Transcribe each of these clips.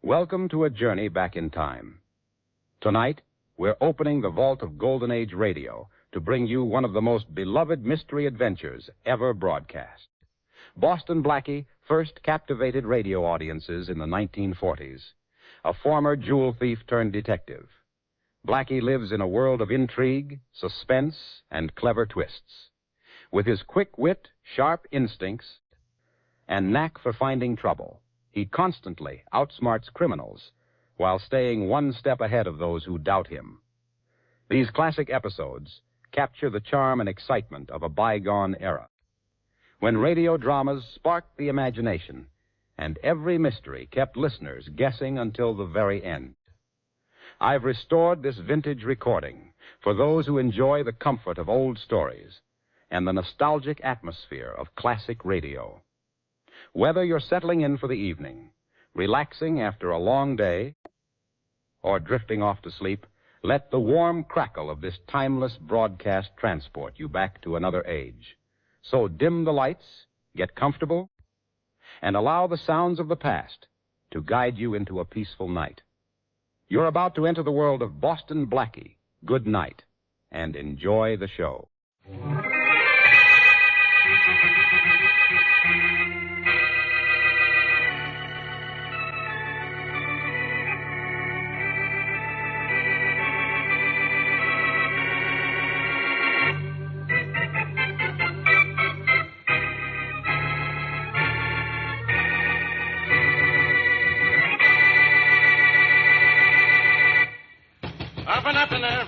Welcome to a journey back in time. Tonight, we're opening the vault of Golden Age radio to bring you one of the most beloved mystery adventures ever broadcast. Boston Blackie first captivated radio audiences in the 1940s. A former jewel thief turned detective. Blackie lives in a world of intrigue, suspense, and clever twists. With his quick wit, sharp instincts, and knack for finding trouble, he constantly outsmarts criminals while staying one step ahead of those who doubt him. These classic episodes capture the charm and excitement of a bygone era, when radio dramas sparked the imagination and every mystery kept listeners guessing until the very end. I've restored this vintage recording for those who enjoy the comfort of old stories and the nostalgic atmosphere of classic radio. Whether you're settling in for the evening, relaxing after a long day, or drifting off to sleep, let the warm crackle of this timeless broadcast transport you back to another age. So dim the lights, get comfortable, and allow the sounds of the past to guide you into a peaceful night. You're about to enter the world of Boston Blackie. Good night, and enjoy the show. Open up in there.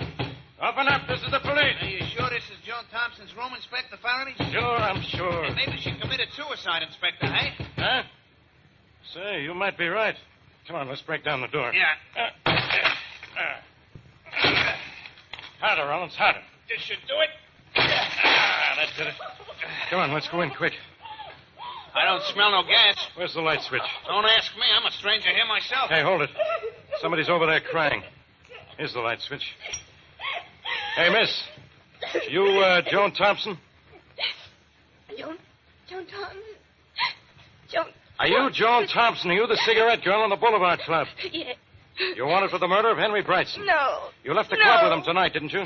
Open up. This is the police. Are you sure this is Joan Thompson's room, Inspector Faraday? Sure, I'm sure. Hey, maybe she committed suicide, Inspector, hey? Huh? Say, you might be right. Come on, let's break down the door. Yeah. Harder, Rollins, harder. This should do it. That did it. Come on, let's go in quick. I don't smell no gas. Where's the light switch? Don't ask me. I'm a stranger here myself. Hey, hold it. Somebody's over there crying. Here's the light switch. Hey, miss. You, Joan Thompson? Joan Thompson. Joan. Are you Joan Thompson? Are you the cigarette girl in the Boulevard Club? Yes. You're wanted for the murder of Henry Brightson. No. You left the club with him tonight, didn't you?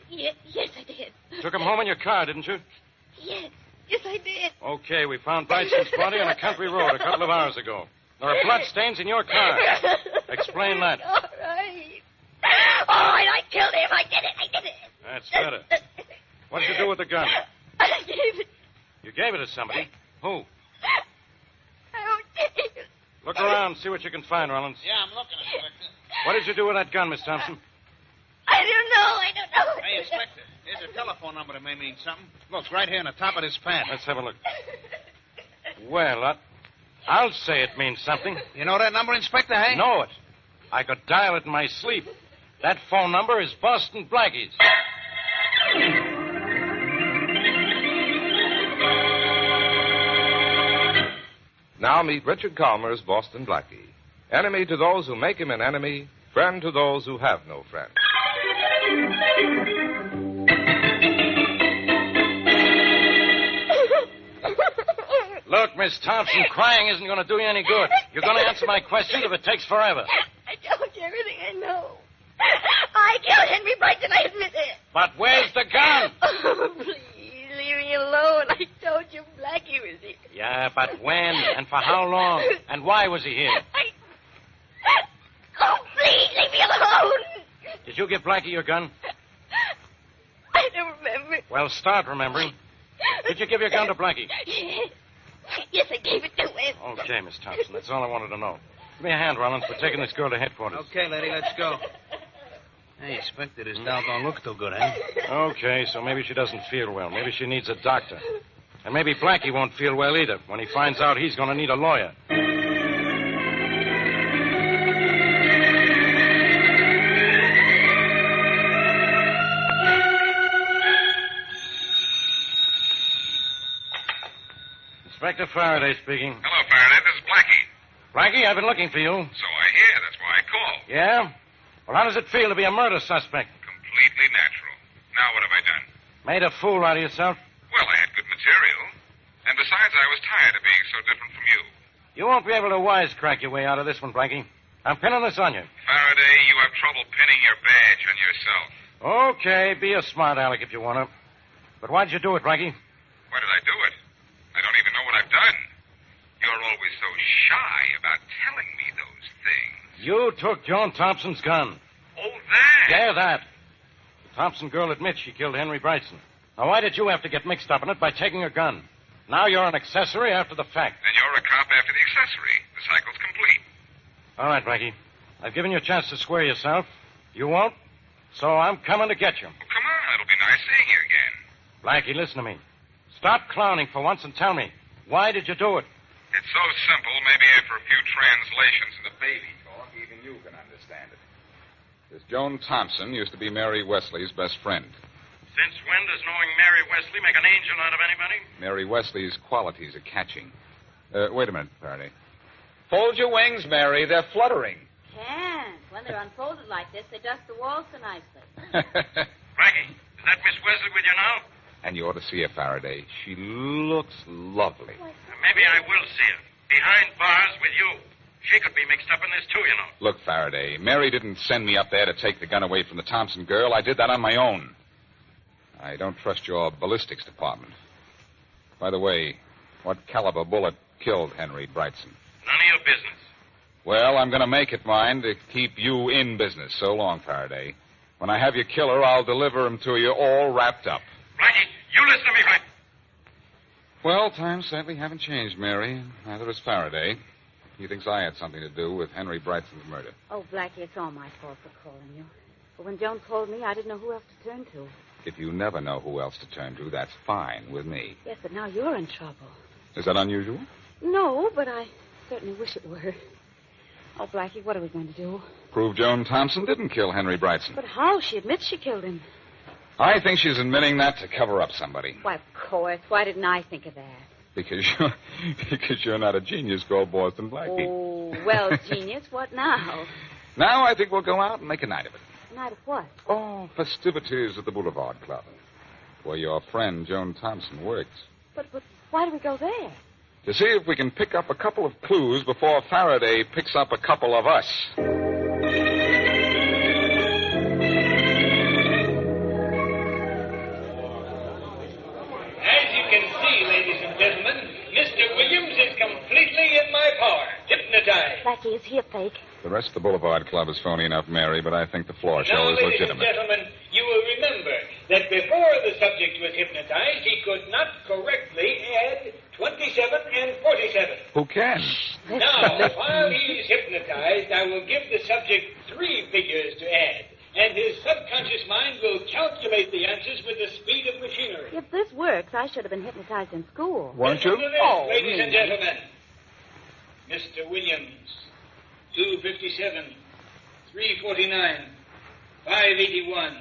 Yes, I did. Took him home in your car, didn't you? Yes, I did. Okay, we found Brightson's body on a country road a couple of hours ago. There are blood stains in your car. Explain that. All right. All right, I killed him. I did it. That's better. What did you do with the gun? I gave it. You gave it to somebody. Who? I don't take it. Look around, see what you can find, Rollins. Yeah, I'm looking, Inspector. What did you do with that gun, Miss Thompson? I don't know. Hey, Inspector, here's a telephone number that may mean something. Look, right here on the top of this pad. Let's have a look. Well, I'll say it means something. You know that number, Inspector, hey? Know it. I could dial it in my sleep. That phone number is Boston Blackie's. Now meet Richard Calmer's Boston Blackie. Enemy to those who make him an enemy, friend to those who have no friend. Look, Miss Thompson, crying isn't going to do you any good. You're going to answer my questions if it takes forever. I told you everything I know. I killed Henry Brightson, I admit it. But where's the gun? Oh, please, leave me alone. I told you Blackie was here. Yeah, but when and for how long? And why was he here? Oh, please, leave me alone. Did you give Blackie your gun? I don't remember. Well, start remembering. Did you give your gun to Blackie? Yes, I gave it to him. Okay, Miss Thompson, that's all I wanted to know. Give me a hand, Rollins. We're taking this girl to headquarters. Okay, lady, let's go. Hey, Inspector, this doll don't look too good, eh? Okay, so maybe she doesn't feel well. Maybe she needs a doctor. And maybe Blackie won't feel well either when he finds out he's going to need a lawyer. Inspector Faraday speaking. Hello, Faraday. This is Blackie. Blackie, I've been looking for you. So I hear. That's why I called. Yeah? Well, how does it feel to be a murder suspect? Completely natural. Now, what have I done? Made a fool out of yourself? Well, I had good material. And besides, I was tired of being so different from you. You won't be able to wisecrack your way out of this one, Blackie. I'm pinning this on you. Faraday, you have trouble pinning your badge on yourself. Okay, be a smart aleck if you want to. But why'd you do it, Blackie? Why did I do it? I don't even know what I've done. You're always so shy about telling me those things. You took Joan Thompson's gun. Oh, that? Yeah, that. The Thompson girl admits she killed Henry Brightson. Now, why did you have to get mixed up in it by taking her gun? Now you're an accessory after the fact. And you're a cop after the accessory. The cycle's complete. All right, Blackie. I've given you a chance to square yourself. You won't, so I'm coming to get you. Well, come on. It'll be nice seeing you again. Blackie, listen to me. Stop clowning for once and tell me, why did you do it? It's so simple, maybe after a few translations and the baby Talk, even you can understand it. This Joan Thompson used to be Mary Wesley's best friend. Since when does knowing Mary Wesley make an angel out of anybody? Mary Wesley's qualities are catching. Wait a minute, Faraday. Fold your wings, Mary. They're fluttering. Can't. When they're unfolded like this, they dust the walls so nicely. Blackie, is that Miss Wesley with you now? And you ought to see her, Faraday. She looks lovely. Maybe I will see her. Behind bars with you. She could be mixed up in this, too, you know. Look, Faraday, Mary didn't send me up there to take the gun away from the Thompson girl. I did that on my own. I don't trust your ballistics department. By the way, what caliber bullet killed Henry Brightson? None of your business. Well, I'm going to make it mine to keep you in business. So long, Faraday. When I have your killer, I'll deliver him to you all wrapped up. Blackie, you listen to me, Blackie. Well, times sadly haven't changed, Mary. Neither has Faraday. He thinks I had something to do with Henry Brightson's murder. Oh, Blackie, it's all my fault for calling you. But when Joan told me, I didn't know who else to turn to. If you never know who else to turn to, that's fine with me. Yes, but now you're in trouble. Is that unusual? No, but I certainly wish it were. Oh, Blackie, what are we going to do? Prove Joan Thompson didn't kill Henry Brightson. But how? She admits she killed him. I think she's admitting that to cover up somebody. Why, of course. Why didn't I think of that? Because you're not a genius called Boston Blackie. Oh, well, genius, what now? Now I think we'll go out and make a night of it. A night of what? Oh, festivities at the Boulevard Club, where your friend Joan Thompson works. But why do we go there? To see if we can pick up a couple of clues before Faraday picks up a couple of us. As you can see, ladies and gentlemen, Mr. Williams is completely in my power. Hypnotized. Blackie, is he a fake? The rest of the Boulevard Club is phony enough, Mary, but I think the floor show Now, is ladies legitimate. and gentlemen, you will remember that before the subject was hypnotized, he could not correctly add 27 and 47. Who can? Now, while he is hypnotized, I will give the subject 3 figures to add, and his subconscious mind will calculate the answers with the speed of machinery. If this works, I should have been hypnotized in school. Weren't Listen you? to this, ladies and gentlemen. Mr. Williams, 257, 349, 581.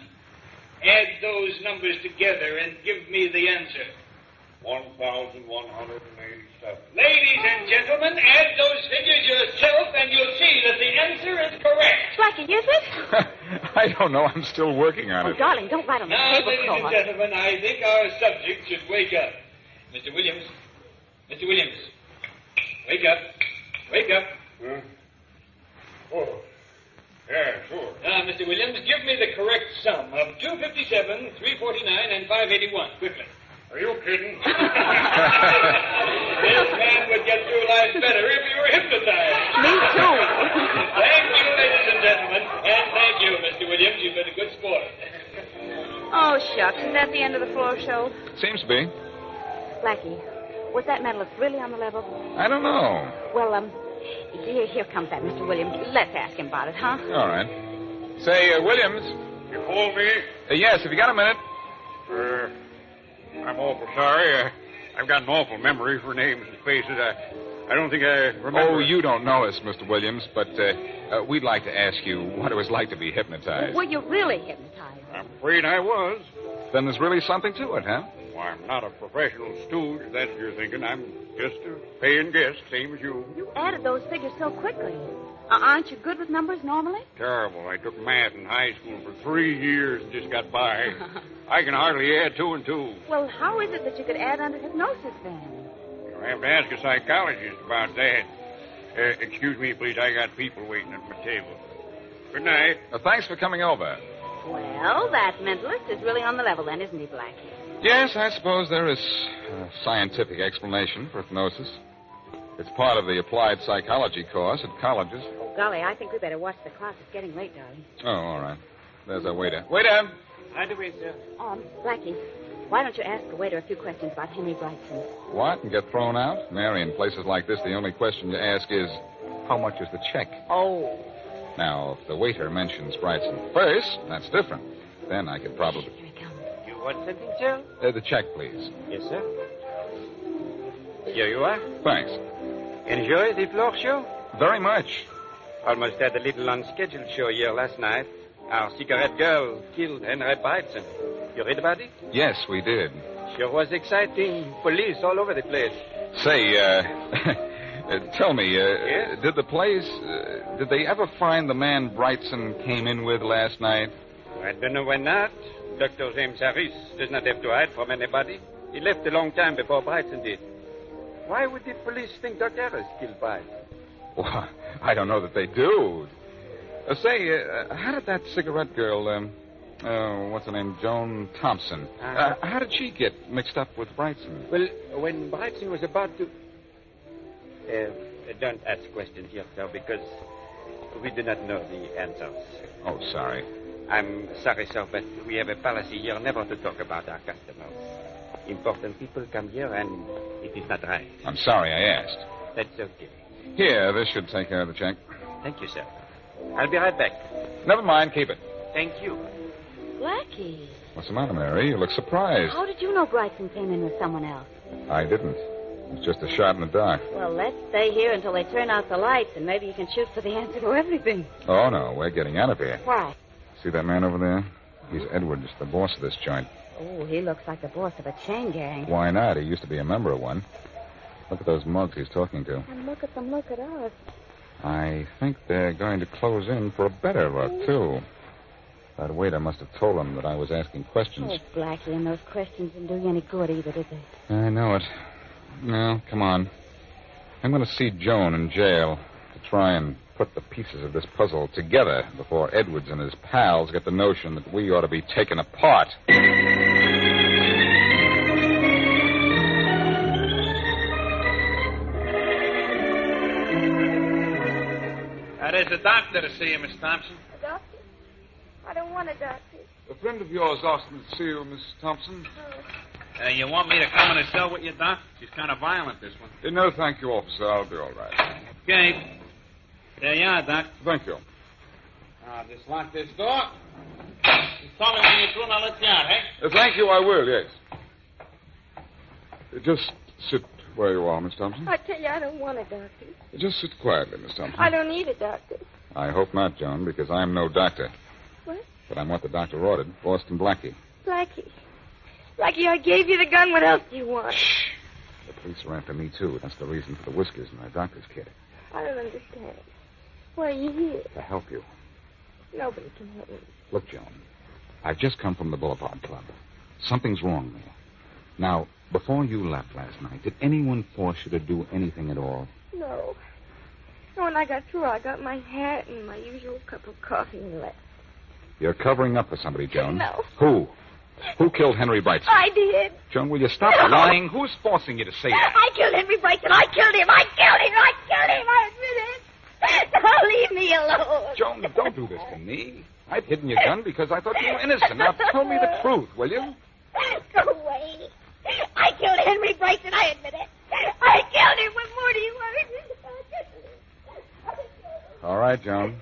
Add those numbers together and give me the answer. 1,187. Ladies and gentlemen, add those figures yourself and you'll see that the answer is correct. Blackie, is it? I don't know. I'm still working on Oh, it. darling, don't write on the Now, ladies and tablecloth. gentlemen, I think our subject should wake up. Mr. Williams. Mr. Williams. Wake up. Wake up. Oh. Yeah, sure. Now, Mr. Williams, give me the correct sum of 257, 349, and 581. Quickly. Are you kidding? This man would get through life better if he were hypnotized. Me too. Thank you, ladies and gentlemen. And thank you, Mr. Williams. You've been a good sport. Oh, shucks. Is that the end of the floor show? Seems to be. Blackie, was that medalist really on the level? I don't know. Well, here comes that Mr. Williams. Let's ask him about it, huh? All right. Say, Williams. You called me? Yes, have you got a minute? I'm awful sorry. I've got an awful memory for names and faces. I don't think I remember. Oh, you don't know us, Mr. Williams, but we'd like to ask you what it was like to be hypnotized. Were you really hypnotized? I'm afraid I was. Then there's really something to it, huh? Why, I'm not a professional stooge, if that's what you're thinking. I'm just a paying guest, same as you. You added those figures so quickly. Aren't you good with numbers normally? Terrible. I took math in high school for 3 years and just got by. I can hardly add 2 and 2. Well, how is it that you could add under hypnosis then? You'll have to ask a psychologist about that. Excuse me, please. I got people waiting at my table. Good night. Thanks for coming over. Well, that mentalist is really on the level then, isn't he, Blackie? Yes, I suppose there is a scientific explanation for hypnosis. It's part of the applied psychology course at colleges. Oh, golly, I think we better watch the clock. It's getting late, darling. Oh, all right. There's our waiter. Waiter! Right away, sir. Blackie, why don't you ask the waiter a few questions about Henry Brightson? What? And get thrown out? Mary, in places like this, the only question you ask is, how much is the check? Oh. Now, if the waiter mentions Brightson first, that's different. Then I could probably... Here he comes. You want something, sir? The check, please. Yes, sir. Here you are. Thanks. Enjoy the floor show? Very much. Almost had a little unscheduled show here last night. Our cigarette girl killed Henry Brightson. You read about it? Yes, we did. Sure was exciting. Police all over the place. Say, tell me, Yes? did the police, did they ever find the man Brightson came in with last night? I don't know why not. Dr. James Harris does not have to hide from anybody. He left a long time before Brightson did. Why would the police think Dr. Harris killed Brightson? Well, I don't know that they do. Say, how did that cigarette girl, what's her name, Joan Thompson, how did she get mixed up with Brightson? Well, when Brightson was about to... don't ask questions here, sir, because we do not know the answers. Oh, sorry. I'm sorry, sir, but we have a policy here never to talk about our customers. Important people come here, and it is not right. I'm sorry I asked. That's okay. Here, this should take care of the check. Thank you, sir. I'll be right back. Never mind, keep it. Thank you. Blackie, What's the matter, Mary? You look surprised. how did you know Brightson came in with someone else? I didn't. It was just a shot in the dark. Well, let's stay here until they turn out the lights, and maybe you can shoot for the answer to everything. Oh, no, we're getting out of here. Why? See that man over there? He's Edwards, the boss of this joint. Oh, he looks like the boss of a chain gang. Why not? He used to be a member of one. Look at those mugs he's talking to. And look at them, look at us. I think they're going to close in for a better look, too. That waiter must have told them that I was asking questions. Oh, Blackie, and those questions didn't do you any good either, did they? I know it. Well, come on. I'm going to see Joan in jail to try and put the pieces of this puzzle together before Edwards and his pals get the notion that we ought to be taken apart. There's a doctor to see you, Miss Thompson. A doctor? I don't want a doctor. A friend of yours asked me to see you, Miss Thompson. You want me to come in a cell with you, Doc? She's kind of violent, this one. No, thank you, officer. I'll be all right. Okay. There you are, Doc. Thank you. Now, just lock this door. Just tell me when you're through, and I'll let you out, eh? Thank you, I will, yes. Just sit where you are, Miss Thompson. I tell you, I don't want a doctor. Just sit quietly, Miss Thompson. I don't need a doctor. I hope not, Joan, because I'm no doctor. What? But I'm what the doctor ordered, Boston Blackie. Blackie. Blackie, I gave you the gun. What else do you want? Shh. The police are after me, too. That's the reason for the whiskers in my doctor's kit. I don't understand. Why are you here? To help you. Nobody can help me. Look, Joan, I've just come from the Boulevard Club. Something's wrong there. Now, before you left last night, did anyone force you to do anything at all? No. When I got through, I got my hat and my usual cup of coffee and left. You're covering up for somebody, Joan. No. Who? Who killed Henry Brightson? I did. Joan, will you stop lying? Who's forcing you to say that? I killed Henry Brightson. I killed him. I killed him. I killed him. I admit it. Now leave me alone. Joan, don't do this to me. I've hidden your gun because I thought you were innocent. Now tell me the truth, will you? Go away. I killed Henry Brightson. I admit it. I killed him. What more do you want? All right, Joan.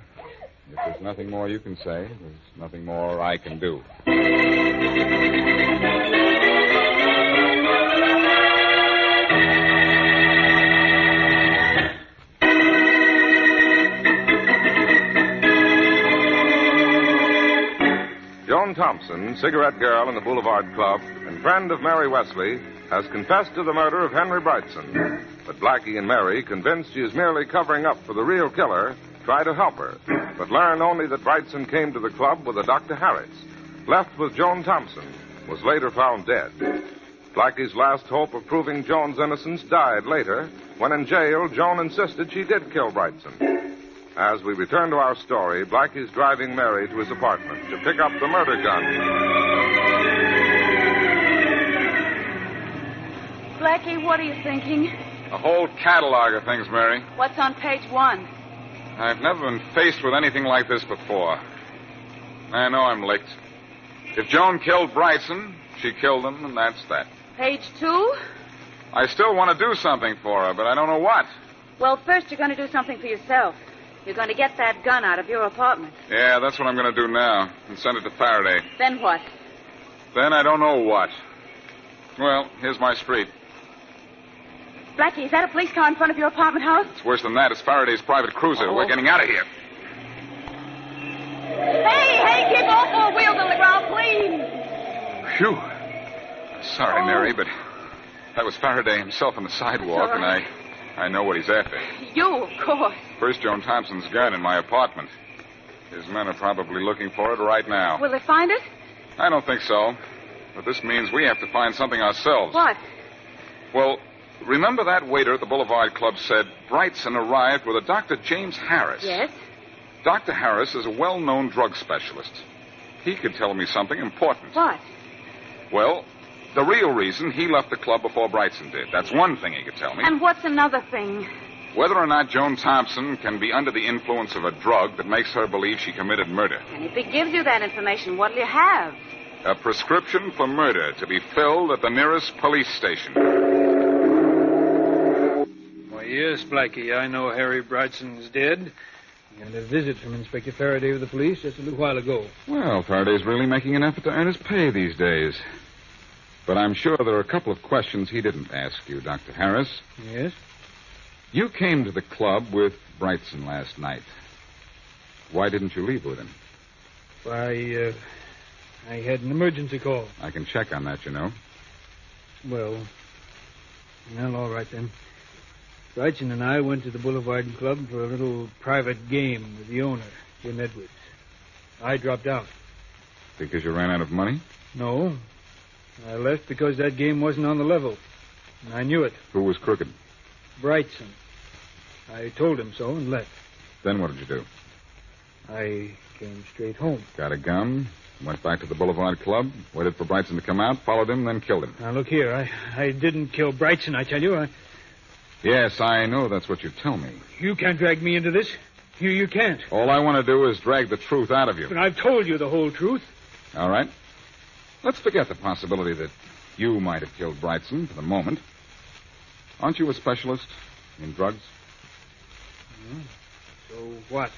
If there's nothing more you can say, there's nothing more I can do. Joan Thompson, cigarette girl in the Boulevard Club and friend of Mary Wesley, has confessed to the murder of Henry Brightson. But Blackie and Mary, convinced she is merely covering up for the real killer, try to help her, but learn only that Brightson came to the club with a Dr. Harris. Left with Joan Thompson, was later found dead. Blackie's last hope of proving Joan's innocence died later when in jail Joan insisted she did kill Brightson. As we return to our story, Blackie's driving Mary to his apartment to pick up the murder gun. Blackie, what are you thinking? A whole catalog of things, Mary. What's on page 1? I've never been faced with anything like this before. I know I'm licked. If Joan killed Brightson, she killed him, and that's that. Page 2? I still want to do something for her, but I don't know what. Well, first you're going to do something for yourself. You're going to get that gun out of your apartment. Yeah, that's what I'm going to do now, and send it to Faraday. Then what? Then I don't know what. Well, here's my street. Blackie, is that a police car in front of your apartment house? It's worse than that. It's Faraday's private cruiser. Oh. We're getting out of here. Hey, keep all 4 wheels on the ground, please. Phew. Sorry, Mary, but that was Faraday himself on the sidewalk, and I know what he's after. You, of course. First, Joan Thompson's gun in my apartment. His men are probably looking for it right now. Will they find it? I don't think so. But this means we have to find something ourselves. What? Well, remember that waiter at the Boulevard Club said Brightson arrived with a Dr. James Harris? Yes. Dr. Harris is a well-known drug specialist. He could tell me something important. What? Well, the real reason he left the club before Brightson did. That's one thing he could tell me. And what's another thing? Whether or not Joan Thompson can be under the influence of a drug that makes her believe she committed murder. And if he gives you that information, what'll you have? A prescription for murder to be filled at the nearest police station. Why, yes, Blackie, I know Harry Brightson's dead. I had a visit from Inspector Faraday of the police just a little while ago. Well, Faraday's really making an effort to earn his pay these days. But I'm sure there are a couple of questions he didn't ask you, Dr. Harris. Yes? You came to the club with Brightson last night. Why didn't you leave with him? Why, I had an emergency call. I can check on that, you know. Well, all right then. Brightson and I went to the Boulevard Club for a little private game with the owner, Jim Edwards. I dropped out. Because you ran out of money? No. I left because that game wasn't on the level. And I knew it. Who was crooked? Brightson. I told him so and left. Then what did you do? I came straight home. Got a gun, went back to the Boulevard Club, waited for Brightson to come out, followed him, then killed him. Now, look here. I didn't kill Brightson, I tell you. Yes, I know that's what you tell me. You can't drag me into this. You can't. All I want to do is drag the truth out of you. But I've told you the whole truth. All right. Let's forget the possibility that you might have killed Brightson for the moment. Aren't you a specialist in drugs? So what?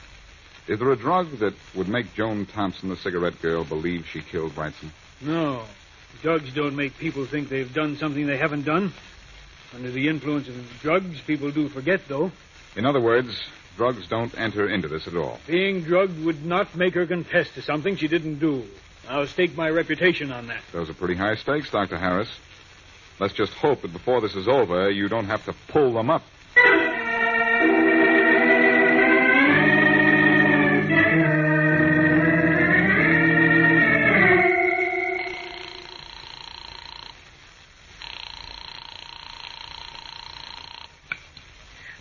Is there a drug that would make Joan Thompson, the cigarette girl, believe she killed Brightson? No. Drugs don't make people think they've done something they haven't done. Under the influence of drugs, people do forget, though. In other words, drugs don't enter into this at all. Being drugged would not make her confess to something she didn't do. I'll stake my reputation on that. Those are pretty high stakes, Dr. Harris. Let's just hope that before this is over, you don't have to pull them up.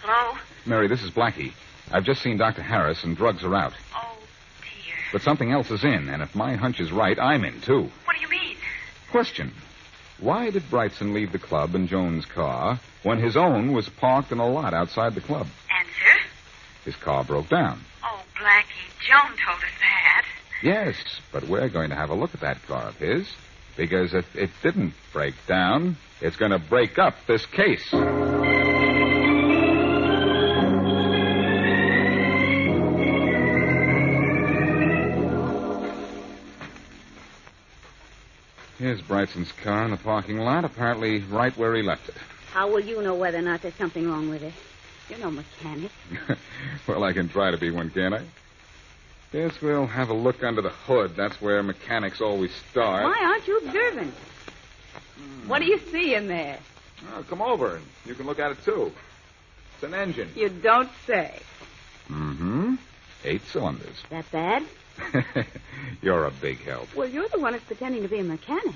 Hello? Mary, this is Blackie. I've just seen Dr. Harris, and drugs are out. Oh, dear. But something else is in, and if my hunch is right, I'm in, too. What do you mean? Question. Why did Brightson leave the club in Joan's car when his own was parked in a lot outside the club? Answer? His car broke down. Oh, Blackie, Joan told us that. Yes, but we're going to have a look at that car of his. Because if it didn't break down, it's going to break up this case. Here's Brightson's car in the parking lot, apparently right where he left it. How will you know whether or not there's something wrong with it? You're no mechanic. Well, I can try to be one, can't I? Yes, we'll have a look under the hood. That's where mechanics always start. Why aren't you observant? What do you see in there? Oh, come over, and you can look at it, too. It's an engine. You don't say. Mm-hmm. 8 cylinders. That bad? You're a big help. Well, you're the one that's pretending to be a mechanic.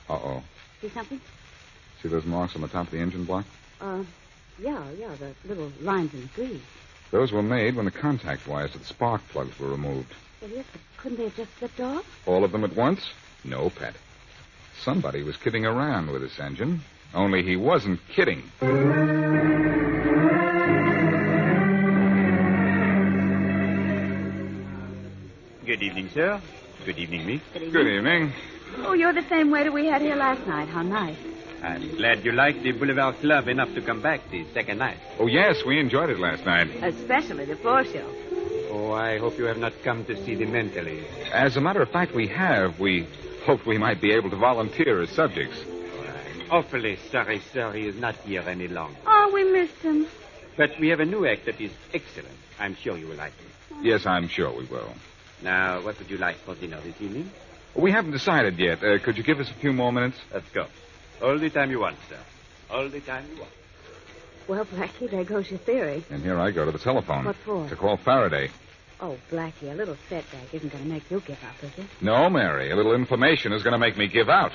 Uh-oh. See something? See those marks on the top of the engine block? Yeah, the little lines in the grease. Those were made when the contact wires to the spark plugs were removed. Well, yes, but couldn't they have just slipped off? All of them at once? No, Pet. Somebody was kidding around with this engine. Only he wasn't kidding. Good evening, sir. Good evening, miss. Good evening. Oh, you're the same waiter we had here last night. How nice. I'm glad you liked the Boulevard Club enough to come back the second night. Oh, yes, we enjoyed it last night. Especially the floor show. Oh, I hope you have not come to see the mentally. As a matter of fact, we have. We hoped we might be able to volunteer as subjects. I'm awfully sorry, sir, he is not here any longer. Oh, we missed him. But we have a new act that is excellent. I'm sure you will like it. Yes, I'm sure we will. Now, what would you like for dinner this evening? We haven't decided yet. Could you give us a few more minutes? Let's go. All the time you want, sir. All the time you want. Well, Blackie, there goes your theory. And here I go to the telephone. What for? To call Faraday. Oh, Blackie, a little setback isn't going to make you give up, is it? No, Mary. A little inflammation is going to make me give out.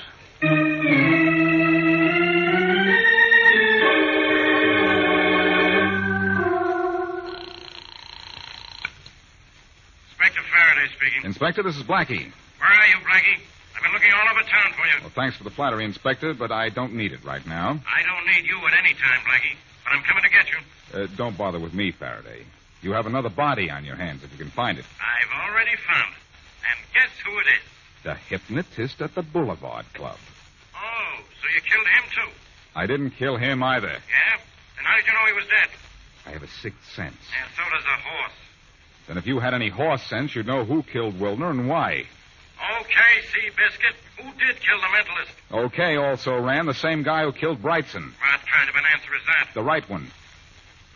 Inspector Faraday speaking. Inspector, this is Blackie. Where are you, Blackie? I've been looking all over town for you. Well, thanks for the flattery, Inspector, but I don't need it right now. I don't need you at any time, Blackie, but I'm coming to get you. Don't bother with me, Faraday. You have another body on your hands if you can find it. I've already found it. And guess who it is? The hypnotist at the Boulevard Club. Oh, so you killed him, too? I didn't kill him either. Yeah? Then how did you know he was dead? I have a sixth sense. And so does a horse. Then if you had any horse sense, you'd know who killed Wilner and why. Okay, Seabiscuit. Who did kill the mentalist? Okay, also ran the same guy who killed Brightson. What kind of an answer is that? The right one.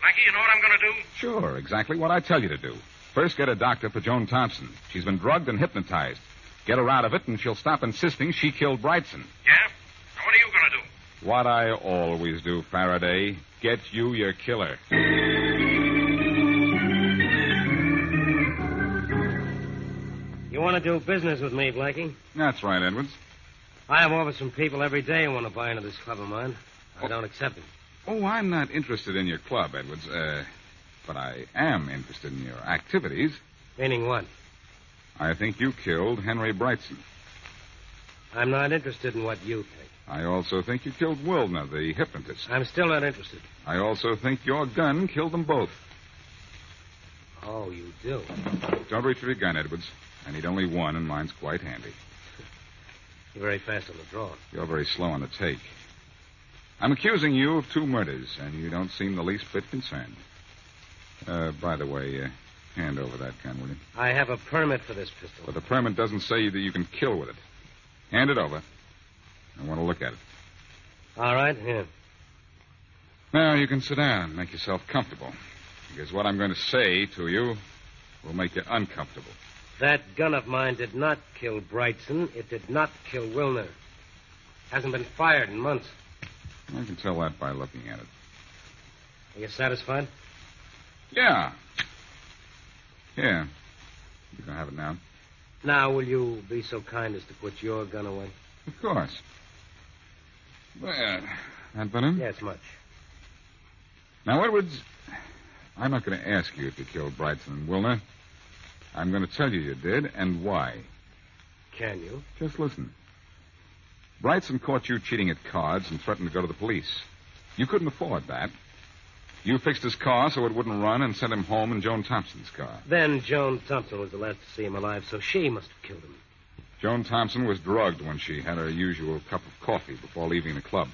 Blackie, you know what I'm going to do? Sure, exactly what I tell you to do. First, get a doctor for Joan Thompson. She's been drugged and hypnotized. Get her out of it, and she'll stop insisting she killed Brightson. Yeah? Now, what are you going to do? What I always do, Faraday. Get you your killer. You want to do business with me, Blackie? That's right, Edwards. I have over some people every day who want to buy into this club of mine. I don't accept it. Oh, I'm not interested in your club, Edwards. But I am interested in your activities. Meaning what? I think you killed Henry Brightson. I'm not interested in what you think. I also think you killed Wilner, the hypnotist. I'm still not interested. I also think your gun killed them both. Oh, you do? Don't reach for your gun, Edwards. I need only one, and mine's quite handy. You're very fast on the draw. You're very slow on the take. I'm accusing you of 2 murders, and you don't seem the least bit concerned. By the way, hand over that gun, will you? I have a permit for this pistol. But the permit doesn't say that you can kill with it. Hand it over. I want to look at it. All right, here. Now, you can sit down and make yourself comfortable. Because what I'm going to say to you will make you uncomfortable. That gun of mine did not kill Brightson. It did not kill Wilner. Hasn't been fired in months. I can tell that by looking at it. Are you satisfied? Yeah. Yeah. You can have it now. Now, will you be so kind as to put your gun away? Of course. Well, that better? Yes, much. Now, Edwards, I'm not going to ask you if you killed Brightson and Wilner. I'm going to tell you did, and why. Can you? Just listen. Brightson caught you cheating at cards and threatened to go to the police. You couldn't afford that. You fixed his car so it wouldn't run and sent him home in Joan Thompson's car. Then Joan Thompson was the last to see him alive, so she must have killed him. Joan Thompson was drugged when she had her usual cup of coffee before leaving the club.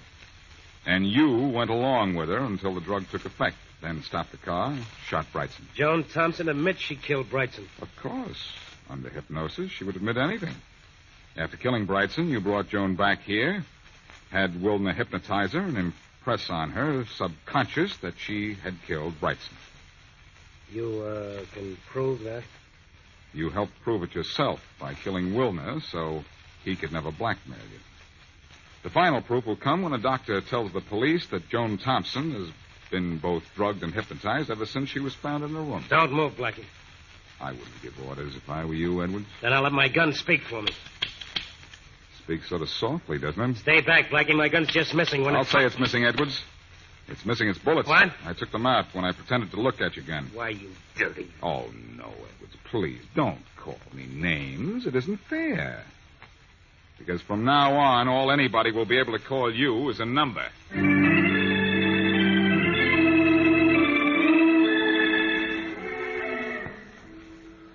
And you went along with her until the drug took effect. Then stopped the car, shot Brightson. Joan Thompson admits she killed Brightson. Of course. Under hypnosis, she would admit anything. After killing Brightson, you brought Joan back here, had Wilner hypnotize her and impress on her subconscious that she had killed Brightson. You, can prove that? You helped prove it yourself by killing Wilner so he could never blackmail you. The final proof will come when a doctor tells the police that Joan Thompson has been both drugged and hypnotized ever since she was found in her room. Don't move, Blackie. I wouldn't give orders if I were you, Edwards. Then I'll let my gun speak for me. speaks sort of softly, doesn't it? Stay back, Blackie. My gun's just missing. I'll say it's missing, Edwards. It's missing its bullets. What? I took them out when I pretended to look at your gun. Why, you dirty... Oh, no, Edwards, please, don't call me names. It isn't fair. Because from now on, all anybody will be able to call you is a number.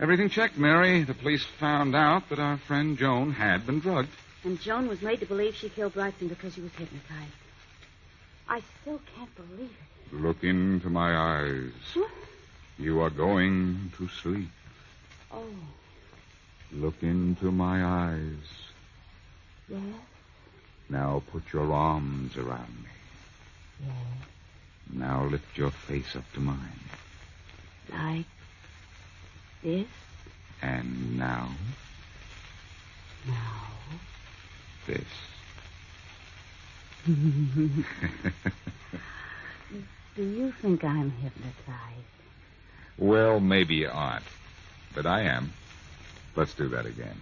Everything checked, Mary. The police found out that our friend Joan had been drugged. And Joan was made to believe she killed Brightson because she was hypnotized. I still can't believe it. Look into my eyes. What? You are going to sleep. Oh. Look into my eyes. Yes? Now put your arms around me. Yes. Now lift your face up to mine. Like this? And now? Now? This. Do you think I'm hypnotized? Well, maybe you aren't. But I am. Let's do that again.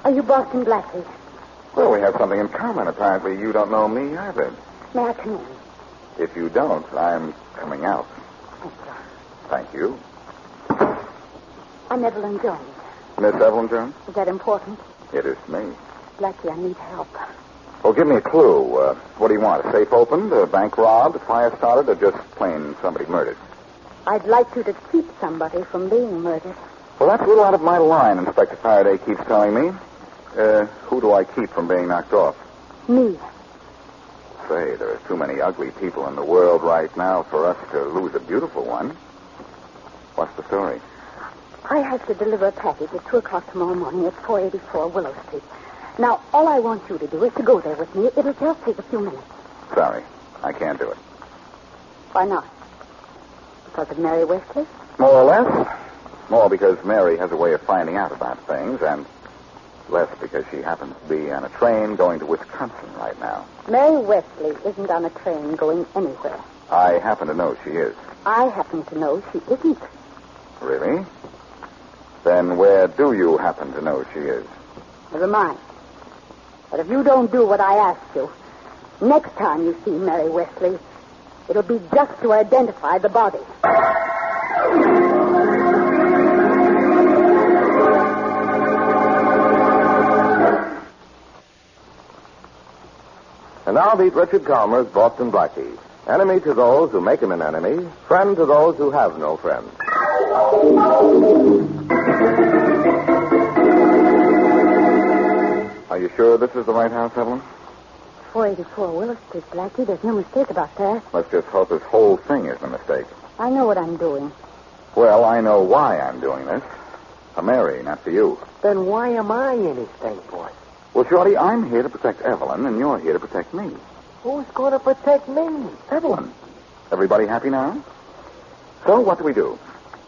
Are you Boston Blackie? Well, we have something in common. Apparently, you don't know me either. May I come in? If you don't, I'm coming out. Thank you. Thank you. I'm Evelyn Jones. Miss Evelyn Jones? Is that important? It is me. Blackie, I need help. Well, give me a clue. What do you want? A safe opened, a bank robbed, a fire started, or just plain somebody murdered? I'd like you to keep somebody from being murdered. Well, that's a little out of my line, Inspector Faraday keeps telling me. Who do I keep from being knocked off? Me. Say, there are too many ugly people in the world right now for us to lose a beautiful one. What's the story? I have to deliver a package at 2 o'clock tomorrow morning at 484 Willow Street. Now, all I want you to do is to go there with me. It'll just take a few minutes. Sorry, I can't do it. Why not? Because of Mary Wesley? More or less. More because Mary has a way of finding out about things, and less because she happens to be on a train going to Wisconsin right now. Mary Wesley isn't on a train going anywhere. I happen to know she is. I happen to know she isn't. Really? Then where do you happen to know she is? Never mind. But if you don't do what I ask you, next time you see Mary Wesley, it'll be just to identify the body. And now meet Richard Calmer's Boston Blackie. Enemy to those who make him an enemy, friend to those who have no friends. Are you sure this is the right house, Evelyn? 484 Willow Street, Blackie. There's no mistake about that. Let's just hope this whole thing isn't a mistake. I know what I'm doing. Well, I know why I'm doing this. For Mary, not for you. Then why am I in this thing, boy? Well, Shorty, I'm here to protect Evelyn, and you're here to protect me. Who's going to protect me? Evelyn. Everybody happy now? So, what do we do?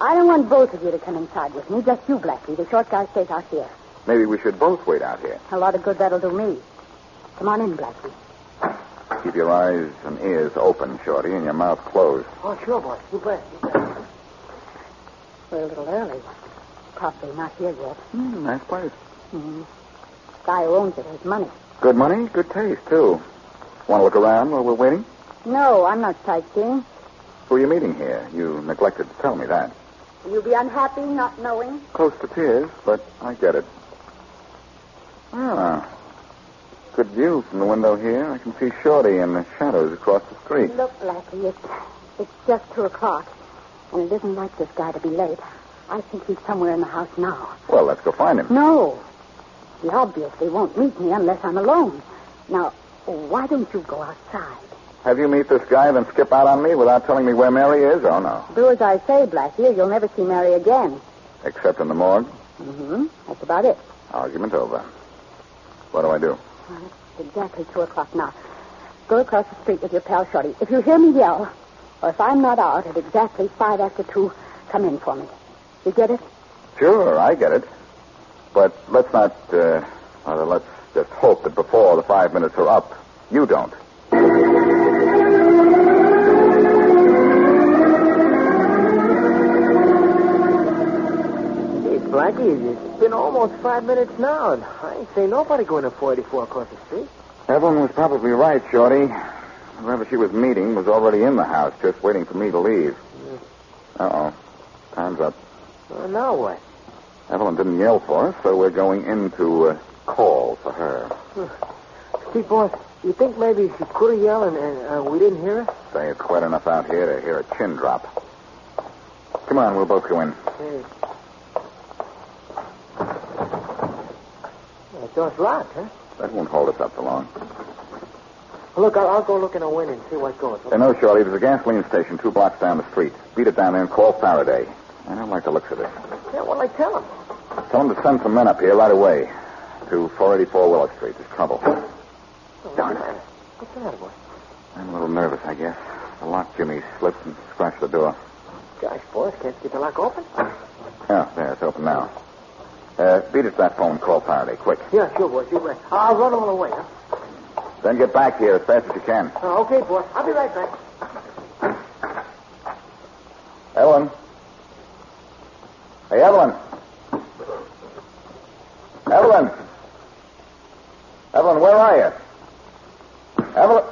I don't want both of you to come inside with me. Just you, Blackie. The short guy stays out here. Maybe we should both wait out here. A lot of good that'll do me. Come on in, Blackie. Keep your eyes and ears open, Shorty, and your mouth closed. Oh, sure, boy. You bet. We're a little early. Probably not here yet. Nice place. Mm-hmm. Guy who owns it has money. Good money, good taste, too. Want to look around while we're waiting? No, I'm not sightseeing. Who are you meeting here? You neglected to tell me that. Will you be unhappy not knowing? Close to tears, but I get it. Ah. Good view from the window here. I can see Shorty in the shadows across the street. Look, Blackie, it's just 2:00, and it isn't like this guy to be late. I think he's somewhere in the house now. Well, let's go find him. No. He obviously won't meet me unless I'm alone. Now, why don't you go outside? Have you meet this guy, then skip out on me without telling me where Mary is? Oh, no. Do as I say, Blackie, or you'll never see Mary again. Except in the morgue? Mm-hmm. That's about it. Argument over. What do I do? Well, it's exactly 2:00 now. Go across the street with your pal Shorty. If you hear me yell, or if I'm not out at exactly 5 after 2, come in for me. You get it? Sure, I get it. But let's not, let's just hope that before the 5 minutes are up, you don't. Hey, Blackie, it's been almost 5 minutes now, and I ain't seen nobody going to 484 across the street. Evelyn was probably right, Shorty. Whoever she was meeting was already in the house, just waiting for me to leave. Uh-oh. Time's up. Well, now what? Evelyn didn't yell for us, so we're going in to call for her. See, boss, you think maybe she could have yelled and we didn't hear her? Say it's wet enough out here to hear a chin drop. Come on, we'll both go in. Hey. The door's locked, huh? That won't hold us up for long. Look, I'll go look in the window and see what goes. Hey, no, Shorty, there's a gasoline station 2 blocks down the street. Beat it down there and call Faraday. I don't like the looks of this. Yeah, what'll I tell him? Tell him to send some men up here right away to 484 Willow Street. There's trouble. Oh, Darn it. What's the matter, boy? I'm a little nervous, I guess. The lock Jimmy slipped and scratched the door. Gosh, boss, can't you get the lock open? Yeah, there, it's open now. Beat it to that phone and call Faraday, quick. Yeah, sure, boss. You right. I'll run all the way, huh? Then get back here as fast as you can. Okay, boss. I'll be right back. Evelyn. Hey, Evelyn. Evelyn. Evelyn, where are you? Evelyn.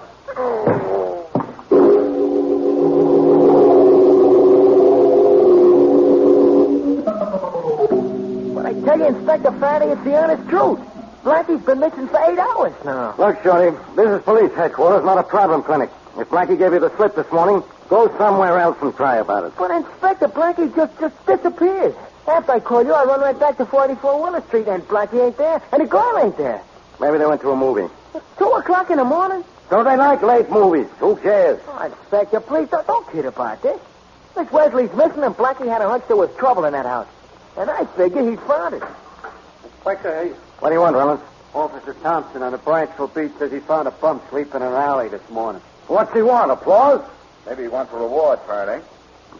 But I tell you, Inspector Faraday, it's the honest truth. Blackie's been missing for 8 hours now. Look, Shorty, this is police headquarters, not a problem clinic. If Blackie gave you the slip this morning, go somewhere else and try about it. But Inspector, Blackie just disappeared. After I called you, I run right back to 44 Willow Street, and Blackie ain't there, and the girl ain't there. Maybe they went to a movie. It's 2:00 in the morning. Don't they like late movies? Who cares? Oh, Inspector, please don't kid about this. Miss Wesley's missing, and Blackie had a hunch there was trouble in that house. And I figure he'd found it. Inspector, hey. What do you want, Rollins? Officer Thompson on the Bryanteville beat says he found a bum sleeping in an alley this morning. What's he want, applause? Maybe he wants a reward, Faraday.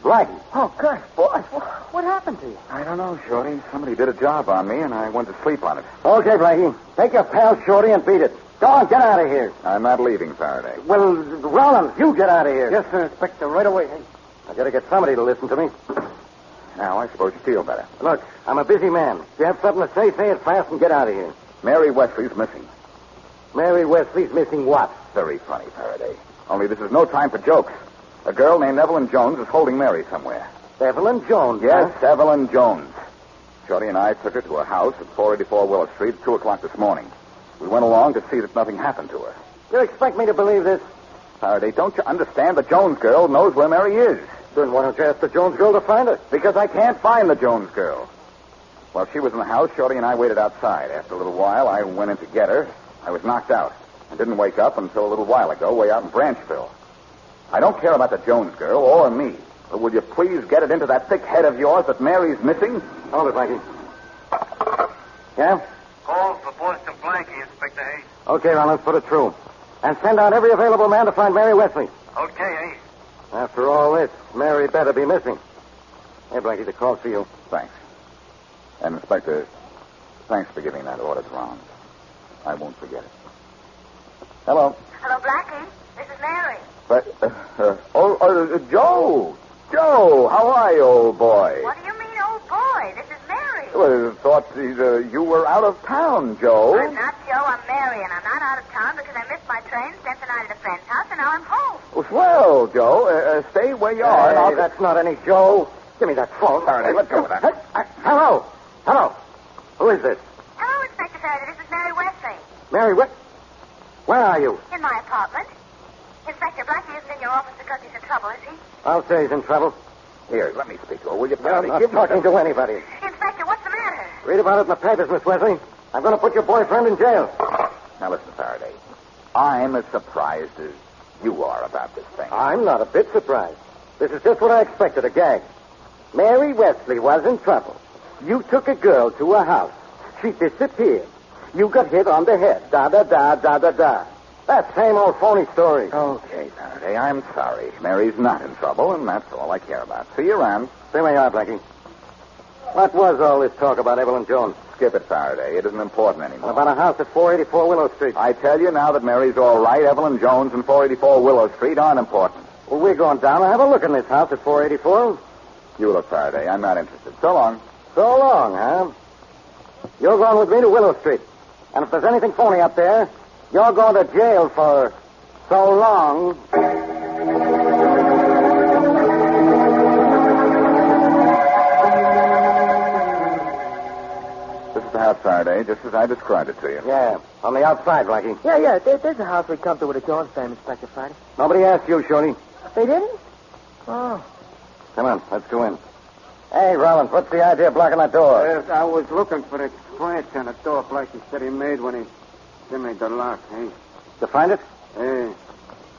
Blackie. Oh, gosh, boss. What happened to you? I don't know, Shorty. Somebody did a job on me, and I went to sleep on it. Okay, Blackie. Take your pal Shorty and beat it. Go on, get out of here. I'm not leaving, Faraday. Well, Rollins, you get out of here. Yes, sir, Inspector, right away. I gotta get somebody to listen to me. Now, I suppose you feel better. Look, I'm a busy man. If you have something to say it fast and get out of here. Mary Wesley's missing. Mary Wesley's missing what? Very funny, Faraday. Only this is no time for jokes. A girl named Evelyn Jones is holding Mary somewhere. Evelyn Jones? Yes, huh? Evelyn Jones. Shorty and I took her to a house at 484 Willow Street at 2 o'clock this morning. We went along to see that nothing happened to her. You expect me to believe this? Faraday, don't you understand? The Jones girl knows where Mary is. Then why don't you ask the Jones girl to find her? Because I can't find the Jones girl. While she was in the house, Shorty and I waited outside. After a little while, I went in to get her. I was knocked out. I didn't wake up until a little while ago, way out in Branchville. I don't care about the Jones girl or me. But will you please get it into that thick head of yours that Mary's missing? Hold it, Blackie. Yeah? Call for Boston Blackie, Inspector Hayes. Okay, Rollins, put it through. And send out every available man to find Mary Wesley. Okay, Hayes. After all this, Mary better be missing. Hey, Blackie, the call's for you. Thanks. And, Inspector, thanks for giving that order to Rollins. I won't forget it. Hello. Hello, Blackie. This is Mary. Joe. Joe, how are you, old boy? What do you mean, old boy? This is Mary. Well, thought you were out of town, Joe. I'm not Joe, I'm Mary, and I'm not out of town because I missed my train, spent the night at a friend's house, and now I'm home. Well, Joe, stay where you are. Hey, that's not any Joe. Give me that phone. Faraday, let go of that. Hello. Hello. Who is this? Hello, Inspector Faraday. This is Mary Wesley. Mary, what? Where are you? In my apartment. Inspector Blackie isn't in your office because he's in trouble, is he? I'll say he's in trouble. Here, let me speak to her, will you? I'm not talking to anybody. Inspector, what's the matter? Read about it in the papers, Miss Wesley. I'm going to put your boyfriend in jail. Now, listen, Faraday. I'm as surprised as you are about this thing. I'm not a bit surprised. This is just what I expected, a gag. Mary Wesley was in trouble. You took a girl to a house. She disappeared. You got hit on the head. Da-da-da. That same old phony story. Okay, Faraday, I'm sorry. Mary's not in trouble, and that's all I care about. See you around. Stay where you are, Blackie. What was all this talk about Evelyn Jones? Skip it, Faraday. It isn't important anymore. About a house at 484 Willow Street. I tell you now that Mary's all right. Evelyn Jones and 484 Willow Street aren't important. Well, we're going down and have a look in this house at 484. You look, Faraday. I'm not interested. So long. So long, huh? You're going with me to Willow Street. And if there's anything phony up there, you're going to jail for so long. This is the house, Faraday, just as I described it to you. Yeah, on the outside, Blackie. Yeah, there's a house we come to with a Jones family, Inspector Faraday. Nobody asked you, Shorty. They didn't? Oh. Come on, let's go in. Hey, Rollins, what's the idea of blocking that door? I was looking for the scratch on the door Blackie said he made when he made the lock, eh? You find it?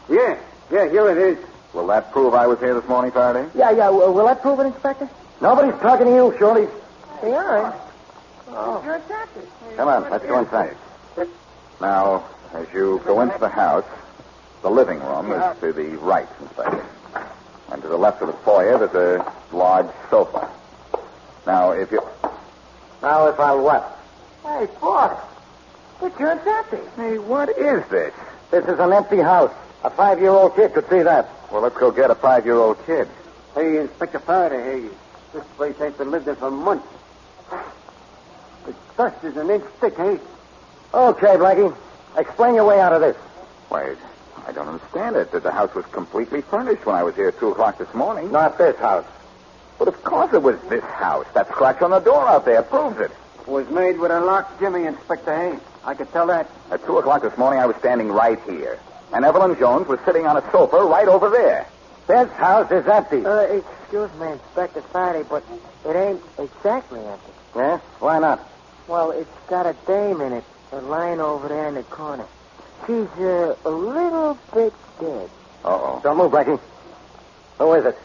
Yeah, here it is. Will that prove I was here this morning, Faraday? Yeah. Will that prove it, Inspector? Nobody's talking to you, Shorty. They aren't. Oh. You're a doctor. Come on, let's go inside. Now, as you go into the house, the living room is to the right, Inspector. And to the left of the foyer, there's a large sofa. Now, if I'll what? Hey, boss. The turn's empty. Hey, what is this? This is an empty house. A 5-year-old kid could see that. Well, let's go get a 5-year-old kid. Hey, Inspector Faraday, hey, this place ain't been lived in for months. The dust is an inch thick, eh? Okay, Blackie. Explain your way out of this. Wait, I don't understand it. The house was completely furnished when I was here at 2 o'clock this morning. Not this house. But of course it was this house. That scratch on the door out there proves it. Was made with a locked jimmy, Inspector Hayes. I could tell that. At 2 o'clock this morning, I was standing right here. And Evelyn Jones was sitting on a sofa right over there. This house is empty. Excuse me, Inspector Faraday, but it ain't exactly empty. Yeah? Why not? Well, it's got a dame in it, lying over there in the corner. She's a little bit dead. Uh-oh. Don't move, Blackie. Who is it?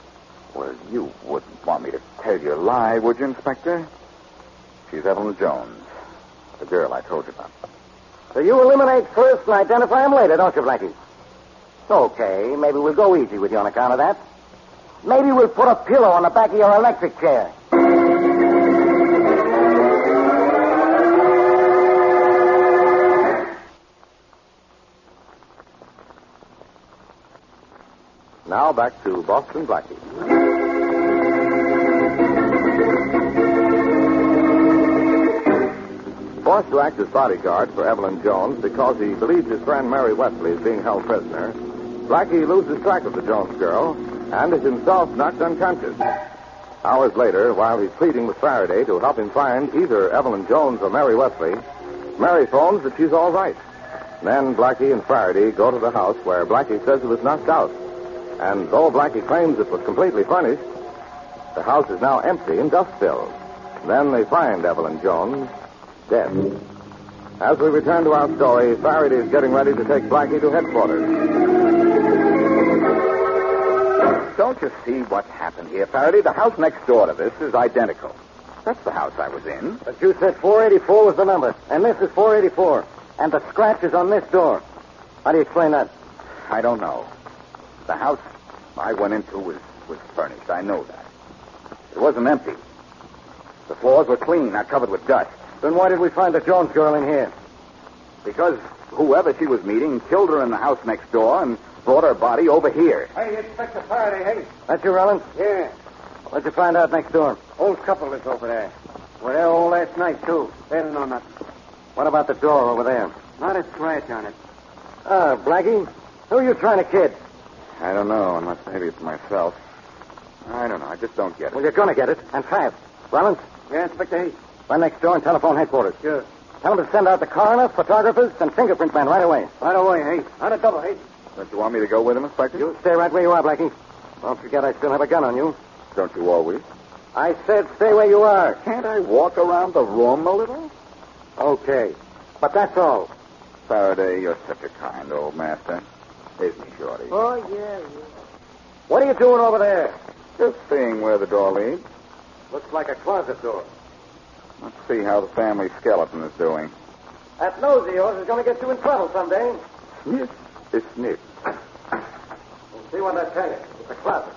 Well, you wouldn't want me to tell you a lie, would you, Inspector? She's Evelyn Jones, the girl I told you about. So you eliminate first and identify him later, don't you, Blackie? Okay, maybe we'll go easy with you on account of that. Maybe we'll put a pillow on the back of your electric chair. Now back to Boston Blackie. Forced to act as bodyguard for Evelyn Jones because he believes his friend Mary Wesley is being held prisoner, Blackie loses track of the Jones girl and is himself knocked unconscious. Hours later, while he's pleading with Faraday to help him find either Evelyn Jones or Mary Wesley, Mary phones that she's all right. Then Blackie and Faraday go to the house where Blackie says he was knocked out. And though Blackie claims it was completely furnished, the house is now empty and dust-filled. Then they find Evelyn Jones dead. As we return to our story, Faraday is getting ready to take Blackie to headquarters. Don't you see what's happened here, Faraday? The house next door to this is identical. That's the house I was in. But you said 484 was the number, and this is 484. And the scratch is on this door. How do you explain that? I don't know. The house I went into was furnished. I know that. It wasn't empty. The floors were clean, not covered with dust. Then why did we find the Jones girl in here? Because whoever she was meeting killed her in the house next door and brought her body over here. Hey, Inspector Faraday, hey. That's you, Rollins? Yeah. What'd you find out next door? Old couple lives over there. Were there all last night, too. They don't know nothing. What about the door over there? Not a scratch on it. Blackie, who are you trying to kid? I don't know, unless maybe it's myself. I don't know. I just don't get it. Well, you're going to get it, and fast. Rollins? Yeah, Inspector Hayes. Run next door and telephone headquarters. Sure. Tell them to send out the coroner, photographers, and fingerprint men right away. Right away, Hayes. On a double, Hayes. Don't you want me to go with him, Inspector? You stay right where you are, Blackie. Don't forget I still have a gun on you. Don't you always? I said stay where you are. Can't I walk around the room a little? Okay. But that's all. Faraday, you're such a kind old master. Isn't he, Shorty? Oh, yeah. What are you doing over there? Just seeing where the door leads. Looks like a closet door. Let's see how the family skeleton is doing. That nose of yours is going to get you in trouble someday. Sniff. It's sniff. We'll see what I tell you. It's a closet.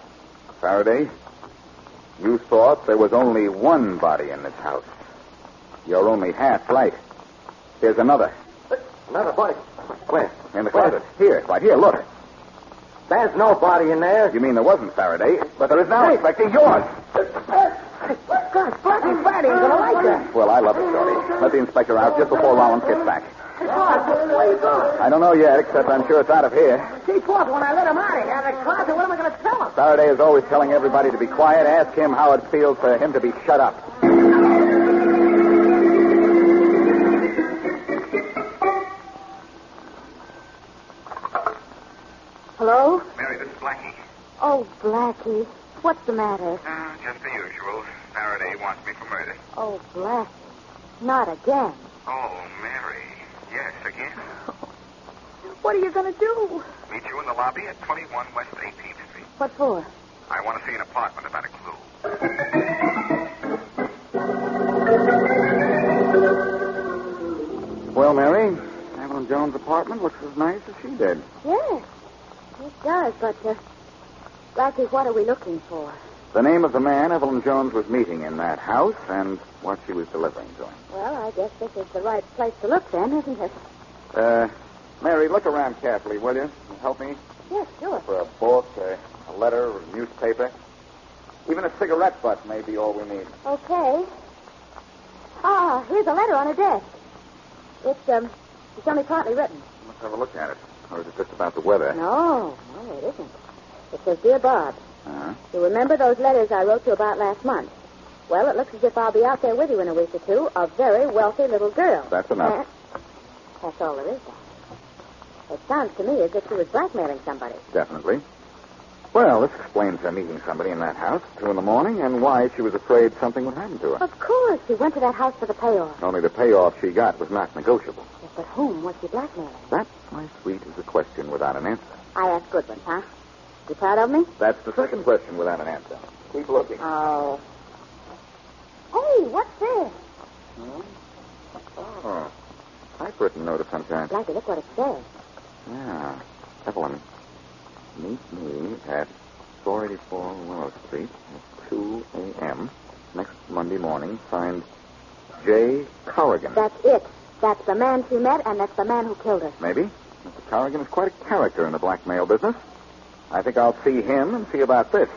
Faraday, you thought there was only one body in this house. You're only half right. Here's another. Another body? Where? In the closet. Here, right here, look. There's no body in there. You mean there wasn't, Faraday? But there is now, Inspector. Yours. God, Blackie, Faraday ain't going to like that. Well, I love it, Shorty. Let the inspector out just before Rollins gets back. Hey, boss, where you going? I don't know yet, except I'm sure it's out of here. Gee, boss, when I let him out of here in the closet, what am I going to tell him? Faraday is always telling everybody to be quiet. Ask him how it feels for him to be shut up. Hello? Mary, this is Blackie. Oh, Blackie. What's the matter? Just the usual. Faraday wants me for murder. Oh, Blackie. Not again. Oh, Mary. Yes, again. What are you going to do? Meet you in the lobby at 21 West 18th Street. What for? I want to see an apartment about a clue. Well, Mary, Evelyn Jones' apartment looks as nice as she did. Yes, it does, but, Blackie, what are we looking for? The name of the man Evelyn Jones was meeting in that house and what she was delivering to him. Well, I guess this is the right place to look then, isn't it? Mary, look around carefully, will you? Help me? Yes, sure. For a book, a letter, a newspaper. Even a cigarette butt may be all we need. Okay. Ah, here's a letter on her desk. It's only partly written. Let's have a look at it. Or is it just about the weather? No, it isn't. It says, Dear Bob, you remember those letters I wrote you about last month? Well, it looks as if I'll be out there with you in a week or two, a very wealthy little girl. That's enough. That's all there is, then. It sounds to me as if she was blackmailing somebody. Definitely. Well, this explains her meeting somebody in that house at 2 a.m. and why she was afraid something would happen to her. Of course. She went to that house for the payoff. Only the payoff she got was not negotiable. Yes, but whom was she blackmailing? That, my sweet, is a question without an answer. I asked good ones, huh? You proud of me? That's the second question without an answer. Keep looking. Oh. Hey, what's this? Oh. Typewritten note of some kind. Blackie, look what it says. Yeah. Evelyn, meet me at 484 Willow J. Corrigan. That's it. That's the man she met, and that's the man who killed her. Maybe. Mr. Corrigan is quite a character in the blackmail business. I think I'll see him and see about this.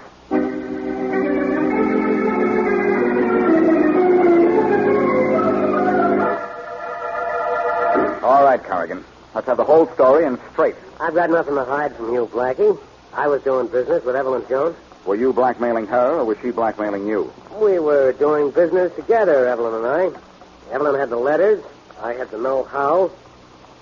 All right, Corrigan. Let's have the whole story and straight. I've got nothing to hide from you, Blackie. I was doing business with Evelyn Jones. Were you blackmailing her, or was she blackmailing you? We were doing business together, Evelyn and I. Evelyn had the letters. I had the know-how.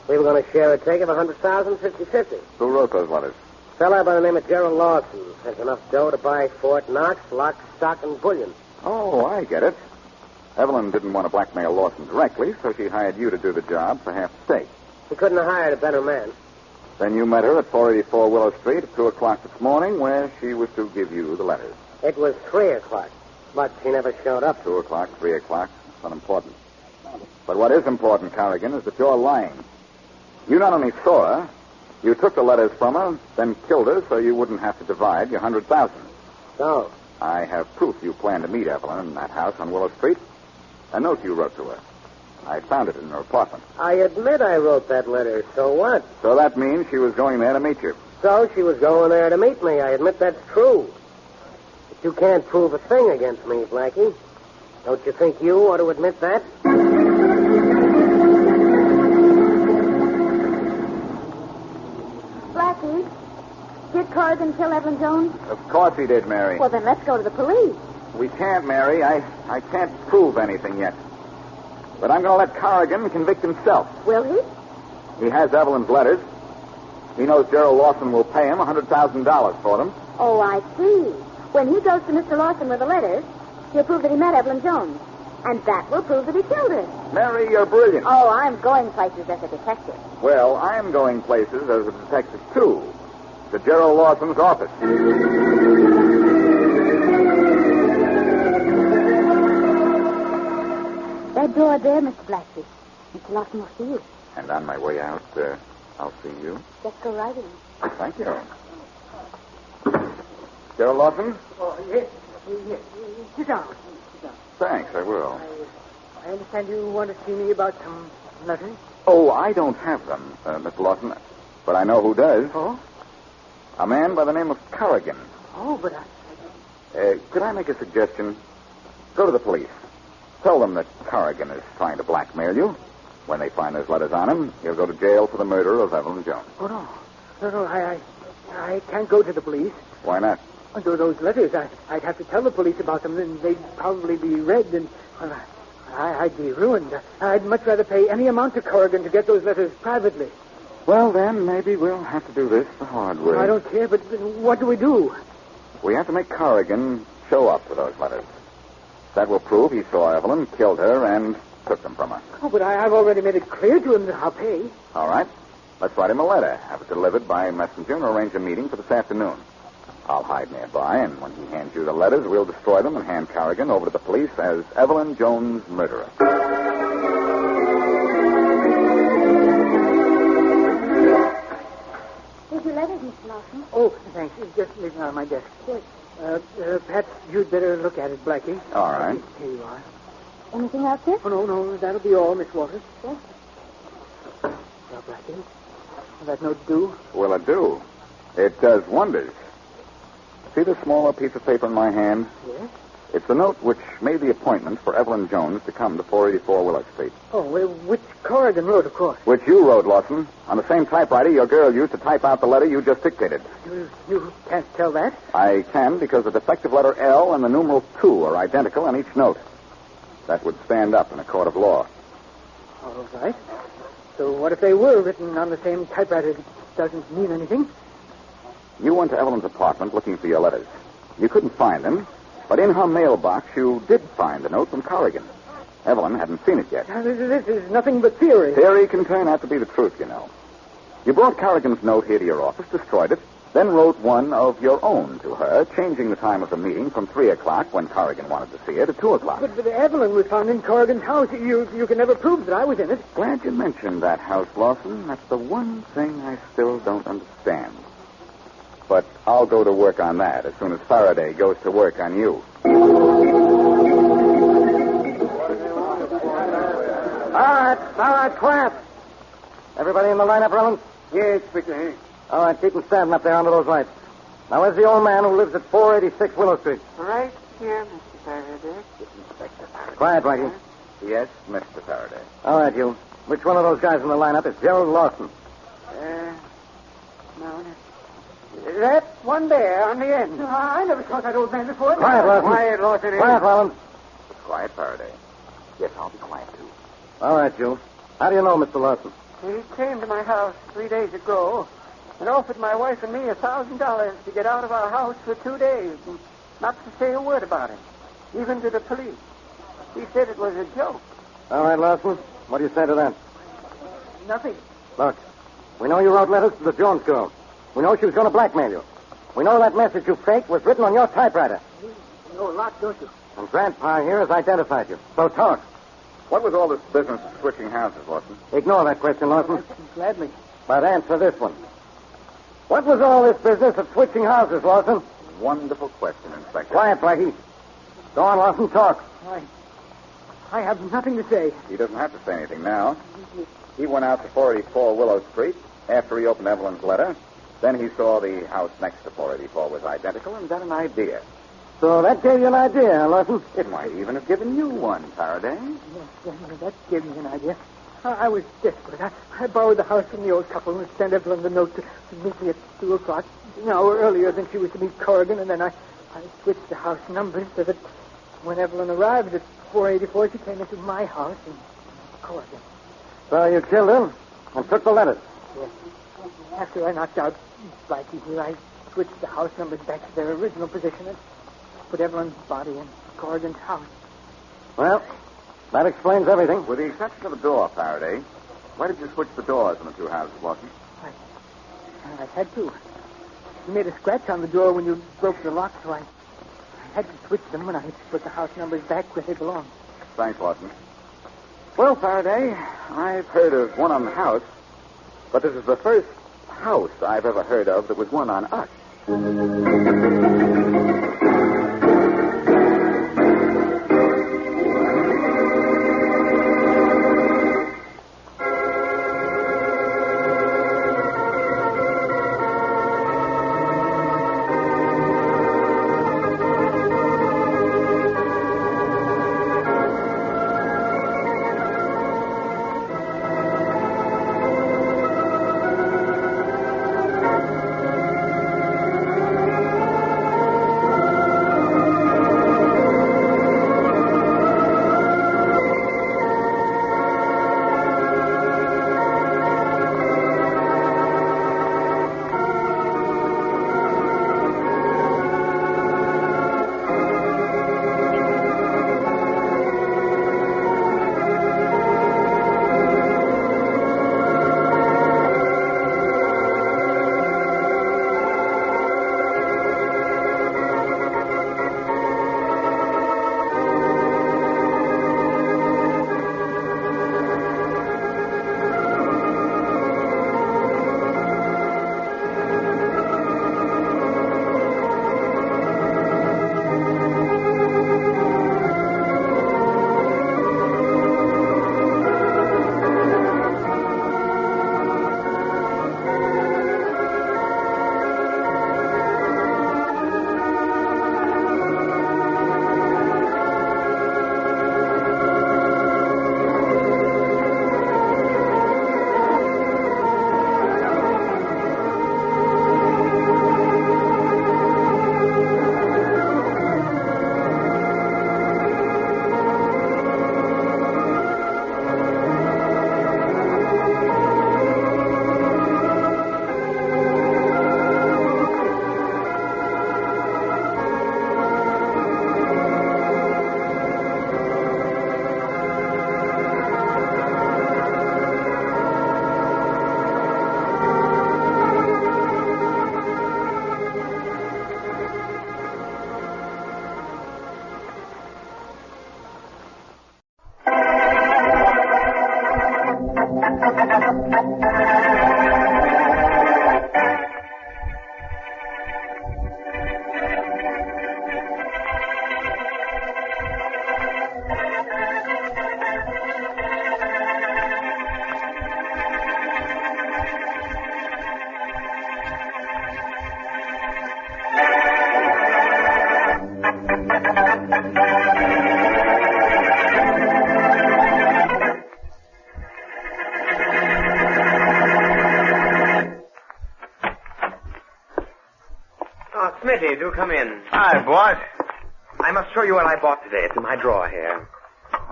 We were going to share a take of $100,000, 50-50. Who wrote those letters? A fella by the name of Gerald Lawson has enough dough to buy Fort Knox, lock, stock, and bullion. Oh, I get it. Evelyn didn't want to blackmail Lawson directly, so she hired you to do the job for half the stake. He couldn't have hired a better man. Then you met her at 484 Willow Street at 2 o'clock this morning, where she was to give you the letters. It was 3 o'clock, but she never showed up. 2 o'clock, 3 o'clock, it's unimportant. But what is important, Corrigan, is that you're lying. You not only saw her, you took the letters from her, then killed her so you wouldn't have to divide your $100,000. So? I have proof you planned to meet Evelyn in that house on Willow Street. A note you wrote to her. I found it in her apartment. I admit I wrote that letter. So what? So that means she was going there to meet you. So she was going there to meet me. I admit that's true. But you can't prove a thing against me, Blackie. Don't you think you ought to admit that? Blackie, did Corrigan kill Evelyn Jones? Of course he did, Mary. Well, then let's go to the police. We can't, Mary. I can't prove anything yet. But I'm going to let Corrigan convict himself. Will he? He has Evelyn's letters. He knows Gerald Lawson will pay him $100,000 for them. Oh, I see. When he goes to Mr. Lawson with the letters, he'll prove that he met Evelyn Jones. And that will prove that he killed her. Mary, you're brilliant. Oh, I'm going places as a detective. Well, I'm going places as a detective, too. To Gerald Lawson's office. That door there, Mr. Blackie. Mr. Lawson will see you. And on my way out, I'll see you. Just go right in. Thank you. Gerald Lawson? Oh, yes. Sit down. Thanks, I will. I understand you want to see me about some letters? Oh, I don't have them, Mr. Lawson. But I know who does. Oh? A man by the name of Corrigan. Oh, but could I make a suggestion? Go to the police. Tell them that Corrigan is trying to blackmail you. When they find those letters on him, he'll go to jail for the murder of Evelyn Jones. Oh, no. No, I can't go to the police. Why not? Those letters, I'd have to tell the police about them, and they'd probably be read, and well, I'd be ruined. I'd much rather pay any amount to Corrigan to get those letters privately. Well, then, maybe we'll have to do this the hard way. I don't care, but what do we do? We have to make Corrigan show up for those letters. That will prove he saw Evelyn, killed her, and took them from her. Oh, but I've already made it clear to him that I'll pay. All right. Let's write him a letter, have it delivered by messenger, and arrange a meeting for this afternoon. I'll hide nearby, and when he hands you the letters, we'll destroy them and hand Corrigan over to the police as Evelyn Jones' murderer. Here's your letters, Mr. Lawson. Oh, thanks. Just leave them on my desk. Good. Perhaps you'd better look at it, Blackie. All right. Here you are. Anything else, sir? Oh, no, that'll be all, Miss Waters. Yes. Well, Blackie, will that note do? Will it do? It does wonders. See the smaller piece of paper in my hand? Yes. It's the note which made the appointment for Evelyn Jones to come to 484 Willow Street. Oh, well, which Corrigan wrote, of course. Which you wrote, Lawson, on the same typewriter your girl used to type out the letter you just dictated. You can't tell that? I can because the defective letter L and the numeral 2 are identical on each note. That would stand up in a court of law. All right. So what if they were written on the same typewriter? It doesn't mean anything. You went to Evelyn's apartment looking for your letters. You couldn't find them, but in her mailbox you did find the note from Corrigan. Evelyn hadn't seen it yet. This is nothing but theory. Theory can turn out to be the truth, you know. You brought Corrigan's note here to your office, destroyed it, then wrote one of your own to her, changing the time of the meeting from 3 o'clock, when Corrigan wanted to see her, to 2 o'clock. But Evelyn was found in Corrigan's house. You can never prove that I was in it. Glad you mentioned that house, Lawson. That's the one thing I still don't understand. But I'll go to work on that as soon as Faraday goes to work on you. right, quiet. Everybody in the lineup, Roland? Yes, Inspector. All right, keep them standing up there under those lights. Now, where's the old man who lives at 486 Willow Street? Right here, Mr. Faraday. Inspector Faraday. Quiet, Blackie. Yes, Mr. Faraday. All right, you. Which one of those guys in the lineup is Gerald Lawson? No. That one there on the end. I never saw that old man before. Quiet, Lawson. Quiet, Lawson. Quiet, Roland. Quiet, Faraday. Yes, I'll be quiet, too. All right, you. How do you know Mr. Lawson? He came to my house 3 days ago and offered my wife and me $1,000 to get out of our house for 2 days and not to say a word about it, even to the police. He said it was a joke. All right, Lawson. What do you say to that? Nothing. Look, we know you wrote letters to the Jones girl. We know she was going to blackmail you. We know that message you faked was written on your typewriter. You know a lot, don't you? And Grandpa here has identified you. So talk. What was all this business of switching houses, Watson? Ignore that question, Lawson. Gladly. But answer this one. What was all this business of switching houses, Lawson? Wonderful question, Inspector. Quiet, Blackie. Go on, Lawson, talk. I have nothing to say. He doesn't have to say anything now. He went out to 484 Willow Street after he opened Evelyn's letter. Then he saw the house next to 484 was identical and got an idea. So that gave you an idea, Lawson? It might even have given you one, Faraday. Yes, that gave me an idea. I was desperate. I borrowed the house from the old couple and sent Evelyn the note to meet me at 2 o'clock, an hour earlier than she was to meet Corrigan, and then I switched the house numbers so that when Evelyn arrived at 484, she came into my house and Corrigan. So you killed him and took the letters? Yes. After I knocked out Blackie here, I switched the house numbers back to their original position and put Evelyn's body in Corrigan's house. Well, that explains everything. With the exception of the door, Faraday, why did you switch the doors in the two houses, Watson? I had to. You made a scratch on the door when you broke the lock, so I had to switch them when I put the house numbers back where they belong. Thanks, Watson. Well, Faraday, I've heard of one on the house, but this is the first house I've ever heard of that was one on us. Smitty, do come in. Hi, boss. I must show you what I bought today. It's in my drawer here.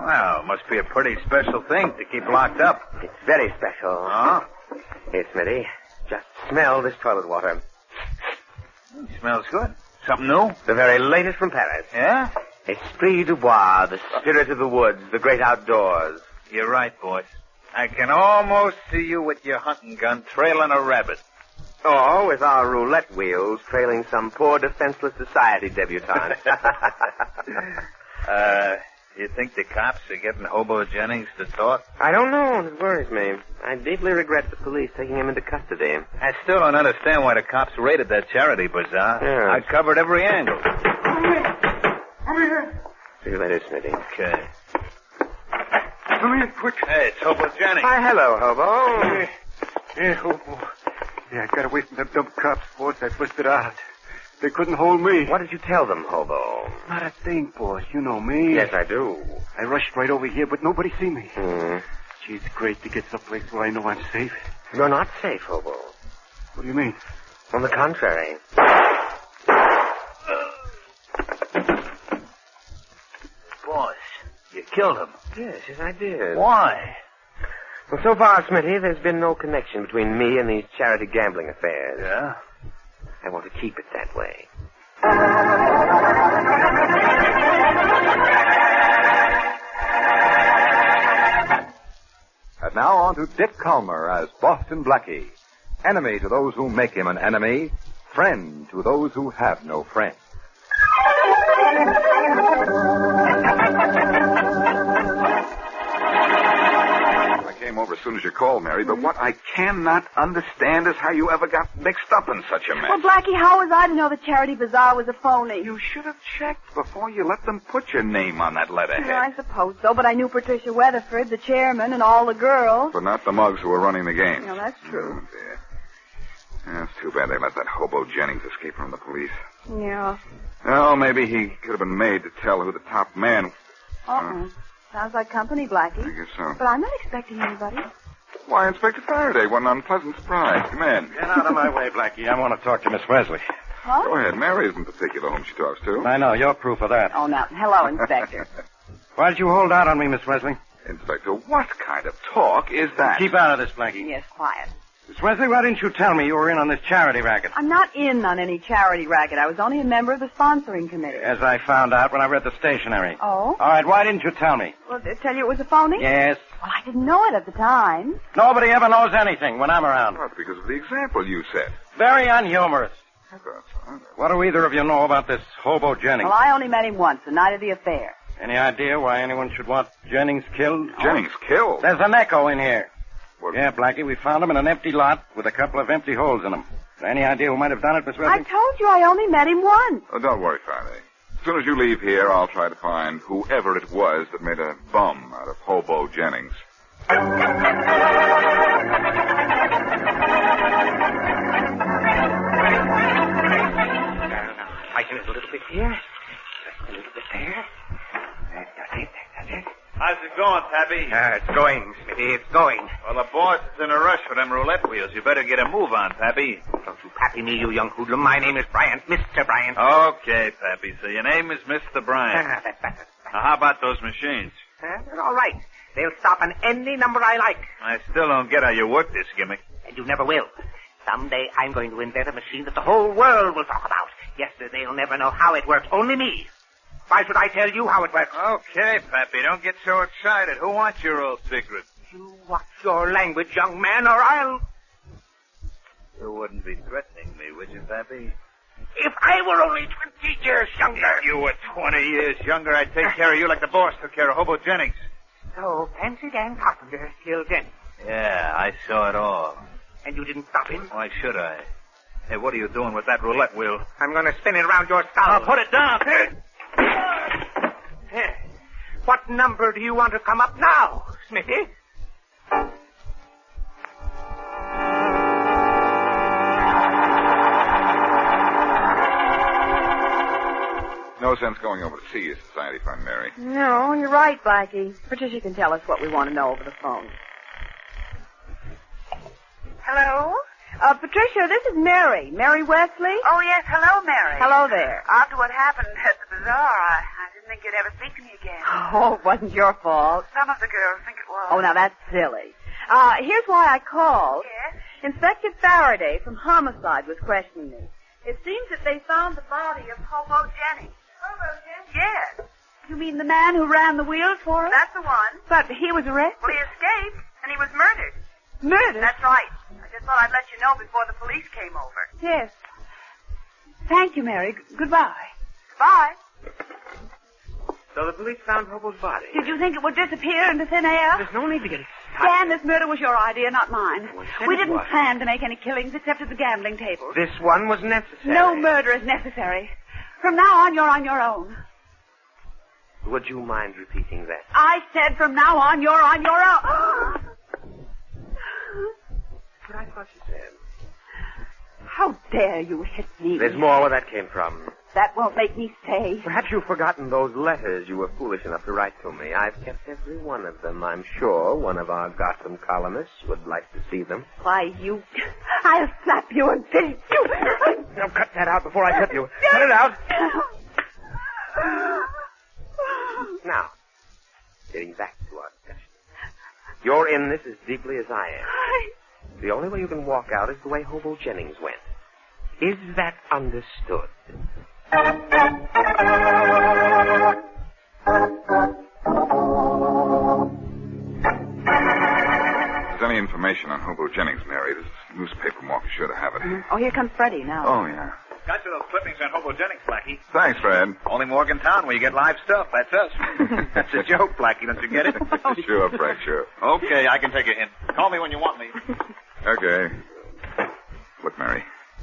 Well, must be a pretty special thing to keep locked up. It's very special. Oh? Here, Smitty. Just smell this toilet water. Smells good. Something new? The very latest from Paris. Yeah? Esprit du bois, the spirit of the woods, the great outdoors. You're right, boss. I can almost see you with your hunting gun trailing a rabbit. Or with our roulette wheels trailing some poor defenseless society debutante. You think the cops are getting Hobo Jennings to talk? I don't know. It worries me. I deeply regret the police taking him into custody. I still don't understand why the cops raided that charity bazaar. Yeah. I covered every angle. Come here. See you later, Smitty. Okay. Come here, quick. Hey, it's Hobo Jennings. Hi, hello, Hobo. Yeah, Hobo. Yeah, I got away from them dumb cops, boss. I busted out. They couldn't hold me. What did you tell them, Hobo? Not a thing, boss. You know me. Yes, I do. I rushed right over here, but nobody see me. Hmm. Gee, it's great to get someplace where I know I'm safe. You're not safe, Hobo. What do you mean? On the contrary. Boss, you killed him. Yes, I did. Why? Well, so far, Smitty, there's been no connection between me and these charity gambling affairs. Yeah? I want to keep it that way. And now on to Dick Calmer as Boston Blackie. Enemy to those who make him an enemy, friend to those who have no friend. I came over as soon as you called, Mary, but what I cannot understand is how you ever got mixed up in such a mess. Well, Blackie, how was I to know the charity bazaar was a phony? You should have checked before you let them put your name on that letterhead. Yeah, I suppose so, but I knew Patricia Weatherford, the chairman, and all the girls. But not the mugs who were running the game. No, that's true. Oh, dear. Yeah, it's too bad they let that hobo Jennings escape from the police. Yeah. Well, maybe he could have been made to tell who the top man... Sounds like company, Blackie. I guess so. But I'm not expecting anybody. Why, Inspector Faraday, what an unpleasant surprise. Come in. Get out of my way, Blackie. I want to talk to Miss Wesley. Huh? Go ahead. Mary isn't particular whom she talks to. I know. You're proof of that. Oh, now, hello, Inspector. Why did you hold out on me, Miss Wesley? Inspector, what kind of talk is that? Keep out of this, Blackie. Yes, quiet. Miss Wesley, why didn't you tell me you were in on this charity racket? I'm not in on any charity racket. I was only a member of the sponsoring committee. As I found out when I read the stationery. Oh? All right, why didn't you tell me? Well, did I tell you it was a phony? Yes. Well, I didn't know it at the time. Nobody ever knows anything when I'm around. Well, because of the example you set. Very unhumorous. What do either of you know about this hobo Jennings? Well, I only met him once, the night of the affair. Any idea why anyone should want Jennings killed? Jennings killed? There's an echo in here. What? Yeah, Blackie, we found him in an empty lot with a couple of empty holes in them. Any idea who might have done it, Miss Wesley? I told you I only met him once. Oh, don't worry, Faraday. As soon as you leave here, I'll try to find whoever it was that made a bum out of Hobo Jennings. Tighten it a little bit here. Just a little bit there. That's it. How's it going, Pappy? It's going, Smitty. It's going. Well, the boss is in a rush for them roulette wheels. You better get a move on, Pappy. Don't you pappy me, you young hoodlum. My name is Bryant, Mr. Bryant. Okay, Pappy. So your name is Mr. Bryant. That's better. Now, how about those machines? They're all right. They'll stop on any number I like. I still don't get how you work this gimmick. And you never will. Someday I'm going to invent a machine that the whole world will talk about. Yes, sir, they'll never know how it works. Only me. Why should I tell you how it works? Okay, Pappy, don't get so excited. Who wants your old secret? You watch your language, young man, or I'll... You wouldn't be threatening me, would you, Pappy? If I were only 20 years younger... If you were 20 years younger, I'd take care of you like the boss took care of Hobo Jennings. So, Fancy Dan Carpenter killed Jennings. Yeah, I saw it all. And you didn't stop him? Why should I? Hey, what are you doing with that roulette wheel? I'm going to spin it around your skull. Put it down. What number do you want to come up now, Smithy? No sense going over to see your society friend, Mary. No, you're right, Blackie. Patricia can tell us what we want to know over the phone. Hello? Patricia, this is Mary. Mary Wesley? Oh, yes. Hello, Mary. Hello there. After what happened at the bazaar, I didn't think you'd ever speak to me again. Oh, it wasn't your fault. Some of the girls think it was. Oh, now that's silly. Here's why I called. Yes? Inspector Faraday from Homicide was questioning me. It seems that they found the body of Hobo Jennings. Hobo Jennings? Yes. You mean the man who ran the wheels for us? That's the one. But he was arrested. Well, he escaped, and he was murdered. Murdered? That's right. I just thought I'd let you know before the police came over. Yes. Thank you, Mary. Goodbye. Bye. So the police found Hobo's body. Did you think it would disappear into thin air? There's no need to get excited. Dan, this murder was your idea, not mine. Well, We didn't was. plan to make any killings except at the gambling table. This one was necessary. No murder is necessary. From now on, you're on your own. Would you mind repeating that? I said from now on, you're on your own. But I thought you said. How dare you hit me? There's more where that came from. That won't make me stay. Perhaps you've forgotten those letters you were foolish enough to write to me. I've kept every one of them. I'm sure one of our Gotham columnists would like to see them. Why, I'll slap you and beat you. Now, cut that out before I cut you. Cut it out. Now, getting back to our discussion. You're in this as deeply as I am. The only way you can walk out is the way Hobo Jennings went. Is that understood? If there's any information on Hobo Jennings, Mary, this newspaper mark is sure to have it. Oh, here comes Freddie now. Oh, yeah. Got you those clippings on Hobo Jennings, Blackie. Thanks, Fred. Only Morgantown where you get live stuff. That's us. That's a joke, Blackie. Don't you get it? Sure, Frank, sure. Okay, I can take a hint. Call me when you want me. Okay. Look, Mary,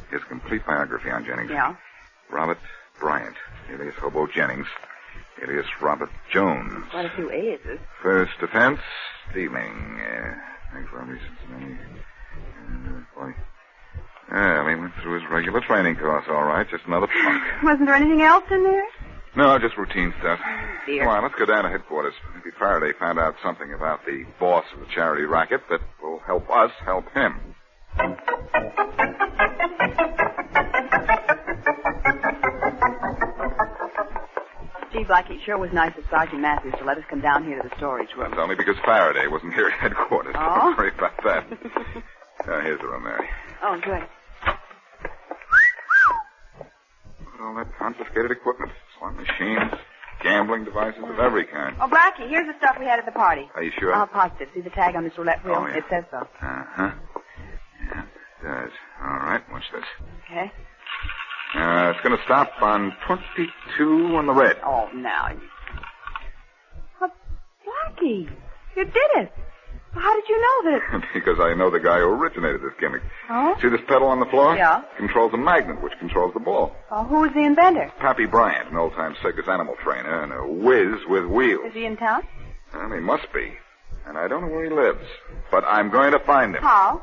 here's a complete biography on Jennings. Yeah? Robert Bryant, alias Hobo Jennings, alias Robert Jones. Quite a few aliases. First offense, stealing. Thanks for reasons. Well, he went through his regular training course, all right. Just another punk. Wasn't there anything else in there? No, just routine stuff. Dear. Come on, let's go down to headquarters. Maybe Faraday found out something about the boss of the charity racket that will help us help him. Gee, Blackie, it sure was nice of Sergeant Matthews to let us come down here to the storage room. That's only because Faraday wasn't here at headquarters. Oh? Don't worry about that. Here's the room, Mary. Oh, good. Look at all that confiscated equipment. Slot machines, gambling devices of every kind. Oh, Blackie, here's the stuff we had at the party. Are you sure? Oh, positive. See the tag on this roulette wheel? Oh, yeah. It says so. Uh-huh. Yeah, it does. All right, watch this. Okay. It's going to stop on 22 on the red. Oh, now. Oh, Blackie, you did it. How did you know this? Because I know the guy who originated this gimmick. Oh? See this pedal on the floor? Yeah. Controls a magnet, which controls the ball. Oh, who was the inventor? Pappy Bryant, an old-time circus animal trainer, and a whiz with wheels. Is he in town? Well, he must be. And I don't know where he lives. But I'm going to find him. How?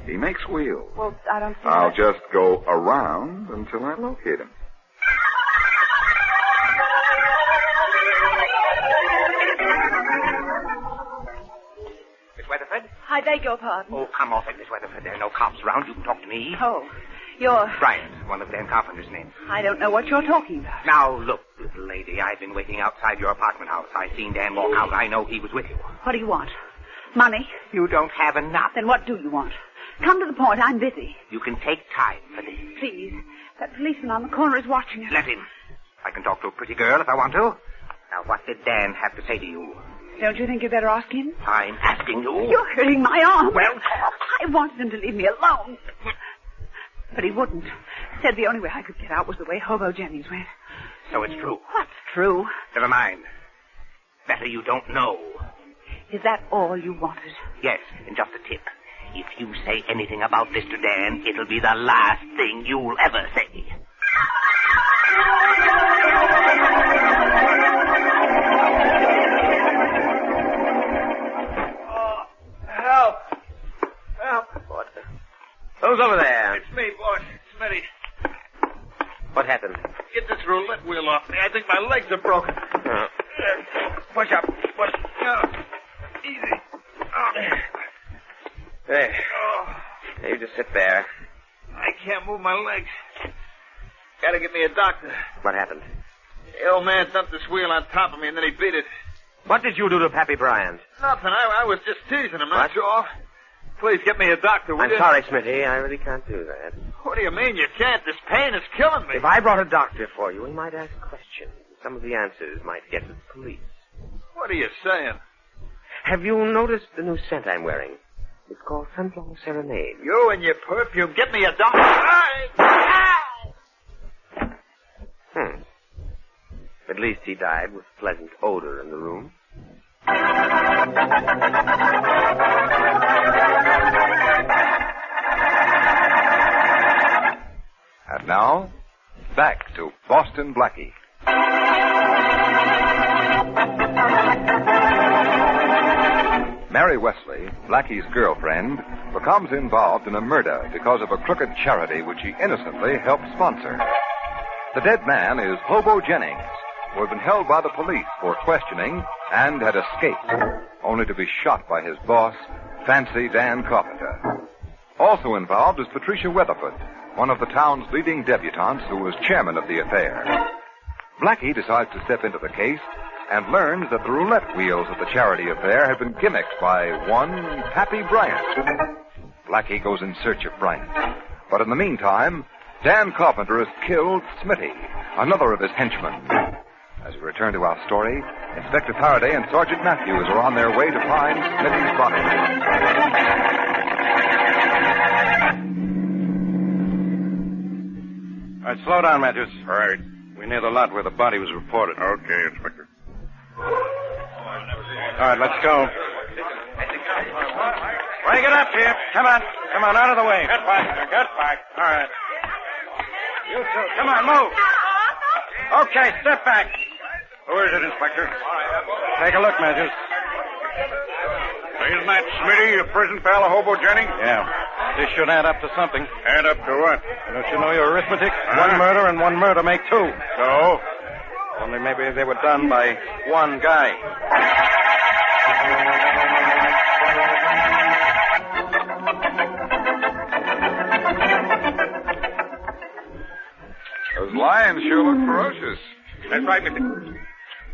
He makes wheels. Well, I don't see I'll that. just go around until I locate him. Miss Weatherford? I beg your pardon. Oh, come off it, Miss Weatherford. There are no cops around. You can talk to me. Oh, you're... Bryant, one of Dan Carpenter's names. I don't know what you're talking about. Now, look, little lady, I've been waiting outside your apartment house. I seen Dan walk out. I know he was with you. What do you want? Money? You don't have enough. Then what do you want? Come to the point. I'm busy. You can take time for this. Please. That policeman on the corner is watching us. Let him. I can talk to a pretty girl if I want to. Now, what did Dan have to say to you? Don't you think you'd better ask him? I'm asking you. You're hurting my arm. Well, talk. I wanted him to leave me alone. But he wouldn't. Said the only way I could get out was the way Hobo Jennings went. So it's true. What's true? Never mind. Better you don't know. Is that all you wanted? Yes, and just a tip. If you say anything about this to Dan, it'll be the last thing you'll ever say. Help! Help! What? Who's over there? It's me, boss. Smitty. What happened? Get this roulette wheel off me. I think my legs are broken. Push up. Push. Easy. There. You just sit there. I can't move my legs. Gotta get me a doctor. What happened? The old man dumped this wheel on top of me, and then he beat it. What did you do to Pappy Bryant? Nothing. I was just teasing him, that's all. Please get me a doctor, will I'm you? sorry, Smitty. I really can't do that. What do you mean you can't? This pain is killing me. If I brought a doctor for you, he might ask questions. Some of the answers might get to the police. What are you saying? Have you noticed the new scent I'm wearing? It's called Sunflower Serenade. You and your perfume. Get me a doctor. At least he died with pleasant odor in the room. And now, back to Boston Blackie. Mary Wesley, Blackie's girlfriend, becomes involved in a murder because of a crooked charity which he innocently helped sponsor. The dead man is Hobo Jennings, who had been held by the police for questioning and had escaped, only to be shot by his boss, Fancy Dan Carpenter. Also involved is Patricia Weatherford, one of the town's leading debutantes who was chairman of the affair. Blackie decides to step into the case and learns that the roulette wheels of the charity affair had been gimmicked by one Pappy Bryant. Blackie goes in search of Bryant. But in the meantime, Dan Carpenter has killed Smitty, another of his henchmen. As we return to our story, Inspector Faraday and Sergeant Matthews are on their way to find Smitty's body. All right, slow down, Matthews. All right. We're near the lot where the body was reported. Okay, Inspector. All right, let's go. Break it up, Chip. Come on. Come on, out of the way. Get back. Get back. All right. You two, come on, move. Okay, step back. Who is it, Inspector? Take a look, Matthews. Isn't that Smitty, your prison pal of Hobo Jennings? Yeah. This should add up to something. Add up to what? Don't you know your arithmetic? One murder and one murder make two. So? Only maybe they were done by one guy. Those lions sure look ferocious. That's right, Mr.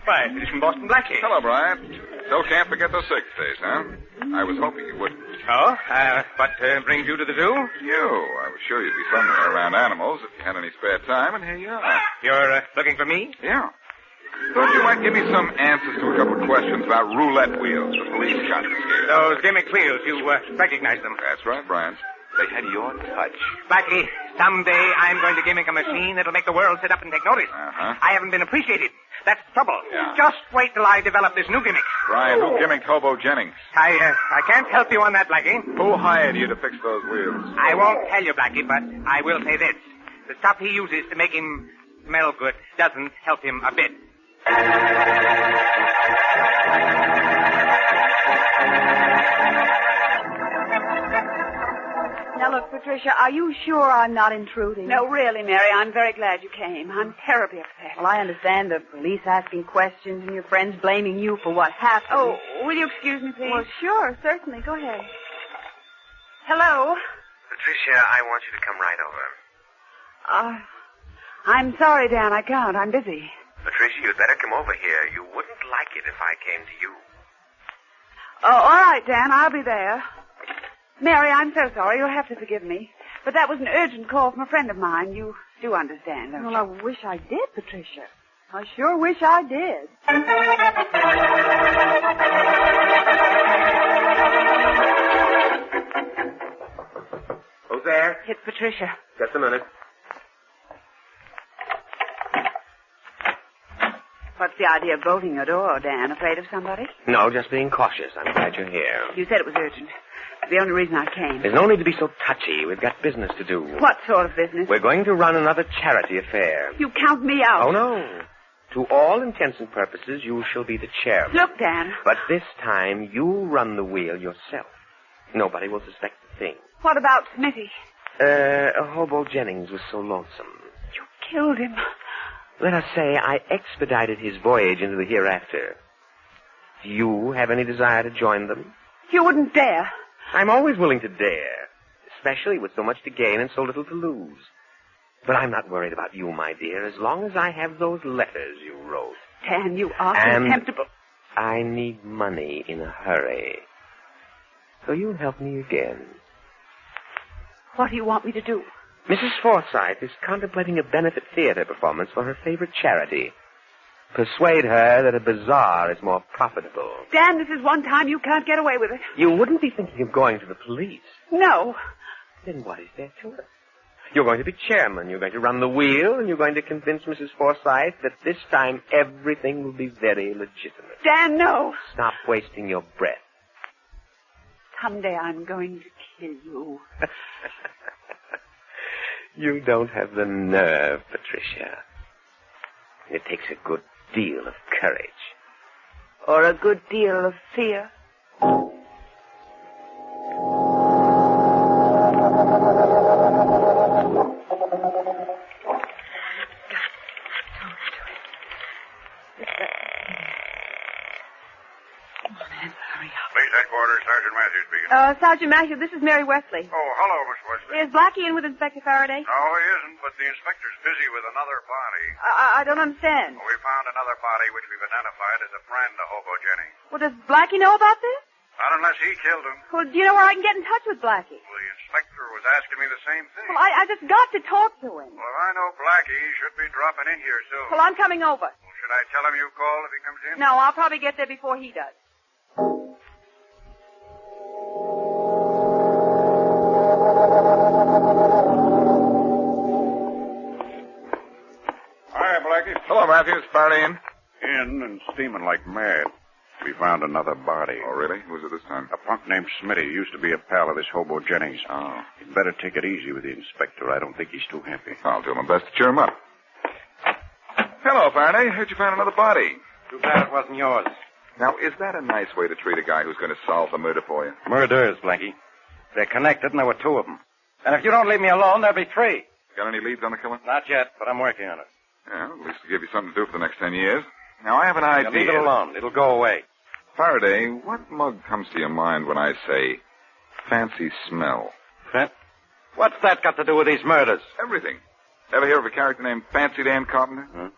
Why, it is from Boston Blackie. Hello, Brian. Still can't forget the sick days, huh? I was hoping you wouldn't. Oh? What brings you to the zoo? You. I was sure you'd be somewhere around animals if you had any spare time, and here you are. You're looking for me? Yeah. Thought you might give me some answers to a couple of questions about roulette wheels the police confiscated. Those gimmick wheels, you recognize them? That's right, Brian. They had your touch. Blackie, someday I'm going to gimmick a machine that'll make the world sit up and take notice. Uh-huh. I haven't been appreciated. That's the trouble. Yeah. Just wait till I develop this new gimmick. Brian, who gimmicked Hobo Jennings? I can't help you on that, Blackie. Who hired you to fix those wheels? I won't tell you, Blackie, but I will say this. The stuff he uses to make him smell good doesn't help him a bit. Now, look, Patricia, are you sure I'm not intruding? No, really, Mary, I'm very glad you came. I'm terribly upset. Well, I understand the police asking questions and your friends blaming you for what happened. Oh, will you excuse me, please? Well, sure, certainly. Go ahead. Hello? Patricia, I want you to come right over. I'm sorry, Dan, I can't. I'm busy. Patricia, you'd better come over here. You wouldn't like it if I came to you. Oh, all right, Dan, I'll be there. Mary, I'm so sorry. You'll have to forgive me. But that was an urgent call from a friend of mine. You do understand, don't you? Well, I wish I did, Patricia. I sure wish I did. Who's there? It's Patricia. Just a minute. What's the idea of bolting your door, Dan? Afraid of somebody? No, just being cautious. I'm glad you're here. You said it was urgent. The only reason I came. There's no need to be so touchy. We've got business to do. What sort of business? We're going to run another charity affair. You count me out. Oh, no. To all intents and purposes, you shall be the chairman. Look, Dan. But this time, you run the wheel yourself. Nobody will suspect a thing. What about Smitty? Hobo Jennings was so lonesome. You killed him. Let us say I expedited his voyage into the hereafter. Do you have any desire to join them? You wouldn't dare. I'm always willing to dare. especially with so much to gain and so little to lose. But I'm not worried about you, my dear, as long as I have those letters you wrote. Dan, you are And contemptible. I need money in a hurry. So you'll help me again. What do you want me to do? Mrs. Forsythe is contemplating a benefit theater performance for her favorite charity. Persuade her that a bazaar is more profitable. Dan, this is one time you can't get away with it. You wouldn't be thinking of going to the police. No. Then what is there to it? You're going to be chairman. You're going to run the wheel, and you're going to convince Mrs. Forsythe that this time everything will be very legitimate. Dan, no. Stop wasting your breath. Someday I'm going to kill you. You don't have the nerve, Patricia. It takes a good deal of courage. Or a good deal of fear. Police headquarters, Sergeant Matthews speaking. Sergeant Matthews, this is Mary Wesley. Oh, hello, Miss Wesley. Is Blackie in with Inspector Faraday? No, he isn't, but the inspector's busy with another body. I don't understand. We found another body which we've identified as a friend of Hobo Jennings. Well, does Blackie know about this? Not unless he killed him. Well, do you know where I can get in touch with Blackie? Well, the inspector was asking me the same thing. Well, I just got to talk to him. Well, if I know Blackie, he should be dropping in here soon. Well, I'm coming over. Well, should I tell him you called if he comes in? No, I'll probably get there before he does. Hi, Blackie. Hello, Matthews. Faraday in? In and steaming like mad. We found another body. Oh, really? Who's it this time? A punk named Smitty. Used to be a pal of this Hobo Jennings. Oh. You'd better take it easy with the inspector. I don't think he's too happy. I'll do my best to cheer him up. Hello, Faraday. Heard you found another body. Too bad it wasn't yours. Now, is that a nice way to treat a guy who's going to solve the murder for you? Murderers, Blackie. They're connected, and there were two of them. And if you don't leave me alone, there'll be three. Got any leads on the killer? Not yet, but I'm working on it. Yeah, at least to give you something to do for the next 10 years. Now, I have an idea. Now, leave it alone. It'll go away. Faraday, what mug comes to your mind when I say fancy smell? What's that got to do with these murders? Everything. Ever hear of a character named Fancy Dan Carpenter? Huh?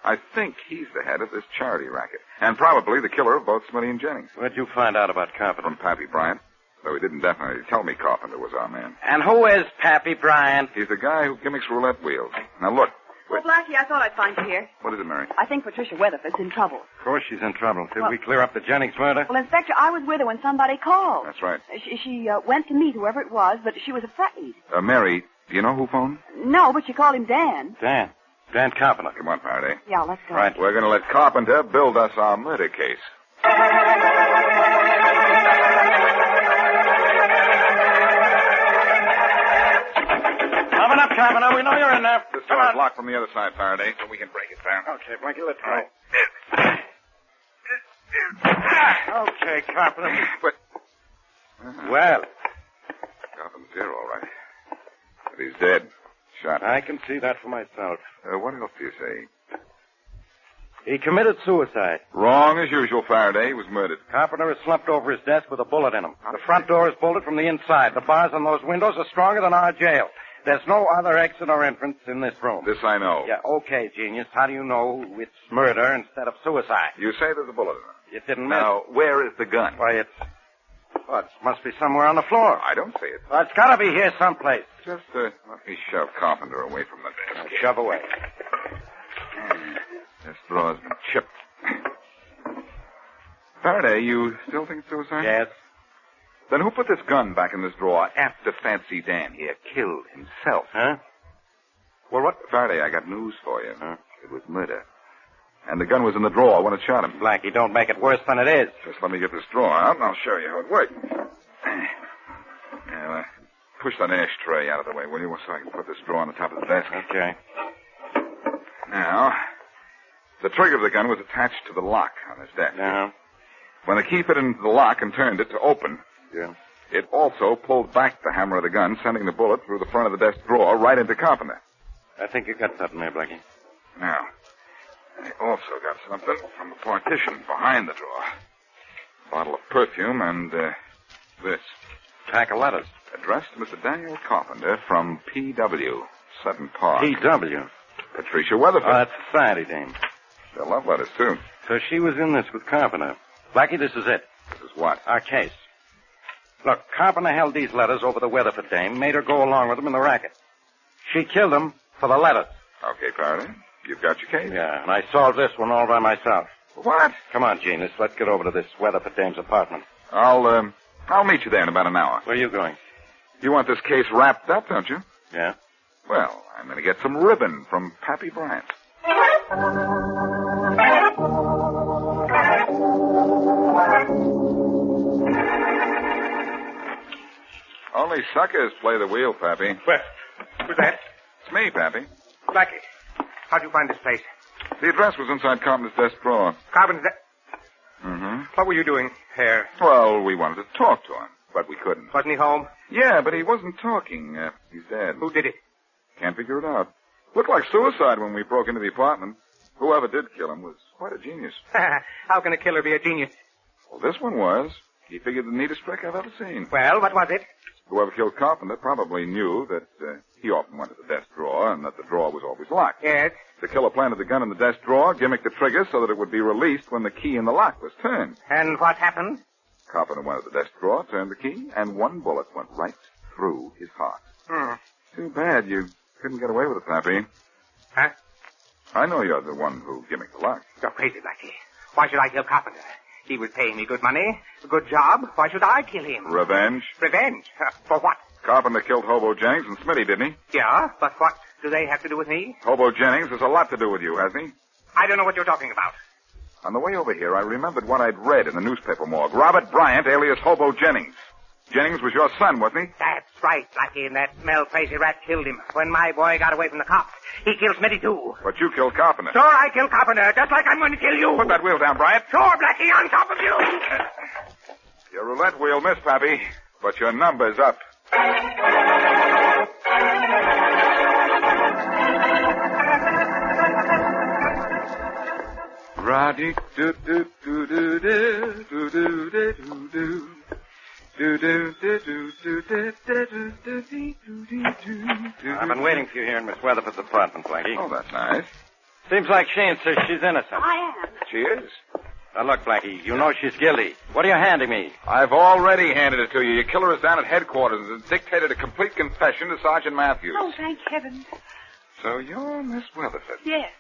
I think he's the head of this charity racket. And probably the killer of both Smitty and Jennings. Where'd you find out about Carpenter? From Pappy Bryant. Though he didn't definitely tell me Carpenter was our man. And who is Pappy Bryant? He's the guy who gimmicks roulette wheels. Now, look. Well, Blackie, I thought I'd find you here. What is it, Mary? I think Patricia Weatherford's in trouble. Of course she's in trouble. Did we clear up the Jennings murder? Well, Inspector, I was with her when somebody called. That's right. She went to meet whoever it was, but she was afraid. Mary, do you know who phoned? No, but she called him Dan. Dan Carpenter. Come on, Faraday. Yeah, let's go. Right, we're going to let Carpenter build us our murder case. Open up, Carpenter. We know you're in there. This door's locked from the other side, Faraday, so we can break it down. Okay, Blackie, let's go. Okay, Carpenter. But... Well. Carpenter's here, all right. But he's dead. Shot. I can see that for myself. What else do you say? He committed suicide. Wrong as usual, Faraday. He was murdered. Carpenter is slumped over his desk with a bullet in him. The front door is bolted from the inside. The bars on those windows are stronger than our jail. There's no other exit or entrance in this room. This I know. Yeah, okay, genius. How do you know it's murder instead of suicide? You say there's a bullet in it. It didn't miss. Now, where is the gun? Why, it must be somewhere on the floor. I don't see it. Well, it's got to be here someplace. Just let me shove Carpenter away from the desk. Shove away. This drawer's been chipped. Faraday, you still think it's suicide? Yes. Then who put this gun back in this drawer after Fancy Dan here killed himself? Huh? Well, what? Faraday, I got news for you. Huh? It was murder. And the gun was in the drawer when it shot him. Blackie, don't make it worse than it is. Just let me get this drawer out, and I'll show you how it works. Now, push that ashtray out of the way, will you, so I can put this drawer on the top of the desk. Okay. Now, the trigger of the gun was attached to the lock on his desk. Uh-huh. When the key fit into the lock and turned it to open, it also pulled back the hammer of the gun, sending the bullet through the front of the desk drawer right into Carpenter. I think you got something there, Blackie. Now, I also got something from the partition behind the drawer. A bottle of perfume and, this. Pack of letters. Addressed to Mr. Daniel Carpenter from P.W., Sutton Park. P.W.? Patricia Weatherford. Oh, that's society dame. They're love letters, too. So she was in this with Carpenter. Blackie, this is it. This is what? Our case. Look, Carpenter held these letters over the Weatherford dame, made her go along with them in the racket. She killed them for the letters. Okay, Faraday. You've got your case. Yeah, and I solved this one all by myself. What? Come on, Gene. Let's get over to this Weatherford dame's apartment. I'll meet you there in about an hour. Where are you going? You want this case wrapped up, don't you? Yeah. Well, I'm going to get some ribbon from Pappy Bryant. Only suckers play the wheel, Pappy. Well, who's that? It's me, Pappy. Blackie. How'd you find this place? The address was inside Carpenter's desk drawer. Carpenter's Mm-hmm. What were you doing here? Well, we wanted to talk to him, but we couldn't. Wasn't he home? Yeah, but he wasn't talking. He's dead. Who did it? Can't figure it out. Looked like suicide when we broke into the apartment. Whoever did kill him was quite a genius. How can a killer be a genius? Well, this one was. He figured the neatest trick I've ever seen. Well, what was it? Whoever killed Carpenter probably knew that he often went to the desk drawer and that the drawer was always locked. Yes. The killer planted the gun in the desk drawer, gimmicked the trigger so that it would be released when the key in the lock was turned. And what happened? Carpenter went to the desk drawer, turned the key, and one bullet went right through his heart. Too bad you couldn't get away with it, Pappy. Huh? I know you're the one who gimmicked the lock. You're crazy, Blackie. Why should I kill Carpenter? He was paying me good money, a good job. Why should I kill him? Revenge? Revenge? For what? Carpenter killed Hobo Jennings and Smitty, didn't he? Yeah, but what do they have to do with me? Hobo Jennings has a lot to do with you, hasn't he? I don't know what you're talking about. On the way over here, I remembered what I'd read in the newspaper morgue. Robert Bryant, alias Hobo Jennings. Jennings was your son, wasn't he? That's right, Blackie, and that smell-crazy rat killed him. When my boy got away from the cops, he killed Smitty, too. But you killed Carpenter. Sure, I killed Carpenter, just like I'm going to kill you. Put that wheel down, Bryant. Sure, Blackie, on top of you. Your roulette wheel missed, Pappy, but your number's up. Roddy do do do do do do do do do. I've been waiting for you here in Miss Weatherford's apartment, Blackie. Oh, that's nice. Seems like she insists she's innocent. I am. She is. Now, look, Blackie, you know she's guilty. What are you handing me? I've already handed it to you. Your killer is down at headquarters and dictated a complete confession to Sergeant Matthews. Oh, thank heaven. So you're Miss Weatherford. Yes.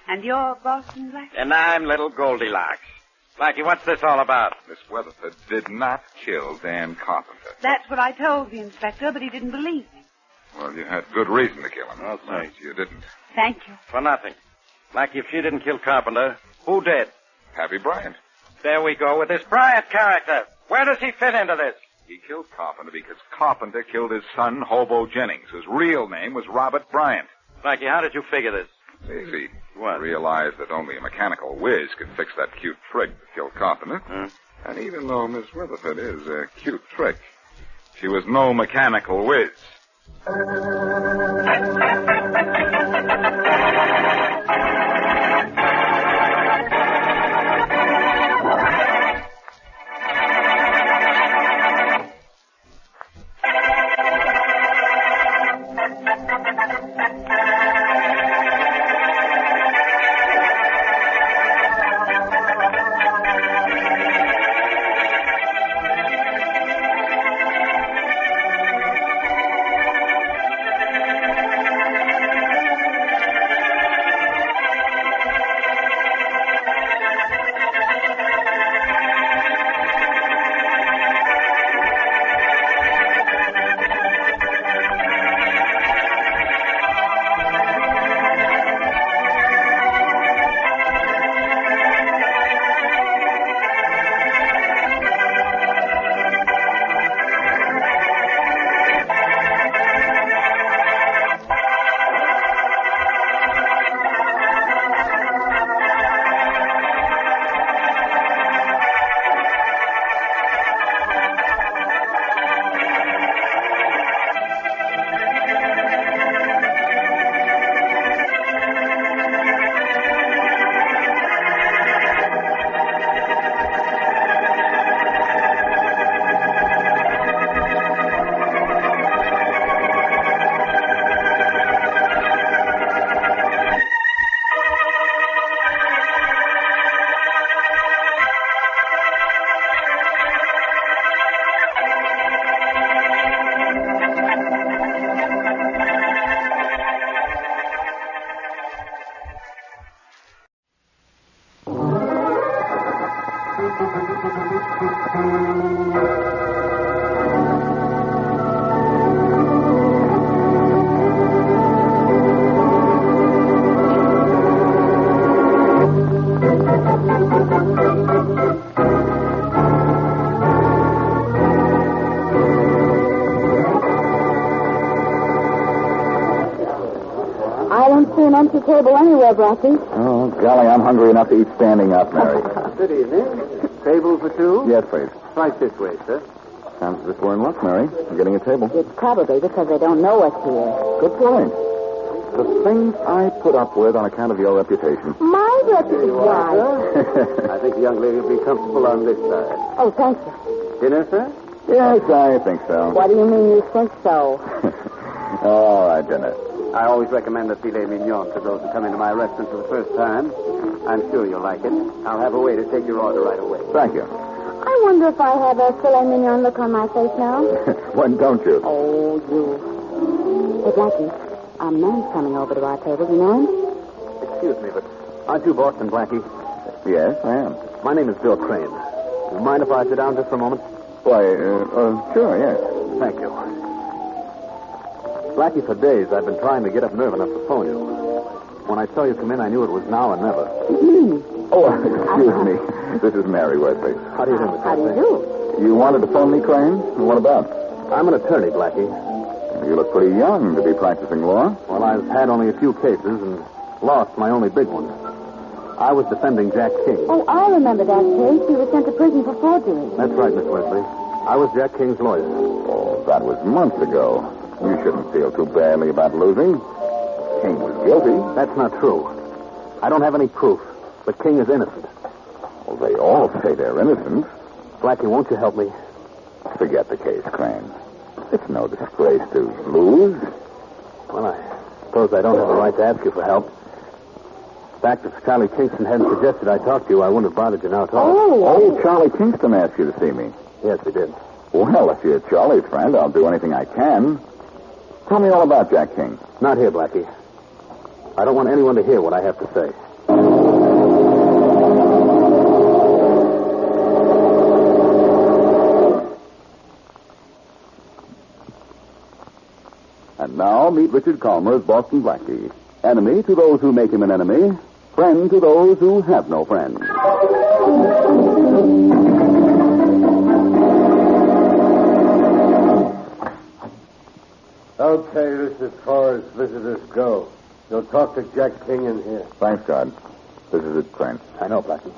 And you're Boston Blackie? And I'm little Goldilocks. Blackie, what's this all about? Miss Weatherford did not kill Dan Carpenter. That's what I told the inspector, but he didn't believe me. Well, you had good reason to kill him. Oh, thanks. You didn't. Thank you. For nothing. Blackie, if she didn't kill Carpenter, who did? Pappy Bryant. There we go with this Bryant character. Where does he fit into this? He killed Carpenter because Carpenter killed his son, Hobo Jennings, whose real name was Robert Bryant. Blackie, how did you figure this? Easy. What? Realized that only a mechanical whiz could fix that cute trick that killed Carpenter. And even though Miss Weatherford is a cute trick, she was no mechanical whiz. I don't see an empty table anywhere, Blackie. Oh, golly, I'm hungry enough to eat standing up, Mary. Good evening. Table for two? Yes, please. Right this way, sir. Sounds as if we're in luck, Mary. We're getting a table. It's probably because they don't know us here. Good point. The things I put up with on account of your reputation. My reputation? I think the young lady will be comfortable on this side. Oh, thank you. Dinner, sir? Yes, I think so. What do you mean you think so? All right, dinner. I always recommend the filet mignon to those who come into my restaurant for the first time. I'm sure you'll like it. I'll have a waiter take your order right away. Thank you. I wonder if I have a filet mignon look on my face now. When don't you? Oh, you. Hey, Blackie, a man's coming over to our table. You know him? Excuse me, but aren't you Boston Blackie? Yes, I am. My name is Bill Crane. Do you mind if I sit down just for a moment? Why, sure, yes. Thank you. Blackie, for days I've been trying to get up nerve enough to phone you. When I saw you come in, I knew it was now or never. Oh, excuse me. This is Mary Wesley. How do you do, Mr. How do you do? You wanted to phone me, Crane? What about? I'm an attorney, Blackie. You look pretty young to be practicing law. Well, I've had only a few cases and lost my only big one. I was defending Jack King. Oh, I remember that case. He was sent to prison for forgery. That's right, Miss Wesley. I was Jack King's lawyer. Oh, that was months ago. You shouldn't feel too badly about losing. King was guilty. That's not true. I don't have any proof, but King is innocent. Well, they all say they're innocent. Blackie, won't you help me? Forget the case, Crane. It's no disgrace to lose. Well, I suppose I don't have a right to ask you for help. In fact, if Charlie Kingston hadn't suggested I talk to you, I wouldn't have bothered you now at all. Oh, Charlie Kingston asked you to see me. Yes, he did. Well, if you're Charlie's friend, I'll do anything I can. Tell me all about Jack King. Not here, Blackie. I don't want anyone to hear what I have to say. And now, meet Richard Calmer as Boston Blackie. Enemy to those who make him an enemy. Friend to those who have no friends. Okay, this is as far as visitors go. You'll talk to Jack King in here. Thanks, God. This is it, Crane. I know, Blackie.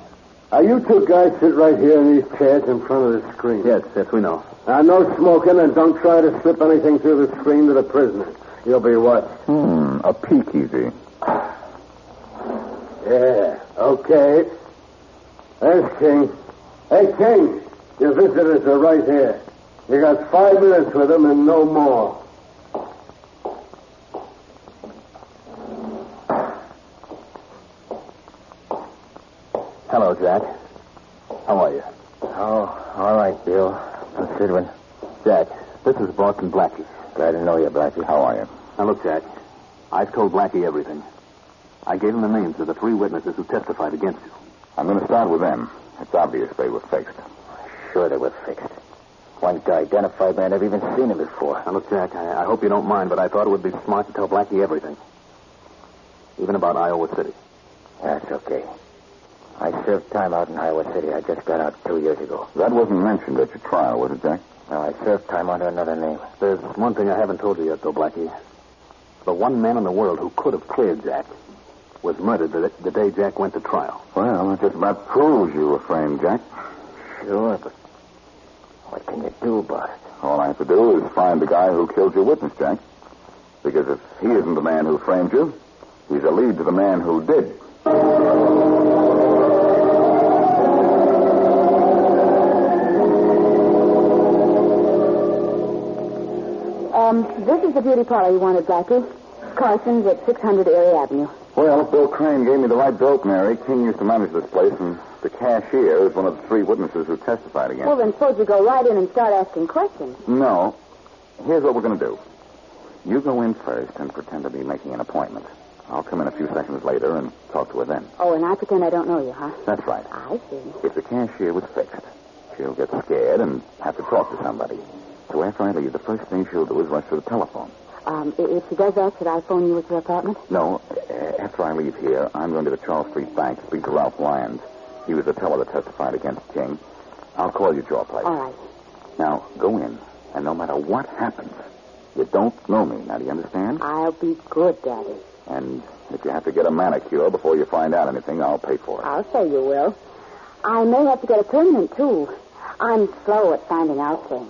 You two guys sit right here in these chairs in front of the screen. Yes, we know. Now, no smoking, and don't try to slip anything through the screen to the prisoner. You'll be watched. A peek easy. Yeah, okay. There's King. Hey, King, your visitors are right here. You got 5 minutes with them and no more. Hello, Jack. How are you? Oh, all right, Bill. I'm Sidwin. Jack, this is Boston Blackie. Glad to know you, Blackie. How are you? Now, look, Jack. I've told Blackie everything. I gave him the names of the 3 witnesses who testified against you. I'm going to start with them. It's obvious they were fixed. Sure they were fixed. One guy identified me. I've never even seen him before. Now, look, Jack, I hope you don't mind, but I thought it would be smart to tell Blackie everything. Even about Iowa City. That's okay. I served time out in Iowa City. I just got out 2 years ago. That wasn't mentioned at your trial, was it, Jack? No, I served time under another name. There's one thing I haven't told you yet, though, Blackie. The one man in the world who could have cleared Jack was murdered the day Jack went to trial. Well, that just about proves you were framed, Jack. Sure, but what can you do about it? All I have to do is find the guy who killed your witness, Jack. Because if he isn't the man who framed you, he's a lead to the man who did. This is the beauty parlor you wanted, Blackie. Carson's at 600 Erie Avenue. Well, Bill Crane gave me the right dope, Mary. King used to manage this place, and the cashier is one of the 3 witnesses who testified against Well, then suppose you go right in and start asking questions. No. Here's what we're going to do. You go in first and pretend to be making an appointment. I'll come in a few seconds later and talk to her then. Oh, and I pretend I don't know you, huh? That's right. I see. If the cashier was fixed, she'll get scared and have to talk to somebody. So after I leave, the first thing she'll do is rush to the telephone. If she does that, should I phone you at your apartment? No. After I leave here, I'm going to the Charles Street Bank to speak to Ralph Lyons. He was the teller that testified against King. I'll call you at your place. All right. Now, go in, and no matter what happens, You don't know me. Now, do you understand? I'll be good, Daddy. And if you have to get a manicure before you find out anything, I'll pay for it. I'll say you will. I may have to get a permanent, too. I'm slow at finding out things.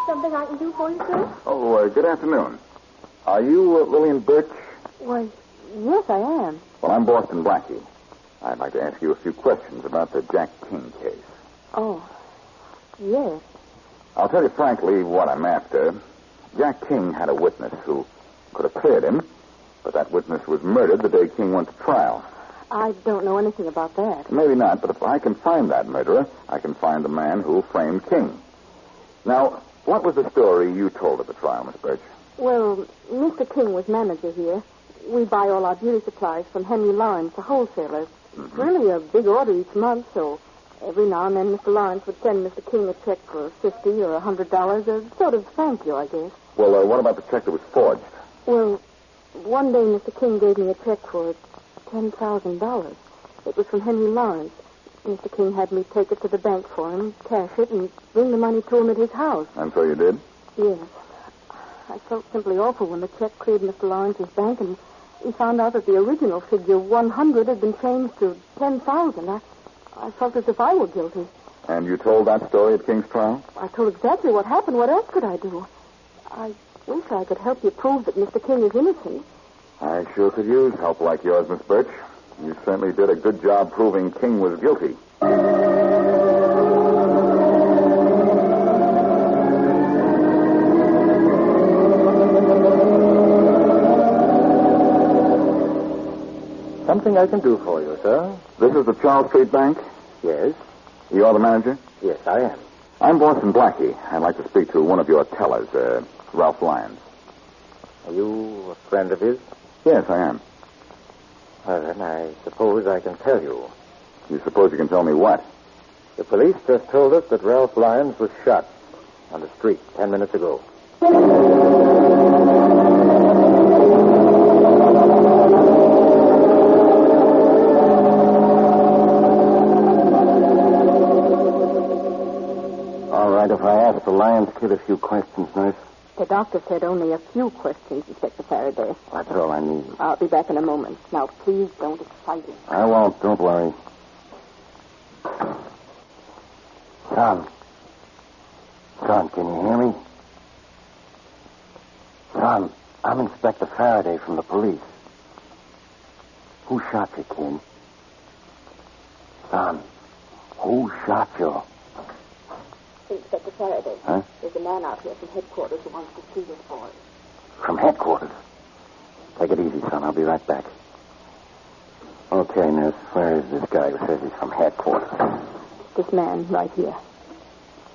Something I can do for you, sir? Oh, good afternoon. Are you Lillian Birch? Why, yes, I am. Well, I'm Boston Blackie. I'd like to ask you a few questions about the Jack King case. Oh, yes. I'll tell you frankly what I'm after. Jack King had a witness who could have cleared him, but that witness was murdered the day King went to trial. I don't know anything about that. Maybe not, but if I can find that murderer, I can find the man who framed King. Now, what was the story you told at the trial, Miss Birch? Well, Mr. King was manager here. We buy all our beauty supplies from Henry Lawrence, the wholesaler. It's really a big order each month, so every now and then Mr. Lawrence would send Mr. King a check for $50 or $100, a sort of thank you, I guess. Well, what about the check that was forged? Well, one day Mr. King gave me a check for $10,000. It was from Henry Lawrence. Mr. King had me take it to the bank for him, cash it, and bring the money to him at his house. And so you did? Yes. I felt simply awful when the check cleared Mr. Lawrence's bank, and he found out that the original figure, 100, had been changed to 10,000. I felt as if I were guilty. And you told that story at King's trial? I told exactly what happened. What else could I do? I wish I could help you prove that Mr. King is innocent. I sure could use help like yours, Miss Birch. You certainly did a good job proving King was guilty. Something I can do for you, sir. This is the Charles Street Bank? Yes. You're the manager? Yes, I am. I'm Boston Blackie. I'd like to speak to one of your tellers, Ralph Lyons. Are you a friend of his? Yes, I am. Well, then, I suppose I can tell you. You suppose you can tell me what? The police just told us that Ralph Lyons was shot on the street 10 minutes ago. All right, if I ask the Lyons kid a few questions, nurse. The doctor said only a few questions, Inspector Faraday. That's all I need. I'll be back in a moment. Now, please don't excite him. I won't. Don't worry. Son, can you hear me? Son, I'm Inspector Faraday from the police. Who shot you, kid? Son, who shot you? Inspector Faraday. Huh? There's a man out here from headquarters who wants to see this boy. From headquarters? Take it easy, son. I'll be right back. Okay, nurse. Where is this guy who says he's from headquarters? This man right here.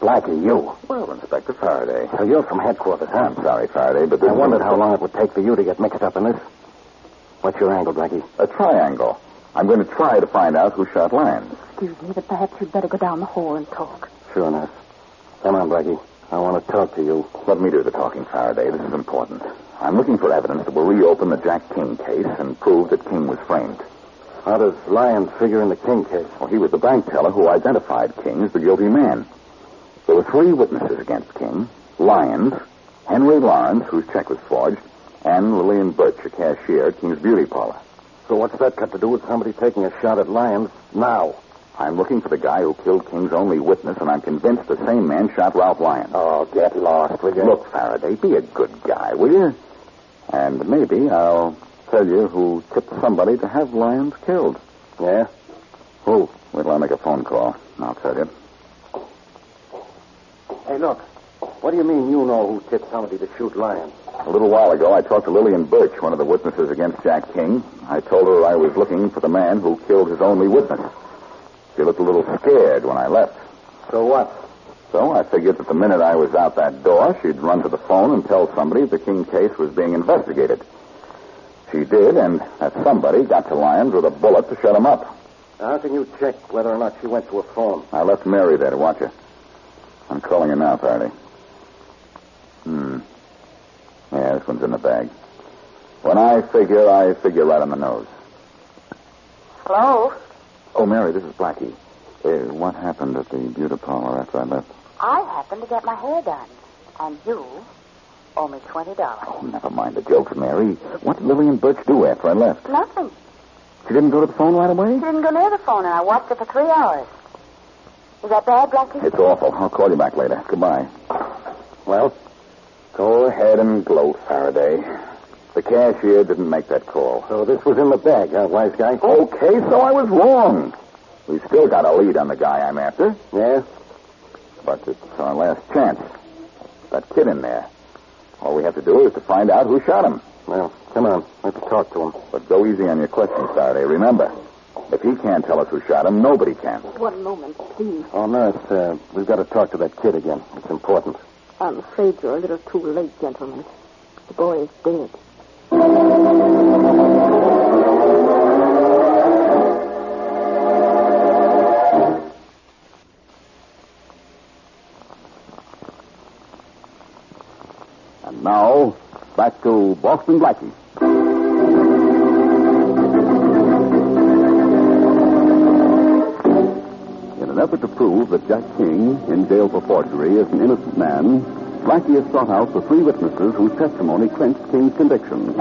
Blackie, you. Well, Inspector Faraday. So you're from headquarters, huh? I'm sorry, Faraday, but I wondered how long it would take for you to get mixed up in this. What's your angle, Blackie? A triangle. I'm going to try to find out who shot Lyons. Excuse me, but perhaps you'd better go down the hall and talk. Sure, nurse. Come on, Blackie. I want to talk to you. Let me do the talking, Faraday. This is important. I'm looking for evidence that will reopen the Jack King case and prove that King was framed. How does Lyons figure in the King case? Well, he was the bank teller who identified King as the guilty man. There were 3 witnesses against King. Lyons, Henry Lawrence, whose check was forged, and Lillian Birch, a cashier at King's beauty parlor. So what's that got to do with somebody taking a shot at Lyons now? I'm looking for the guy who killed King's only witness, and I'm convinced the same man shot Ralph Lyons. Oh, get lost, will you? Look, Faraday, be a good guy, will you? And maybe I'll tell you who tipped somebody to have Lyons killed. Yeah? Who? Wait till I make a phone call. I'll tell you. Hey, look. What do you mean you know who tipped somebody to shoot Lyons? A little while ago, I talked to Lillian Birch, one of the witnesses against Jack King. I told her I was looking for the man who killed his only witness. She looked a little scared when I left. So what? So I figured that the minute I was out that door, she'd run to the phone and tell somebody the King case was being investigated. She did, and that somebody got to Lyons with a bullet to shut him up. How can you check whether or not she went to a phone? I left Mary there to watch her. I'm calling her now, Faraday. Yeah, this one's in the bag. When I figure right on the nose. Hello? Oh, Mary, this is Blackie. What happened at the beauty parlor after I left? I happened to get my hair done. And you owe me $20. Oh, never mind the jokes, Mary. What did Lillian Birch do after I left? Nothing. She didn't go to the phone right away? She didn't go near the phone, and I watched it for 3 hours. Is that bad, Blackie? It's awful. I'll call you back later. Goodbye. Well, go ahead and gloat, Faraday. The cashier didn't make that call. So this was in the bag, huh, wise guy? Okay, so I was wrong. We still got a lead on the guy I'm after. Yeah? But it's our last chance. That kid in there. All we have to do is to find out who shot him. Well, come on. Let's talk to him. But go easy on your questions, Faraday. Remember, if he can't tell us who shot him, nobody can. One moment, please. Oh, nurse, we've got to talk to that kid again. It's important. I'm afraid you're a little too late, gentlemen. The boy is dead. And now, back to Boston Blackie. In an effort to prove that Jack King, in jail for forgery, is an innocent man, Blackie has sought out the 3 witnesses whose testimony clinched King's conviction.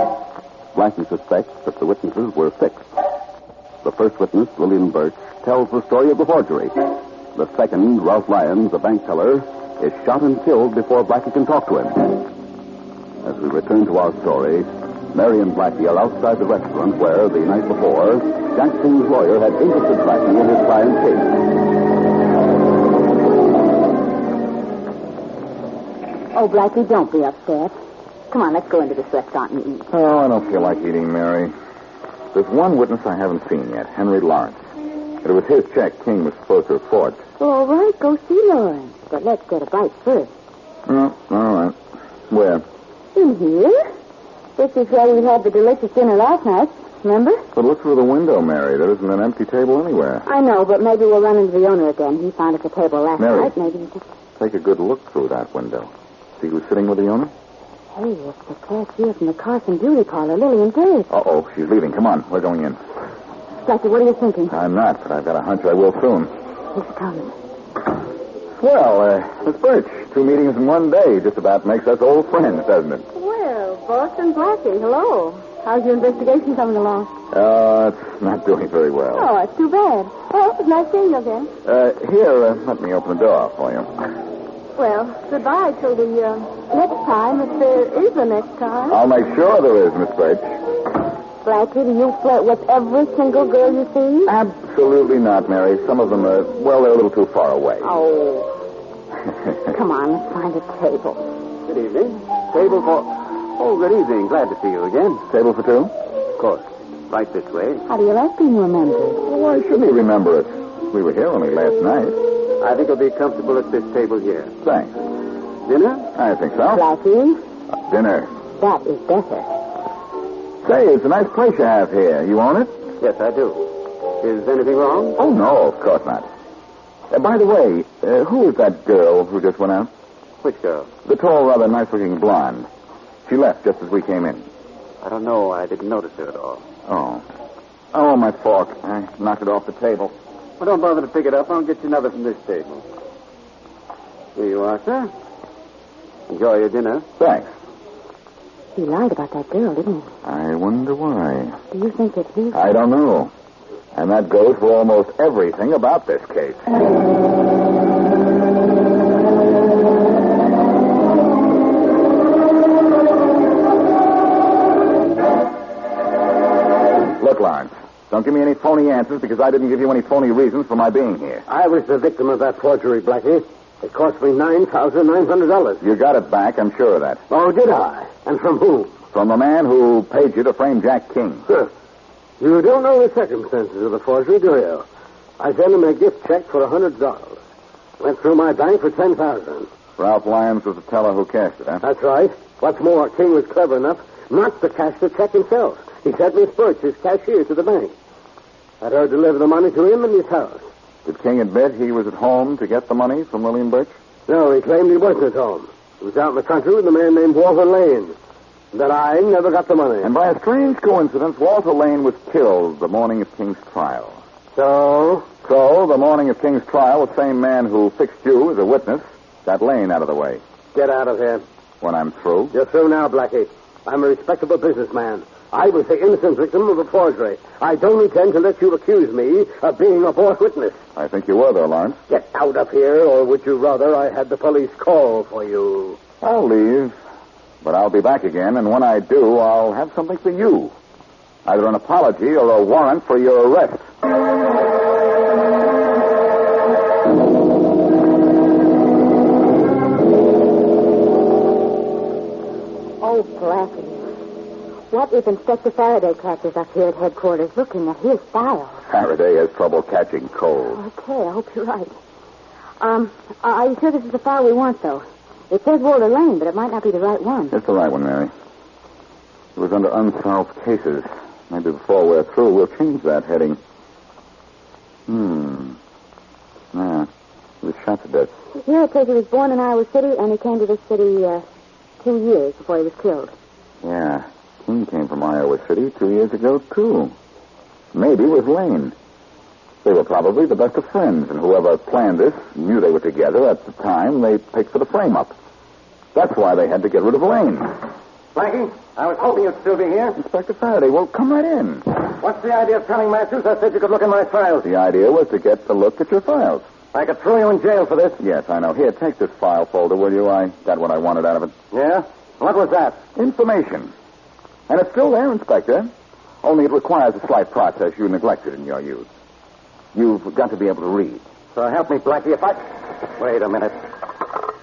Blackie suspects that the witnesses were fixed. The first witness, Lillian Birch, tells the story of the forgery. The second, Ralph Lyons, the bank teller, is shot and killed before Blackie can talk to him. As we return to our story, Mary and Blackie are outside the restaurant where, the night before, Jack King's lawyer had interested Blackie in his client's case. Oh, Blackie, don't be upset. Come on, let's go into this restaurant and eat. Oh, I don't feel like eating, Mary. There's one witness I haven't seen yet, Henry Lawrence. It was his check King was supposed to have forged. Well, all right, go see Lawrence. But let's get a bite first. Oh, all right. Where? In here? This is where we had the delicious dinner last night, remember? But look through the window, Mary. There isn't an empty table anywhere. I know, but maybe we'll run into the owner again. He found us a table last Mary, night. Maybe he just... Take a good look through that window. See who's sitting with the owner? Hey, it's the cashier from the Carson Beauty Parlor, Lillian Birch. Uh-oh, she's leaving. Come on, we're going in. Blackie, what are you thinking? I'm not, but I've got a hunch I will soon. He's coming. Well, Miss Birch, 2 meetings in one day just about makes us old friends, doesn't it? Well, Boston Blackie, hello. How's your investigation coming along? It's not doing very well. Oh, it's too bad. Well, it's nice seeing you again. Here, let me open the door for you. Well, goodbye till the next time, if there is a next time. I'll make sure there is, Miss Birch. Blackie, do you flirt with every single girl you see? Absolutely not, Mary. Some of them are, well, they're a little too far away. Oh. Come on, let's find a table. Good evening. Table for... Oh, good evening. Glad to see you again. Table for 2? Of course. Right this way. How do you like being remembered? Well, why shouldn't he remember us? We were here only last night. I think I'll be comfortable at this table here. Thanks. Dinner? I think so. Blackie? Dinner. That is better. Say, it's a nice place you have here. You own it? Yes, I do. Is anything wrong? Oh, no, of course not. By the way, who is that girl who just went out? Which girl? The tall, rather nice-looking blonde. She left just as we came in. I don't know. I didn't notice her at all. Oh. Oh, my fork. I knocked it off the table. Well, don't bother to pick it up. I'll get you another from this table. Here you are, sir. Enjoy your dinner. Thanks. He lied about that girl, didn't he? I wonder why. Do you think it's his? I don't know. And that goes for almost everything about this case. Look, Lawrence, don't give me any phony answers because I didn't give you any phony reasons for my being here. I was the victim of that forgery, Blackie. It cost me $9,900. You got it back, I'm sure of that. Oh, did I? And from whom? From the man who paid you to frame Jack King. Huh. You don't know the circumstances of the forgery, do you? I sent him a gift check for $100. Went through my bank for $10,000. Ralph Lyons was the teller who cashed it, huh? That's right. What's more, King was clever enough not to cash the check himself. He sent Miss Birch, his cashier, to the bank. Had her deliver the money to him in his house. Did King admit he was at home to get the money from Lillian Birch? No, he claimed he wasn't at home. He was out in the country with a man named Walter Lane. that I never got the money. And by a strange coincidence, Walter Lane was killed the morning of King's trial. So, the morning of King's trial, the same man who fixed you as a witness got Lane out of the way. get out of here. When I'm through? You're through now, Blackie. I'm a respectable businessman. I was the innocent victim of a forgery. I don't intend to let you accuse me of being a false witness. I think you were, though, Lawrence. Get out of here, or would you rather I had the police call for you? I'll leave, but I'll be back again, and when I do, I'll have something for you. Either an apology or a warrant for your arrest. Oh, Blackie. What if Inspector Faraday catches us here at headquarters looking at his files? Faraday has trouble catching cold. Okay, I hope you're right. Are you sure this is the file we want, though? It says Walter Lane, but it might not be the right one. It's the right one, Mary. It was under unsolved cases. Maybe before we're through, we'll change that heading. Yeah, he was shot to death. Here it says he was born in Iowa City, and he came to this city 2 years before he was killed. Yeah, King came from Iowa City 2 years ago, too. Maybe with Lane. They were probably the best of friends, and whoever planned this knew they were together at the time they picked for the frame-up. That's why they had to get rid of Lane. Blackie, I was hoping you'd still be here. Inspector Faraday, well, come right in. What's the idea of telling Matthews I said you could look in my files? The idea was to get a look at your files. I could throw you in jail for this. Yes, I know. Here, take this file folder, will you? I got what I wanted out of it. Yeah? What was that? Information. And it's still there, Inspector. Only it requires a slight process you neglected in your youth. You've got to be able to read. So help me, Blackie, if I... Wait a minute.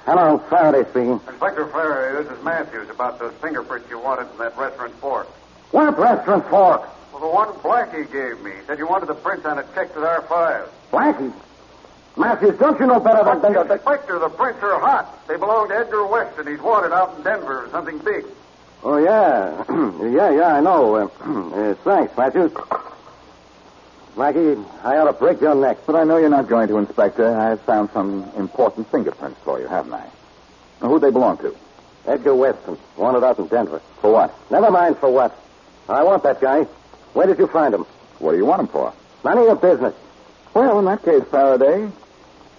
Hello, Faraday speaking. Inspector Faraday, this is Matthews about those fingerprints you wanted in that restaurant fork. What restaurant fork? Well, the one Blackie gave me. He said you wanted the prints on it checked to our files. Blackie? Matthews, don't you know better than... Inspector, the prints are hot. They belong to Edgar Weston. He's wanted out in Denver or something big. Oh, yeah. yeah, I know. Thanks, Matthews. Blackie, I ought to break your neck. But I know you're not going to, Inspector. I've found some important fingerprints for you, haven't I? Now, who'd they belong to? Edgar Weston, wanted out in Denver. For what? Never mind for what. I want that guy. Where did you find him? What do you want him for? None of your business. Well, in that case, Faraday,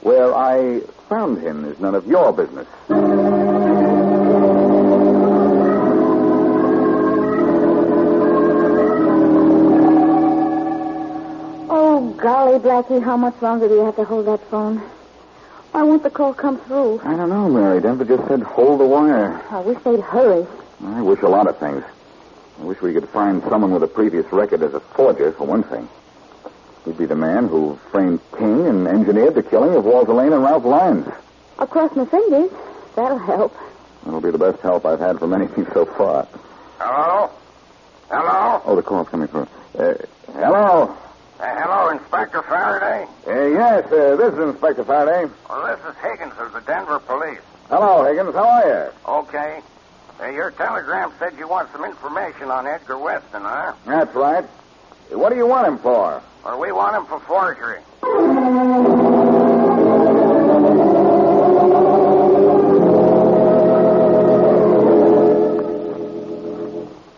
where I found him is none of your business. Oh, golly, Blackie, how much longer do you have to hold that phone? Why won't the call come through? I don't know, Mary. Denver just said hold the wire. I wish they'd hurry. I wish a lot of things. I wish we could find someone with a previous record as a forger, for one thing. He'd be the man who framed King and engineered the killing of Walter Lane and Ralph Lyons. I'll cross my fingers. That'll help. That'll be the best help I've had from anything so far. Hello? Hello? Oh, the call's coming through. Hello? Hello, Inspector Faraday? Yes, this is Inspector Faraday. Well, this is Higgins of the Denver police. Hello, Higgins. How are you? Okay. Your telegram said you want some information on Edgar Weston, huh? That's right. What do you want him for? Well, we want him for forgery.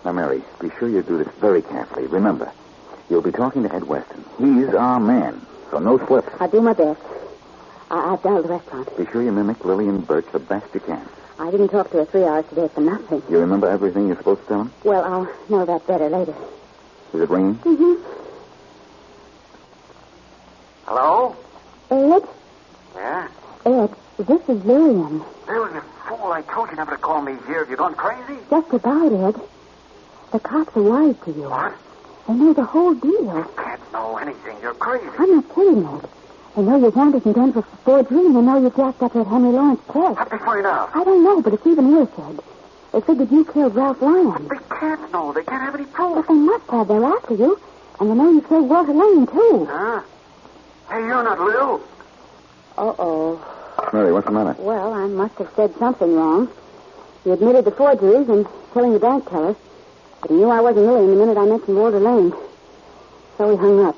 Now, Mary, be sure you do this very carefully. Remember, you'll be talking to Ed Weston. He's our man, so no slips. I'll do my best. I've dialed the restaurant. Be sure you mimic Lillian Birch the best you can. I didn't talk to her 3 hours today for nothing. You remember everything you're supposed to tell him? Well, I'll know that better later. Is it ringing? Mm-hmm. Hello? Ed? Yeah? Ed, this is Lillian. Lillian, fool, I told you never to call me here. Have you gone crazy? Just about, Ed. The cops are wise to you. What? They know the whole deal. I can't know anything. You're crazy. I'm not kidding, Ed. They know you're wanted in Denver for forgery, and they know you jacked up that Henry Lawrence check. How'd they find out? I don't know, but it's even worse, Ed. They figured you killed Ralph Lyons. They can't know. They can't have any proof. But they must have. They're after you. And they know you killed Walter Lane, too. Huh? Hey, you're not Lil. Uh-oh. Mary, what's the matter? Well, I must have said something wrong. You admitted the forgeries and killing the bank teller. But he knew I wasn't Lillian the minute I mentioned Walter Lane. So he hung up.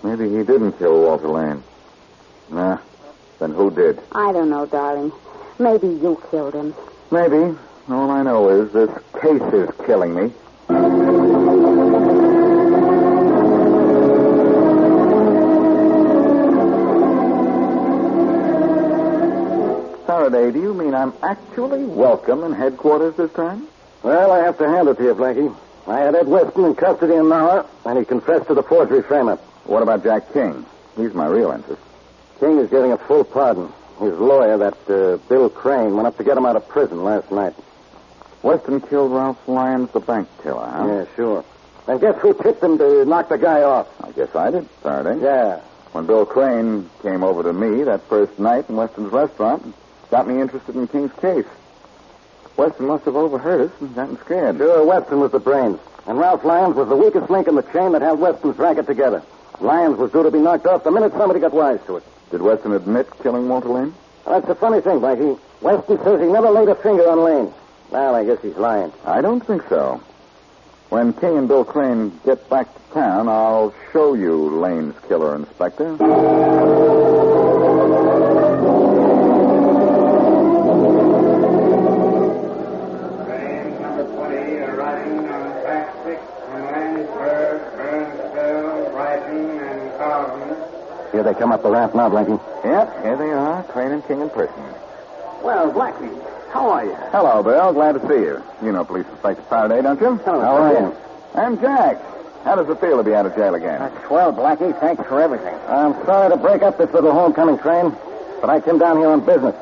Maybe he didn't kill Walter Lane. Nah. Then who did? I don't know, darling. Maybe you killed him. Maybe. All I know is this case is killing me. Faraday, do you mean I'm actually welcome in headquarters this time? Well, I have to hand it to you, Blackie. I had Ed Weston in custody in Noir, and he confessed to the forgery frame-up. What about Jack King? He's my real interest. King is getting a full pardon. His lawyer, that Bill Crane, went up to get him out of prison last night. Weston killed Ralph Lyons, the bank killer, huh? Yeah, sure. And guess who tipped him to knock the guy off? I guess I did, Faraday. Yeah. When Bill Crane came over to me that first night in Weston's restaurant, got me interested in King's case. Weston must have overheard us and gotten scared. Sure, Weston was the brains. And Ralph Lyons was the weakest link in the chain that held Weston's racket together. Lyons was due to be knocked off the minute somebody got wise to it. Did Weston admit killing Walter Lane? Well, that's the funny thing, Blackie. Weston says he never laid a finger on Lane. Well, I guess he's lying. I don't think so. When King and Bill Crane get back to town, I'll show you Lane's killer, Inspector. Here they come up the ramp now, Blackie. Yep, here they are, Crane and King in person. Well, Blackie, how are you? Hello, Bill. Glad to see you. You know Police Inspector Faraday, don't you? Hello, how are you? I'm Jack. How does it feel to be out of jail again? That's swell, Blackie. Thanks for everything. I'm sorry to break up this little homecoming train, but I came down here on business.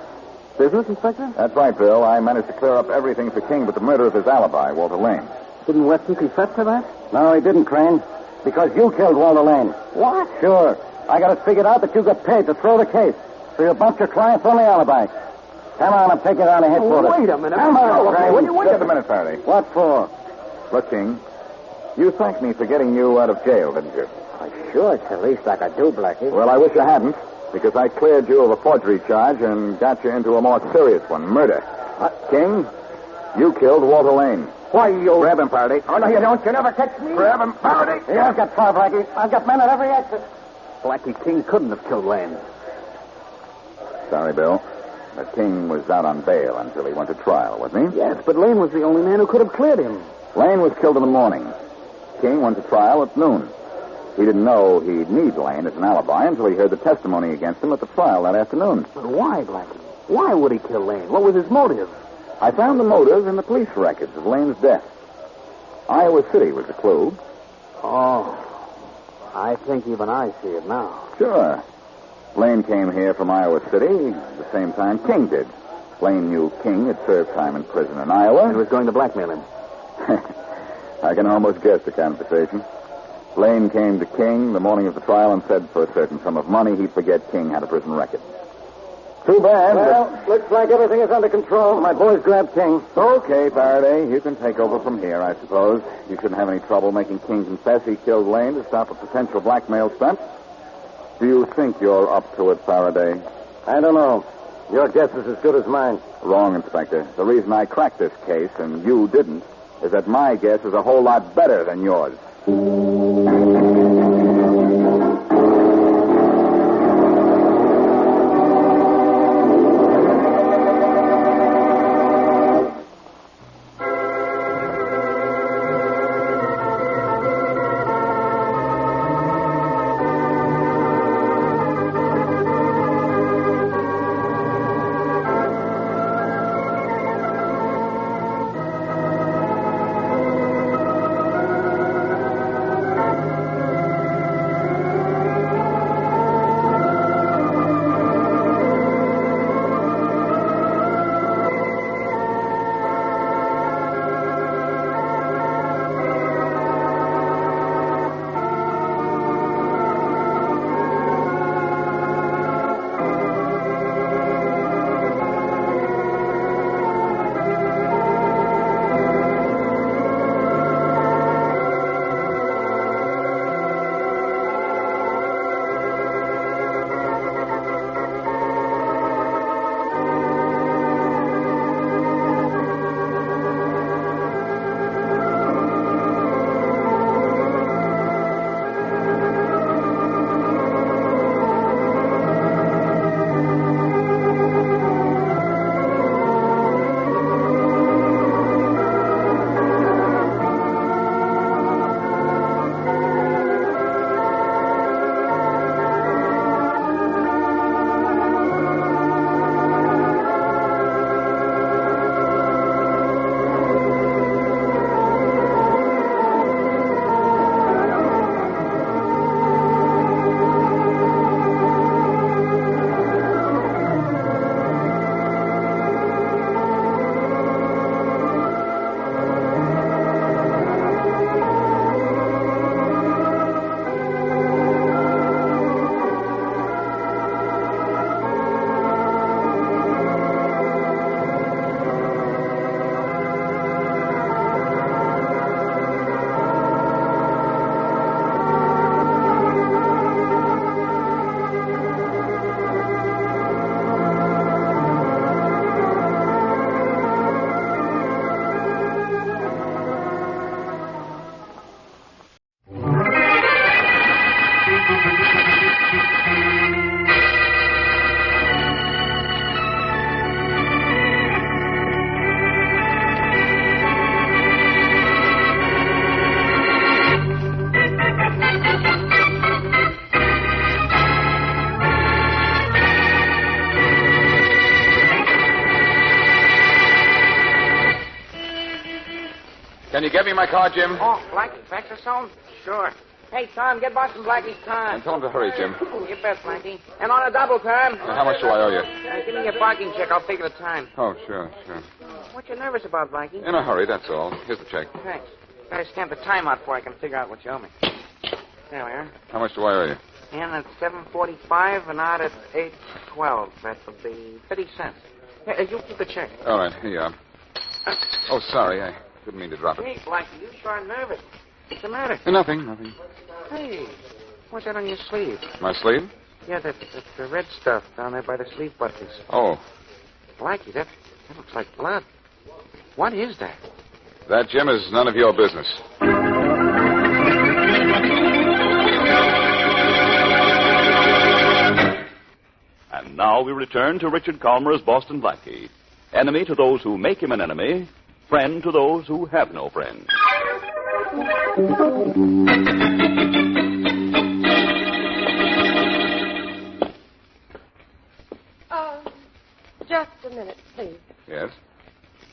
Business, Inspector? That's right, Bill. I managed to clear up everything for King but the murder of his alibi, Walter Lane. Didn't Weston confess to that? No, he didn't, Crane. Because you killed Walter Lane. What? Sure. I got it figured out that you got paid to throw the case. So you bumped your client's only alibi. Come on, I'm taking you down to headquarters. Wait a minute. Come on, Crane. Wait a minute, Faraday. What for? Look, King, you thanked me for getting you out of jail, didn't you? Sure, it's the least I could do, Blackie. Well, I wish I hadn't, because I cleared you of a forgery charge and got you into a more serious one, murder. King, you killed Walter Lane. Why, you... Grab him, Faraday. Oh, no, you don't. You never catch me. Grab him, Faraday. Yeah, I've got far, Blackie. I've got men at every exit. Blackie, King couldn't have killed Lane. Sorry, Bill. The King was out on bail until he went to trial, wasn't he? Yes, but Lane was the only man who could have cleared him. Lane was killed in the morning. King went to trial at noon. He didn't know he'd need Lane as an alibi until he heard the testimony against him at the trial that afternoon. But why, Blackie? Why would he kill Lane? What was his motive? I found the motive in the police records of Lane's death. Iowa City was the clue. Oh, I think even I see it now. Sure. Lane came here from Iowa City at the same time King did. Lane knew King had served time in prison in Iowa. And was going to blackmail him. I can almost guess the conversation. Lane came to King the morning of the trial and said for a certain sum of money he'd forget King had a prison record. Too bad. Well, looks like everything is under control. My boys grabbed King. Okay, Faraday. You can take over from here, I suppose. You shouldn't have any trouble making King confess he killed Lane to stop a potential blackmail stunt. Do you think you're up to it, Faraday? I don't know. Your guess is as good as mine. Wrong, Inspector. The reason I cracked this case and you didn't is that my guess is a whole lot better than yours. you get me my car, Jim? Oh, Blackie, fax us home? Sure. Hey, Tom, get Boston Blackie's car. And tell him to hurry, Jim. You bet, Blackie. And on a double, Tom. How much do I owe you? Give me your parking check. I'll figure the time. Oh, sure. What you nervous about, Blackie? In a hurry, that's all. Here's the check. Thanks. Better stamp the time out before I can figure out what you owe me. There we are. How much do I owe you? In at 7:45 and out at 8:12. That would be 50 cents. Here, you keep the check. All right, here you are. Oh, sorry. I didn't mean to drop it. Hey, Blackie, you sure nervous. What's the matter? Nothing. Hey, what's that on your sleeve? My sleeve? Yeah, that's the red stuff down there by the sleeve buttons. Oh. Blackie, that looks like blood. What is that? That, Jim, is none of your business. And now we return to Richard Calmer's Boston Blackie. Enemy to those who make him an enemy, friend to those who have no friend. Just a minute, please. Yes?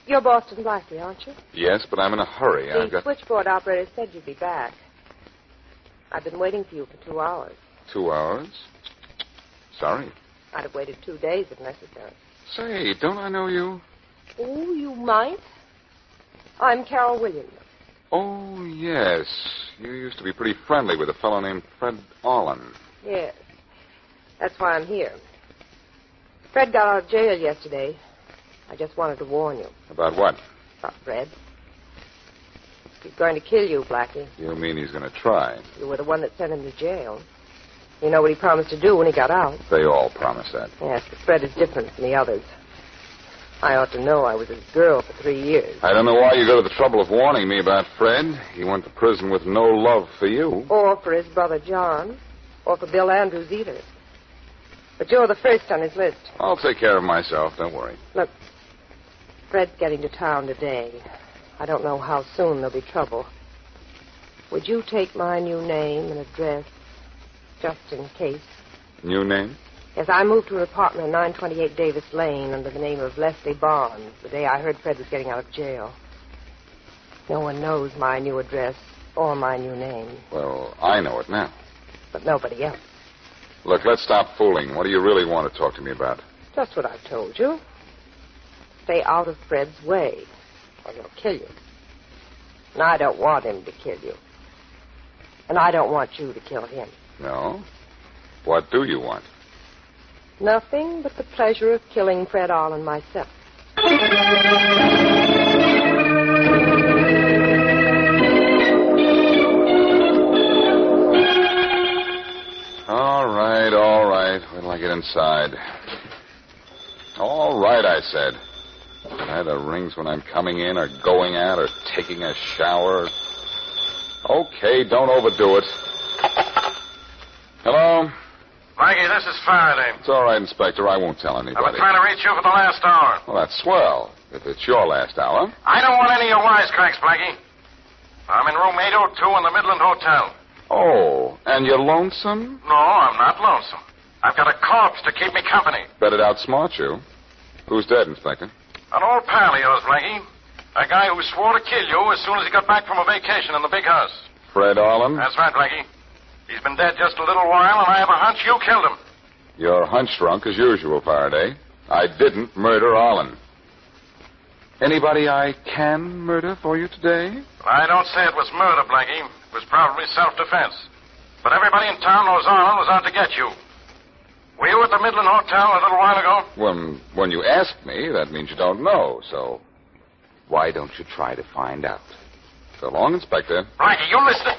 You're Boston Blackie, aren't you? Yes, but I'm in a hurry. The switchboard operator said you'd be back. I've been waiting for you for 2 hours. 2 hours? Sorry. I'd have waited 2 days if necessary. Say, don't I know you? Oh, you might. I'm Carol Williams. Oh, yes. You used to be pretty friendly with a fellow named Fred Allen. Yes. That's why I'm here. Fred got out of jail yesterday. I just wanted to warn you. About what? About Fred. He's going to kill you, Blackie. You mean he's going to try? You were the one that sent him to jail. You know what he promised to do when he got out. They all promise that. Yes, but Fred is different from the others. I ought to know. I was his girl for 3 years. I don't know why you go to the trouble of warning me about Fred. He went to prison with no love for you. Or for his brother John. Or for Bill Andrews either. But you're the first on his list. I'll take care of myself. Don't worry. Look, Fred's getting to town today. I don't know how soon there'll be trouble. Would you take my new name and address, just in case? New name? Yes, I moved to an apartment on 928 Davis Lane under the name of Leslie Barnes the day I heard Fred was getting out of jail. No one knows my new address or my new name. Well, I know it now. But nobody else. Look, let's stop fooling. What do you really want to talk to me about? Just what I've told you. Stay out of Fred's way, or he'll kill you. And I don't want him to kill you. And I don't want you to kill him. No? What do you want? Nothing but the pleasure of killing Fred Allen myself. All right. Wait till I get inside. All right, I said. Either rings when I'm coming in or going out or taking a shower. Okay, don't overdo it. Hello? Blackie, this is Faraday. It's all right, Inspector. I won't tell anybody. I've been trying to reach you for the last hour. Well, that's swell. If it's your last hour. I don't want any of your wisecracks, Blackie. I'm in room 802 in the Midland Hotel. Oh, and you're lonesome? No, I'm not lonesome. I've got a corpse to keep me company. Bet it outsmart you. Who's dead, Inspector? An old pal of yours, Blackie. A guy who swore to kill you as soon as he got back from a vacation in the big house. Fred Allen? That's right, Blackie. He's been dead just a little while, and I have a hunch you killed him. You're hunch drunk as usual, Faraday. I didn't murder Allen. Anybody I can murder for you today? I don't say it was murder, Blackie. It was probably self-defense. But everybody in town knows Allen was out to get you. Were you at the Midland Hotel a little while ago? When you ask me, that means you don't know, so why don't you try to find out? So long, Inspector. Blackie, you listen.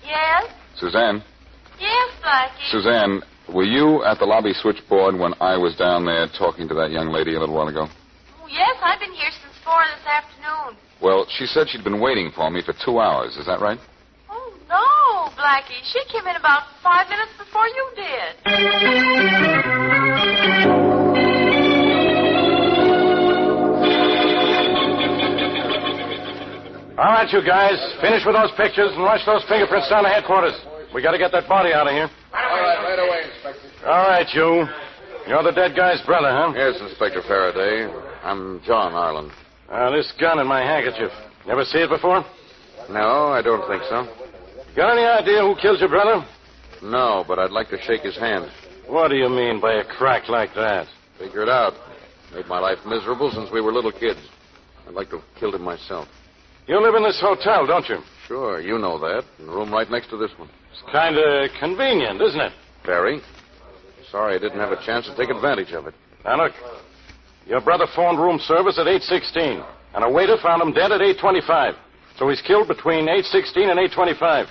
Yes? Suzanne. Yes, Blackie. Suzanne, were you at the lobby switchboard when I was down there talking to that young lady a little while ago? Oh, yes, I've been here since 4 this afternoon. Well, she said she'd been waiting for me for 2 hours. Is that right? Oh, no, Blackie. She came in about 5 minutes before you did. All right, you guys. Finish with those pictures and rush those fingerprints down to headquarters. We got to get that body out of here. All right away, Inspector. All right, you. You're the dead guy's brother, huh? Yes, Inspector Faraday. I'm John Arlen. This gun in my handkerchief. Never see it before? No, I don't think so. Got any idea who killed your brother? No, but I'd like to shake his hand. What do you mean by a crack like that? Figure it out. Made my life miserable since we were little kids. I'd like to have killed him myself. You live in this hotel, don't you? Sure, you know that. In the room right next to this one. It's kind of convenient, isn't it? Very. Sorry I didn't have a chance to take advantage of it. Now, look. Your brother phoned room service at 8:16, and a waiter found him dead at 8:25. So he's killed between 8:16 and 8:25.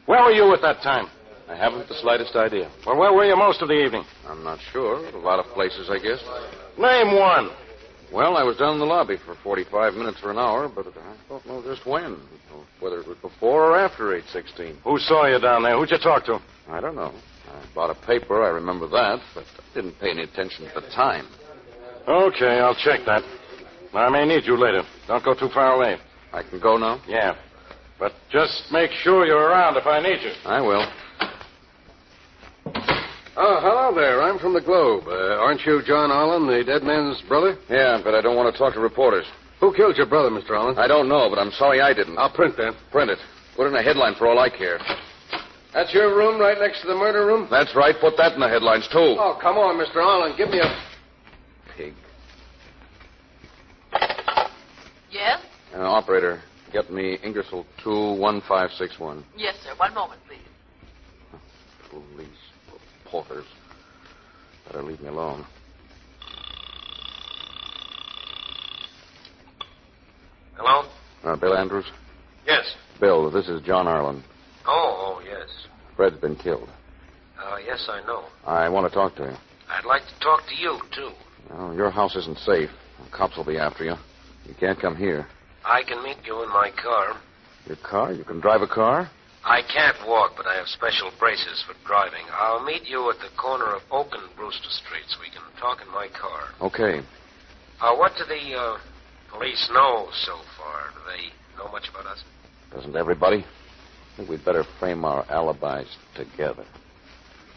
Where were you at that time? I haven't the slightest idea. Well, where were you most of the evening? I'm not sure. A lot of places, I guess. Name one. Well, I was down in the lobby for 45 minutes or an hour, but I don't know just when. Whether it was before or after 8:16. Who saw you down there? Who'd you talk to? I don't know. I bought a paper, I remember that, but I didn't pay any attention at the time. Okay, I'll check that. I may need you later. Don't go too far away. I can go now? Yeah. But just make sure you're around if I need you. I will. Oh, hello there. I'm from the Globe. Aren't you John Allen, the dead man's brother? Yeah, but I don't want to talk to reporters. Who killed your brother, Mr. Allen? I don't know, but I'm sorry I didn't. I'll print that. Print it. Put it in a headline for all I care. That's your room right next to the murder room? That's right. Put that in the headlines, too. Oh, come on, Mr. Allen. Give me a... Pig. Yes? Operator, get me Ingersoll 21561. Yes, sir. One moment, please. Police. Porters. Better leave me alone. Hello? Bill Andrews? Yes. Bill, this is John Arlen. Oh, yes. Fred's been killed. Yes, I know. I want to talk to you. I'd like to talk to you, too. Well, your house isn't safe. The cops will be after you. You can't come here. I can meet you in my car. Your car? You can drive a car? I can't walk, but I have special braces for driving. I'll meet you at the corner of Oak and Brewster Streets. We can talk in my car. Okay. What do the police know so far? Do they know much about us? Doesn't everybody? I think we'd better frame our alibis together.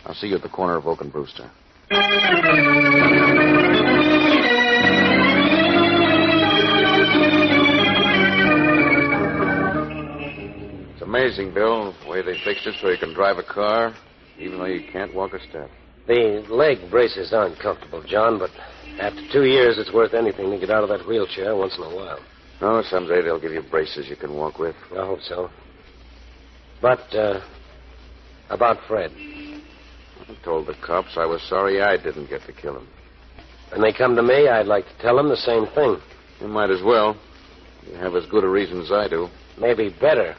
I'll see you at the corner of Oak and Brewster. It's amazing, Bill, the way they fixed it so you can drive a car, even though you can't walk a step. The leg braces aren't comfortable, John, but after 2 years, it's worth anything to get out of that wheelchair once in a while. Oh, someday they'll give you braces you can walk with. I hope so. But, about Fred. I told the cops I was sorry I didn't get to kill him. When they come to me, I'd like to tell them the same thing. You might as well. You have as good a reason as I do. Maybe better.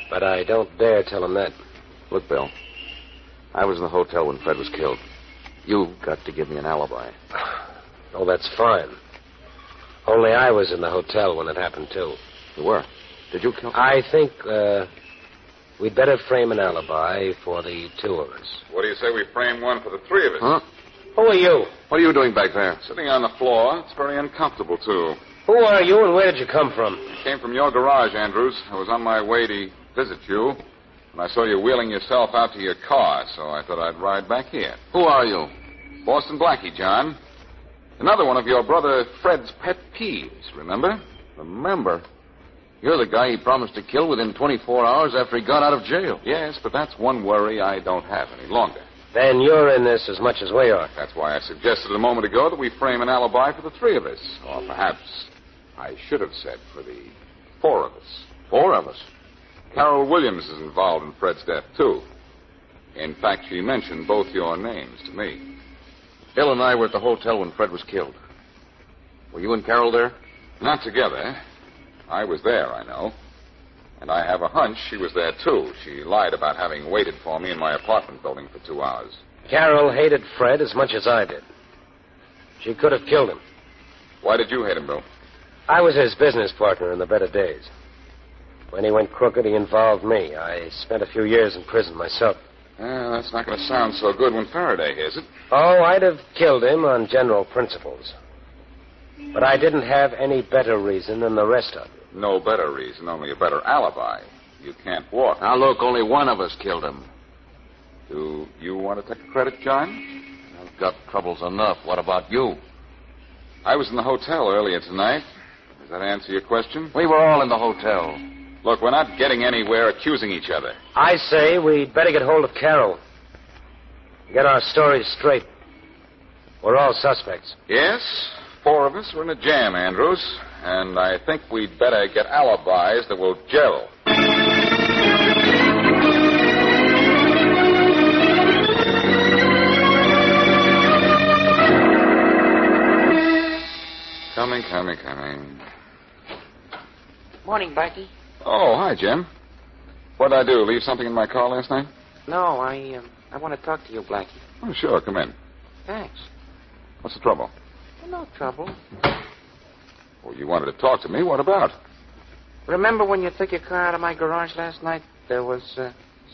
But I don't dare tell them that. Look, Bill, I was in the hotel when Fred was killed. You've got to give me an alibi. Oh, that's fine. Only I was in the hotel when it happened, too. You were? Did you kill him? I think, we'd better frame an alibi for the two of us. What do you say we frame one for the three of us? Huh? Who are you? What are you doing back there? Sitting on the floor. It's very uncomfortable, too. Who are you and where did you come from? I came from your garage, Andrews. I was on my way to visit you, and I saw you wheeling yourself out to your car, so I thought I'd ride back here. Who are you? Boston Blackie, John. Another one of your brother Fred's pet peeves, remember? Remember? You're the guy he promised to kill within 24 hours after he got out of jail. Yes, but that's one worry I don't have any longer. Then you're in this as much as we are. That's why I suggested a moment ago that we frame an alibi for the three of us. Or perhaps I should have said for the four of us. 4 of us? Carol Williams is involved in Fred's death, too. In fact, she mentioned both your names to me. Bill and I were at the hotel when Fred was killed. Were you and Carol there? Not together. I was there, I know. And I have a hunch she was there, too. She lied about having waited for me in my apartment building for 2 hours. Carol hated Fred as much as I did. She could have killed him. Why did you hate him, Bill? I was his business partner in the better days. When he went crooked, he involved me. I spent a few years in prison myself. That's not going to sound so good when Faraday hears it. Oh, I'd have killed him on general principles. But I didn't have any better reason than the rest of you. No better reason, only a better alibi. You can't walk. Now, look, only one of us killed him. Do you want to take the credit, John? I've got troubles enough. What about you? I was in the hotel earlier tonight. Does that answer your question? We were all in the hotel. Look, we're not getting anywhere accusing each other. I say we'd better get hold of Carol. Get our stories straight. We're all suspects. Yes, 4 of us are in a jam, Andrews. And I think we'd better get alibis that will gel. Coming. Morning, Blackie. Oh, hi, Jim. What'd I do, leave something in my car last night? No, I want to talk to you, Blackie. Oh, sure, come in. Thanks. What's the trouble? No trouble. Well, you wanted to talk to me. What about? Remember when you took your car out of my garage last night? There was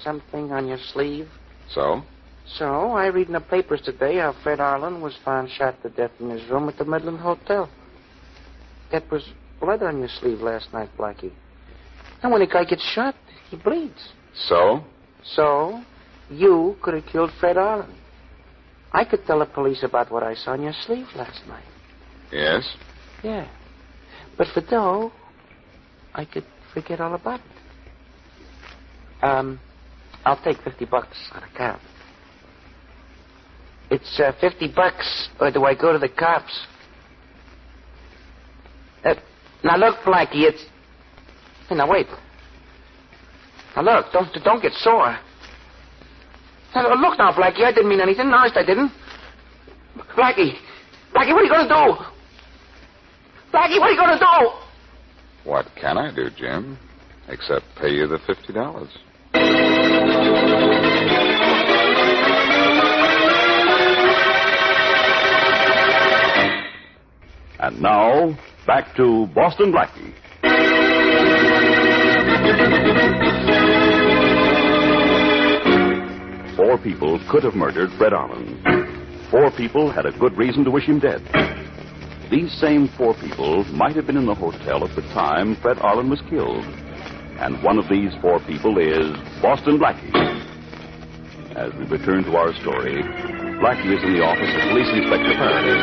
something on your sleeve. So? So, I read in the papers today how Fred Arlen was found shot to death in his room at the Midland Hotel. That was blood on your sleeve last night, Blackie. And when a guy gets shot, he bleeds. So? So, you could have killed Fred Arlen. I could tell the police about what I saw on your sleeve last night. Yes? Yeah. But for dough, I could forget all about it. I'll take $50 on account. It's $50, or do I go to the cops? Now look, Blackie, it's... Hey, now wait. Now look, don't get sore. Now, look now, Blackie, I didn't mean anything. Honest, I didn't. Blackie, what are you going to do? Blackie, what are you going to do? What can I do, Jim? Except pay you the $50. And now, back to Boston Blackie. Four people could have murdered Fred Arlen. 4 people had a good reason to wish him dead. These same 4 people might have been in the hotel at the time Fred Arlen was killed. And one of these 4 people is Boston Blackie. As we return to our story, Blackie is in the office of Police Inspector Faraday.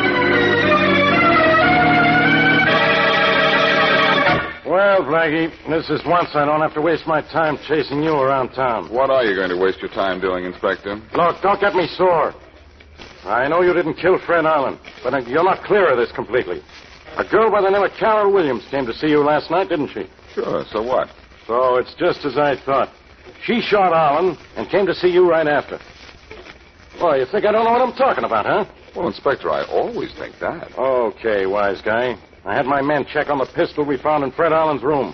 Well, Blackie, this is once I don't have to waste my time chasing you around town. What are you going to waste your time doing, Inspector? Look, don't get me sore. I know you didn't kill Fred Allen, but you're not clear of this completely. A girl by the name of Carol Williams came to see you last night, didn't she? Sure, so what? So it's just as I thought. She shot Allen and came to see you right after. Well, you think I don't know what I'm talking about, huh? Well, Inspector, I always think that. Okay, wise guy. I had my men check on the pistol we found in Fred Allen's room.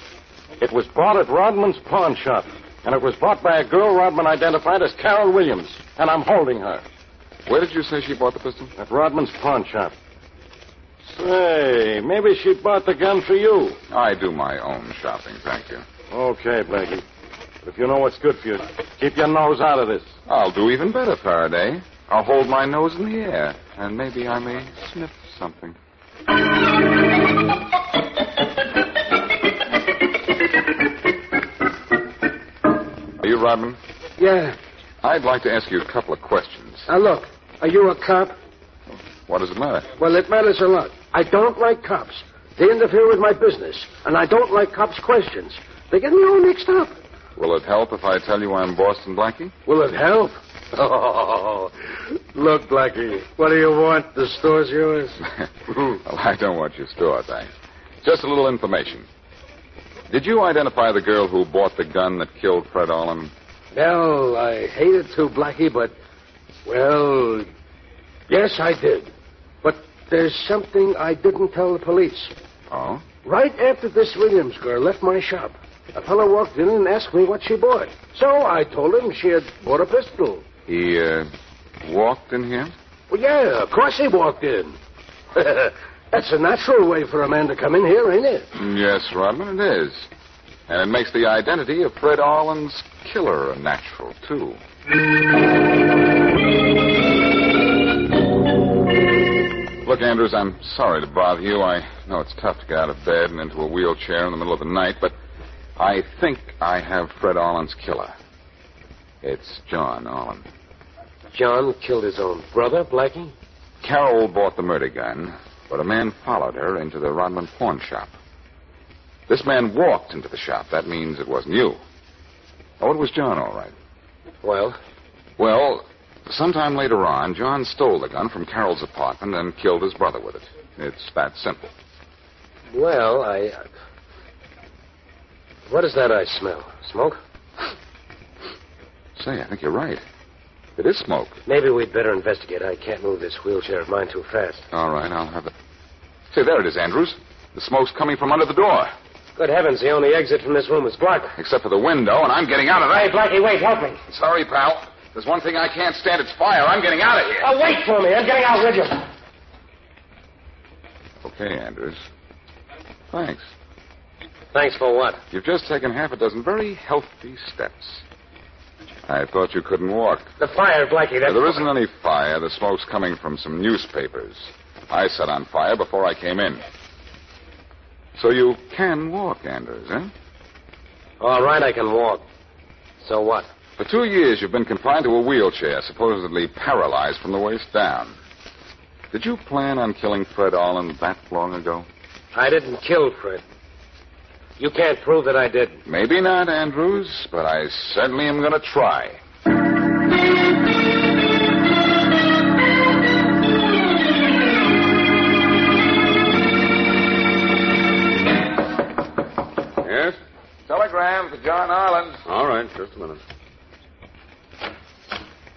It was bought at Rodman's pawn shop, and it was bought by a girl Rodman identified as Carol Williams, and I'm holding her. Where did you say she bought the pistol? At Rodman's pawn shop. Say, maybe she bought the gun for you. I do my own shopping, thank you. Okay, Blackie. But if you know what's good for you, keep your nose out of this. I'll do even better, Faraday. I'll hold my nose in the air, and maybe I may sniff something. Are you Rodman? Yeah. I'd like to ask you a couple of questions. Now, look, are you a cop? What does it matter? Well, it matters a lot. I don't like cops. They interfere with my business, and I don't like cops' questions. They get me all mixed up. Will it help if I tell you I'm Boston Blackie? Will it help? Oh, look, Blackie, what do you want? The store's yours. Well, I don't want your store, thanks. Just a little information. Did you identify the girl who bought the gun that killed Fred Arlen? Well, I hated to, Blackie, but, well, yes, I did. But there's something I didn't tell the police. Oh? Right after this Williams girl left my shop, a fellow walked in and asked me what she bought. So I told him she had bought a pistol. He, walked in here? Well, yeah, of course he walked in. That's a natural way for a man to come in here, ain't it? Yes, Rodman, it is. And it makes the identity of Fred Arlen's killer a natural, too. Look, Andrews, I'm sorry to bother you. I know it's tough to get out of bed and into a wheelchair in the middle of the night, but I think I have Fred Arlen's killer. It's John Arlen. John killed his own brother, Blackie? Carol bought the murder gun, but a man followed her into the Rodman pawn shop. This man walked into the shop. That means it wasn't you. Oh, it was John, all right. Well? Well, sometime later on, John stole the gun from Carol's apartment and killed his brother with it. It's that simple. Well, What is that I smell? Smoke? Say, I think you're right. It is smoke. Maybe we'd better investigate. I can't move this wheelchair of mine too fast. All right, I'll have it. Say, there it is, Andrews. The smoke's coming from under the door. Good heavens, the only exit from this room is blocked. Except for the window, and I'm getting out of there. Hey, Blackie, wait, help me. Sorry, pal. There's one thing I can't stand. It's fire. I'm getting out of here. Oh, wait for me. I'm getting out with you. Okay, Andrews. Thanks. Thanks for what? You've just taken half a dozen very healthy steps. I thought you couldn't walk. The fire, Blackie, that's... There isn't any fire. The smoke's coming from some newspapers. I set on fire before I came in. So you can walk, Andrews, eh? All right, I can walk. So what? For 2 years, you've been confined to a wheelchair, supposedly paralyzed from the waist down. Did you plan on killing Fred Allen that long ago? I didn't kill Fred. You can't prove that I did. Maybe not, Andrews, but I certainly am going to try. Yes? Telegram for John Arlen. All right, just a minute.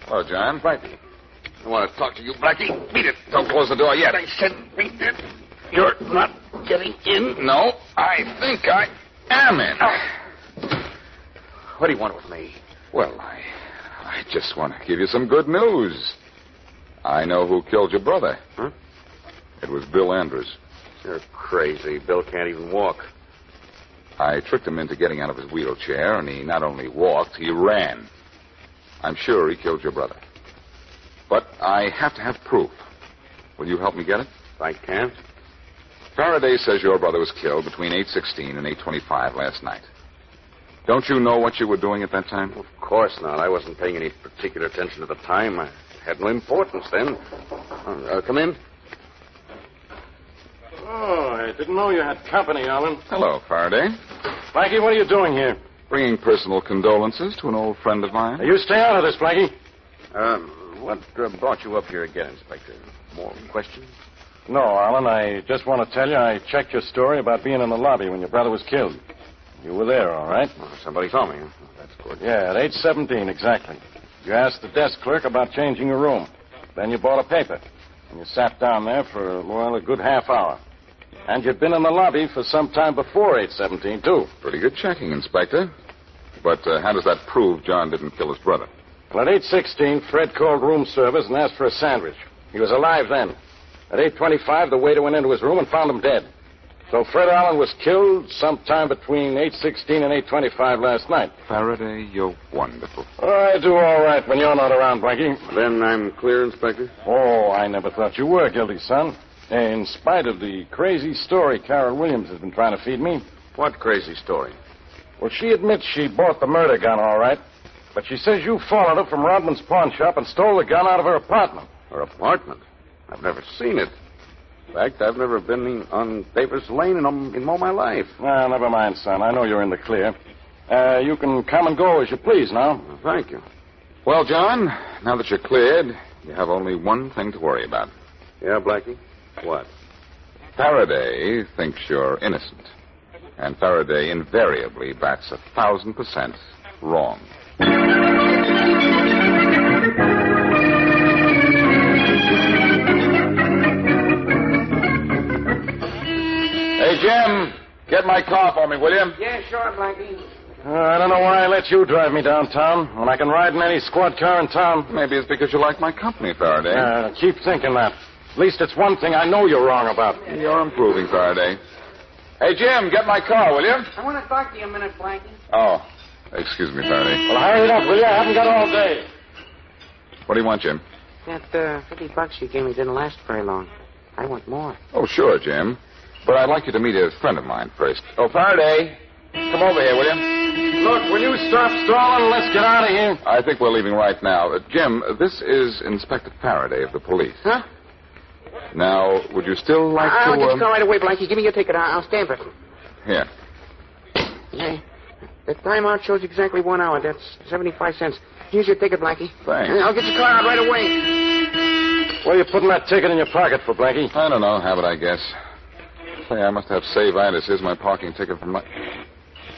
Hello, John. Blackie. I want to talk to you, Blackie. Beat it. Don't close the door yet. I said beat it. You're not getting in. No, I think I am in. What do you want with me? Well, I just want to give you some good news. I know who killed your brother. Huh? It was Bill Andrews. You're crazy. Bill can't even walk. I tricked him into getting out of his wheelchair, and he not only walked, he ran. I'm sure he killed your brother. But I have to have proof. Will you help me get it? I can. Faraday says your brother was killed between 8:16 and 8:25 last night. Don't you know what you were doing at that time? Of course not. I wasn't paying any particular attention at the time. I had no importance then. Come in. Oh, I didn't know you had company, Allen. Hello, Faraday. Blackie, what are you doing here? Bringing personal condolences to an old friend of mine. Now, you stay out of this, Blackie. What brought you up here again, Inspector? More questions? No, Allen, I just want to tell you I checked your story about being in the lobby when your brother was killed. You were there, all right? Well, somebody saw me. That's good. Yeah, at 8:17 exactly. You asked the desk clerk about changing your room. Then you bought a paper. And you sat down there for, well, a good half hour. And you'd been in the lobby for some time before 8:17, too. Pretty good checking, Inspector. But how does that prove John didn't kill his brother? Well, at 8:16, Fred called room service and asked for a sandwich. He was alive then. At 8:25, the waiter went into his room and found him dead. So Fred Allen was killed sometime between 8:16 and 8:25 last night. Faraday, you're wonderful. I do all right when you're not around, Blackie. Then I'm clear, Inspector? Oh, I never thought you were guilty, son. In spite of the crazy story Carol Williams has been trying to feed me. What crazy story? Well, she admits she bought the murder gun, all right. But she says you followed her from Rodman's pawn shop and stole the gun out of her apartment. Her apartment? I've never seen it. In fact, I've never been on Davis Lane in all my life. Well, never mind, son. I know you're in the clear. You can come and go as you please now. Well, thank you. Well, John, now that you're cleared, you have only one thing to worry about. Yeah, Blackie? What? Faraday thinks you're innocent. And Faraday invariably bats 1,000% wrong. Hey, Jim, get my car for me, will you? Yeah, sure, Blackie. I don't know why I let you drive me downtown when I can ride in any squad car in town. Maybe it's because you like my company, Faraday. Keep thinking that. At least it's one thing I know you're wrong about. You're improving, Faraday. Hey, Jim, get my car, will you? I want to talk to you a minute, Blackie. Oh, excuse me, Faraday. Well, hurry it up, will you? I haven't got all day. What do you want, Jim? That $50 you gave me didn't last very long. I want more. Oh, sure, Jim. But I'd like you to meet a friend of mine first. Oh, Faraday, come over here, will you? Look, will you stop stalling? Let's get out of here. I think we're leaving right now. Jim, this is Inspector Faraday of the police. Huh? Now, would you still like to... I'll get you right away, Blackie. Give me your ticket. I'll stand for it. Here. Yeah. The timeout shows exactly 1 hour. That's 75 cents. Here's your ticket, Blackie. Thanks. I'll get your car out right away. What are you putting that ticket in your pocket for, Blackie? I don't know. Habit, I guess. Say, I must have save-itis. Here's my parking ticket from my...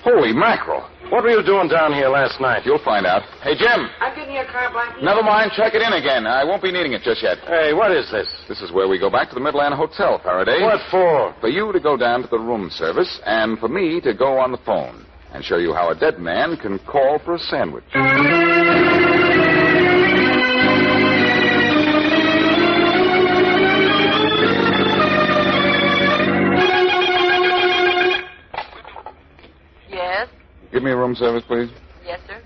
Holy mackerel. What were you doing down here last night? You'll find out. Hey, Jim. I'm getting your car, Blackie. Never mind. Check it in again. I won't be needing it just yet. Hey, what is this? This is where we go back to the Midland Hotel, Faraday. What for? For you to go down to the room service and for me to go on the phone and show you how a dead man can call for a sandwich. Yes? Give me a room service, please. Yes, sir.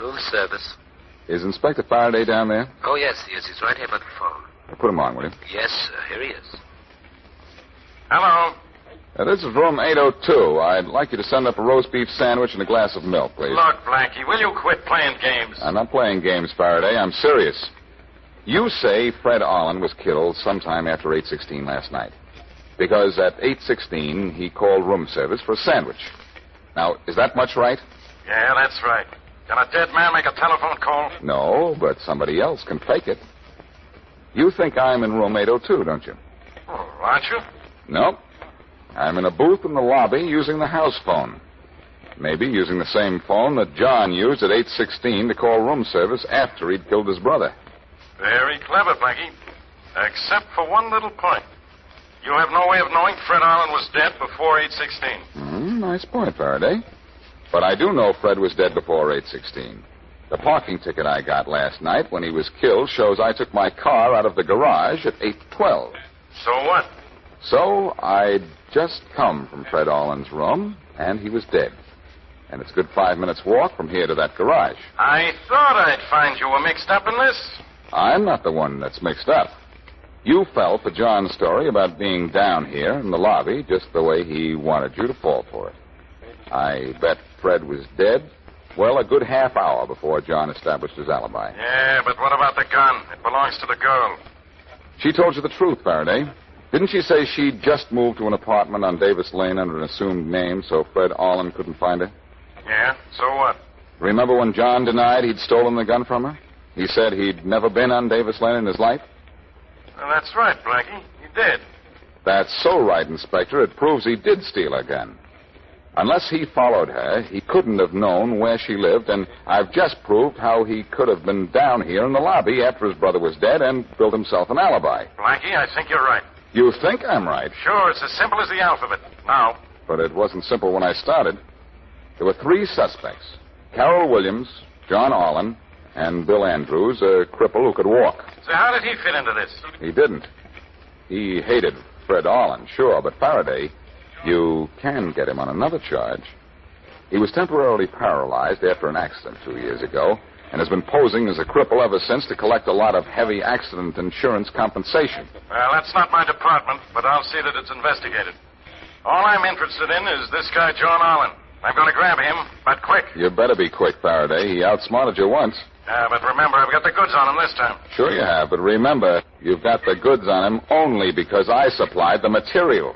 Room service. Is Inspector Faraday down there? Oh, yes, he is. He's right here by the phone. Put him on, will you? Yes, sir. Here he is. Hello. This is room 802. I'd like you to send up a roast beef sandwich and a glass of milk, please. Look, Blackie, will you quit playing games? I'm not playing games, Faraday. I'm serious. You say Fred Allen was killed sometime after 8:16 last night. Because at 8:16, he called room service for a sandwich. Now, is that much right? Yeah, that's right. Can a dead man make a telephone call? No, but somebody else can fake it. You think I'm in room 802, don't you? Oh, aren't you? Nope. I'm in a booth in the lobby using the house phone. Maybe using the same phone that John used at 8:16 to call room service after he'd killed his brother. Very clever, Blackie. Except for one little point. You have no way of knowing Fred Allen was dead before 8:16. Nice point, Faraday. But I do know Fred was dead before 8:16. The parking ticket I got last night when he was killed shows I took my car out of the garage at 8:12. So what? So I'd just come from Fred Allen's room, and he was dead. And it's a good 5 minutes walk from here to that garage. I thought I'd find you were mixed up in this. I'm not the one that's mixed up. You fell for John's story about being down here in the lobby just the way he wanted you to fall for it. I bet Fred was dead, well, a good half hour before John established his alibi. Yeah, but what about the gun? It belongs to the girl. She told you the truth, Faraday. Didn't she say she'd just moved to an apartment on Davis Lane under an assumed name so Fred Allen couldn't find her? Yeah, so what? Remember when John denied he'd stolen the gun from her? He said he'd never been on Davis Lane in his life? Well, that's right, Blackie. He did. That's so right, Inspector. It proves he did steal her gun. Unless he followed her, he couldn't have known where she lived, and I've just proved how he could have been down here in the lobby after his brother was dead and built himself an alibi. Blackie, I think you're right. You think I'm right? Sure, it's as simple as the alphabet. Now. But it wasn't simple when I started. There were 3 suspects. Carol Williams, John Allen, and Bill Andrews, a cripple who could walk. So how did he fit into this? He didn't. He hated Fred Allen, sure, but Faraday, you can get him on another charge. He was temporarily paralyzed after an accident 2 years ago and has been posing as a cripple ever since to collect a lot of heavy accident insurance compensation. Well, that's not my department, but I'll see that it's investigated. All I'm interested in is this guy, John Allen. I'm going to grab him, but quick. You better be quick, Faraday. He outsmarted you once. But remember, I've got the goods on him this time. Sure you have, but remember, you've got the goods on him only because I supplied the material.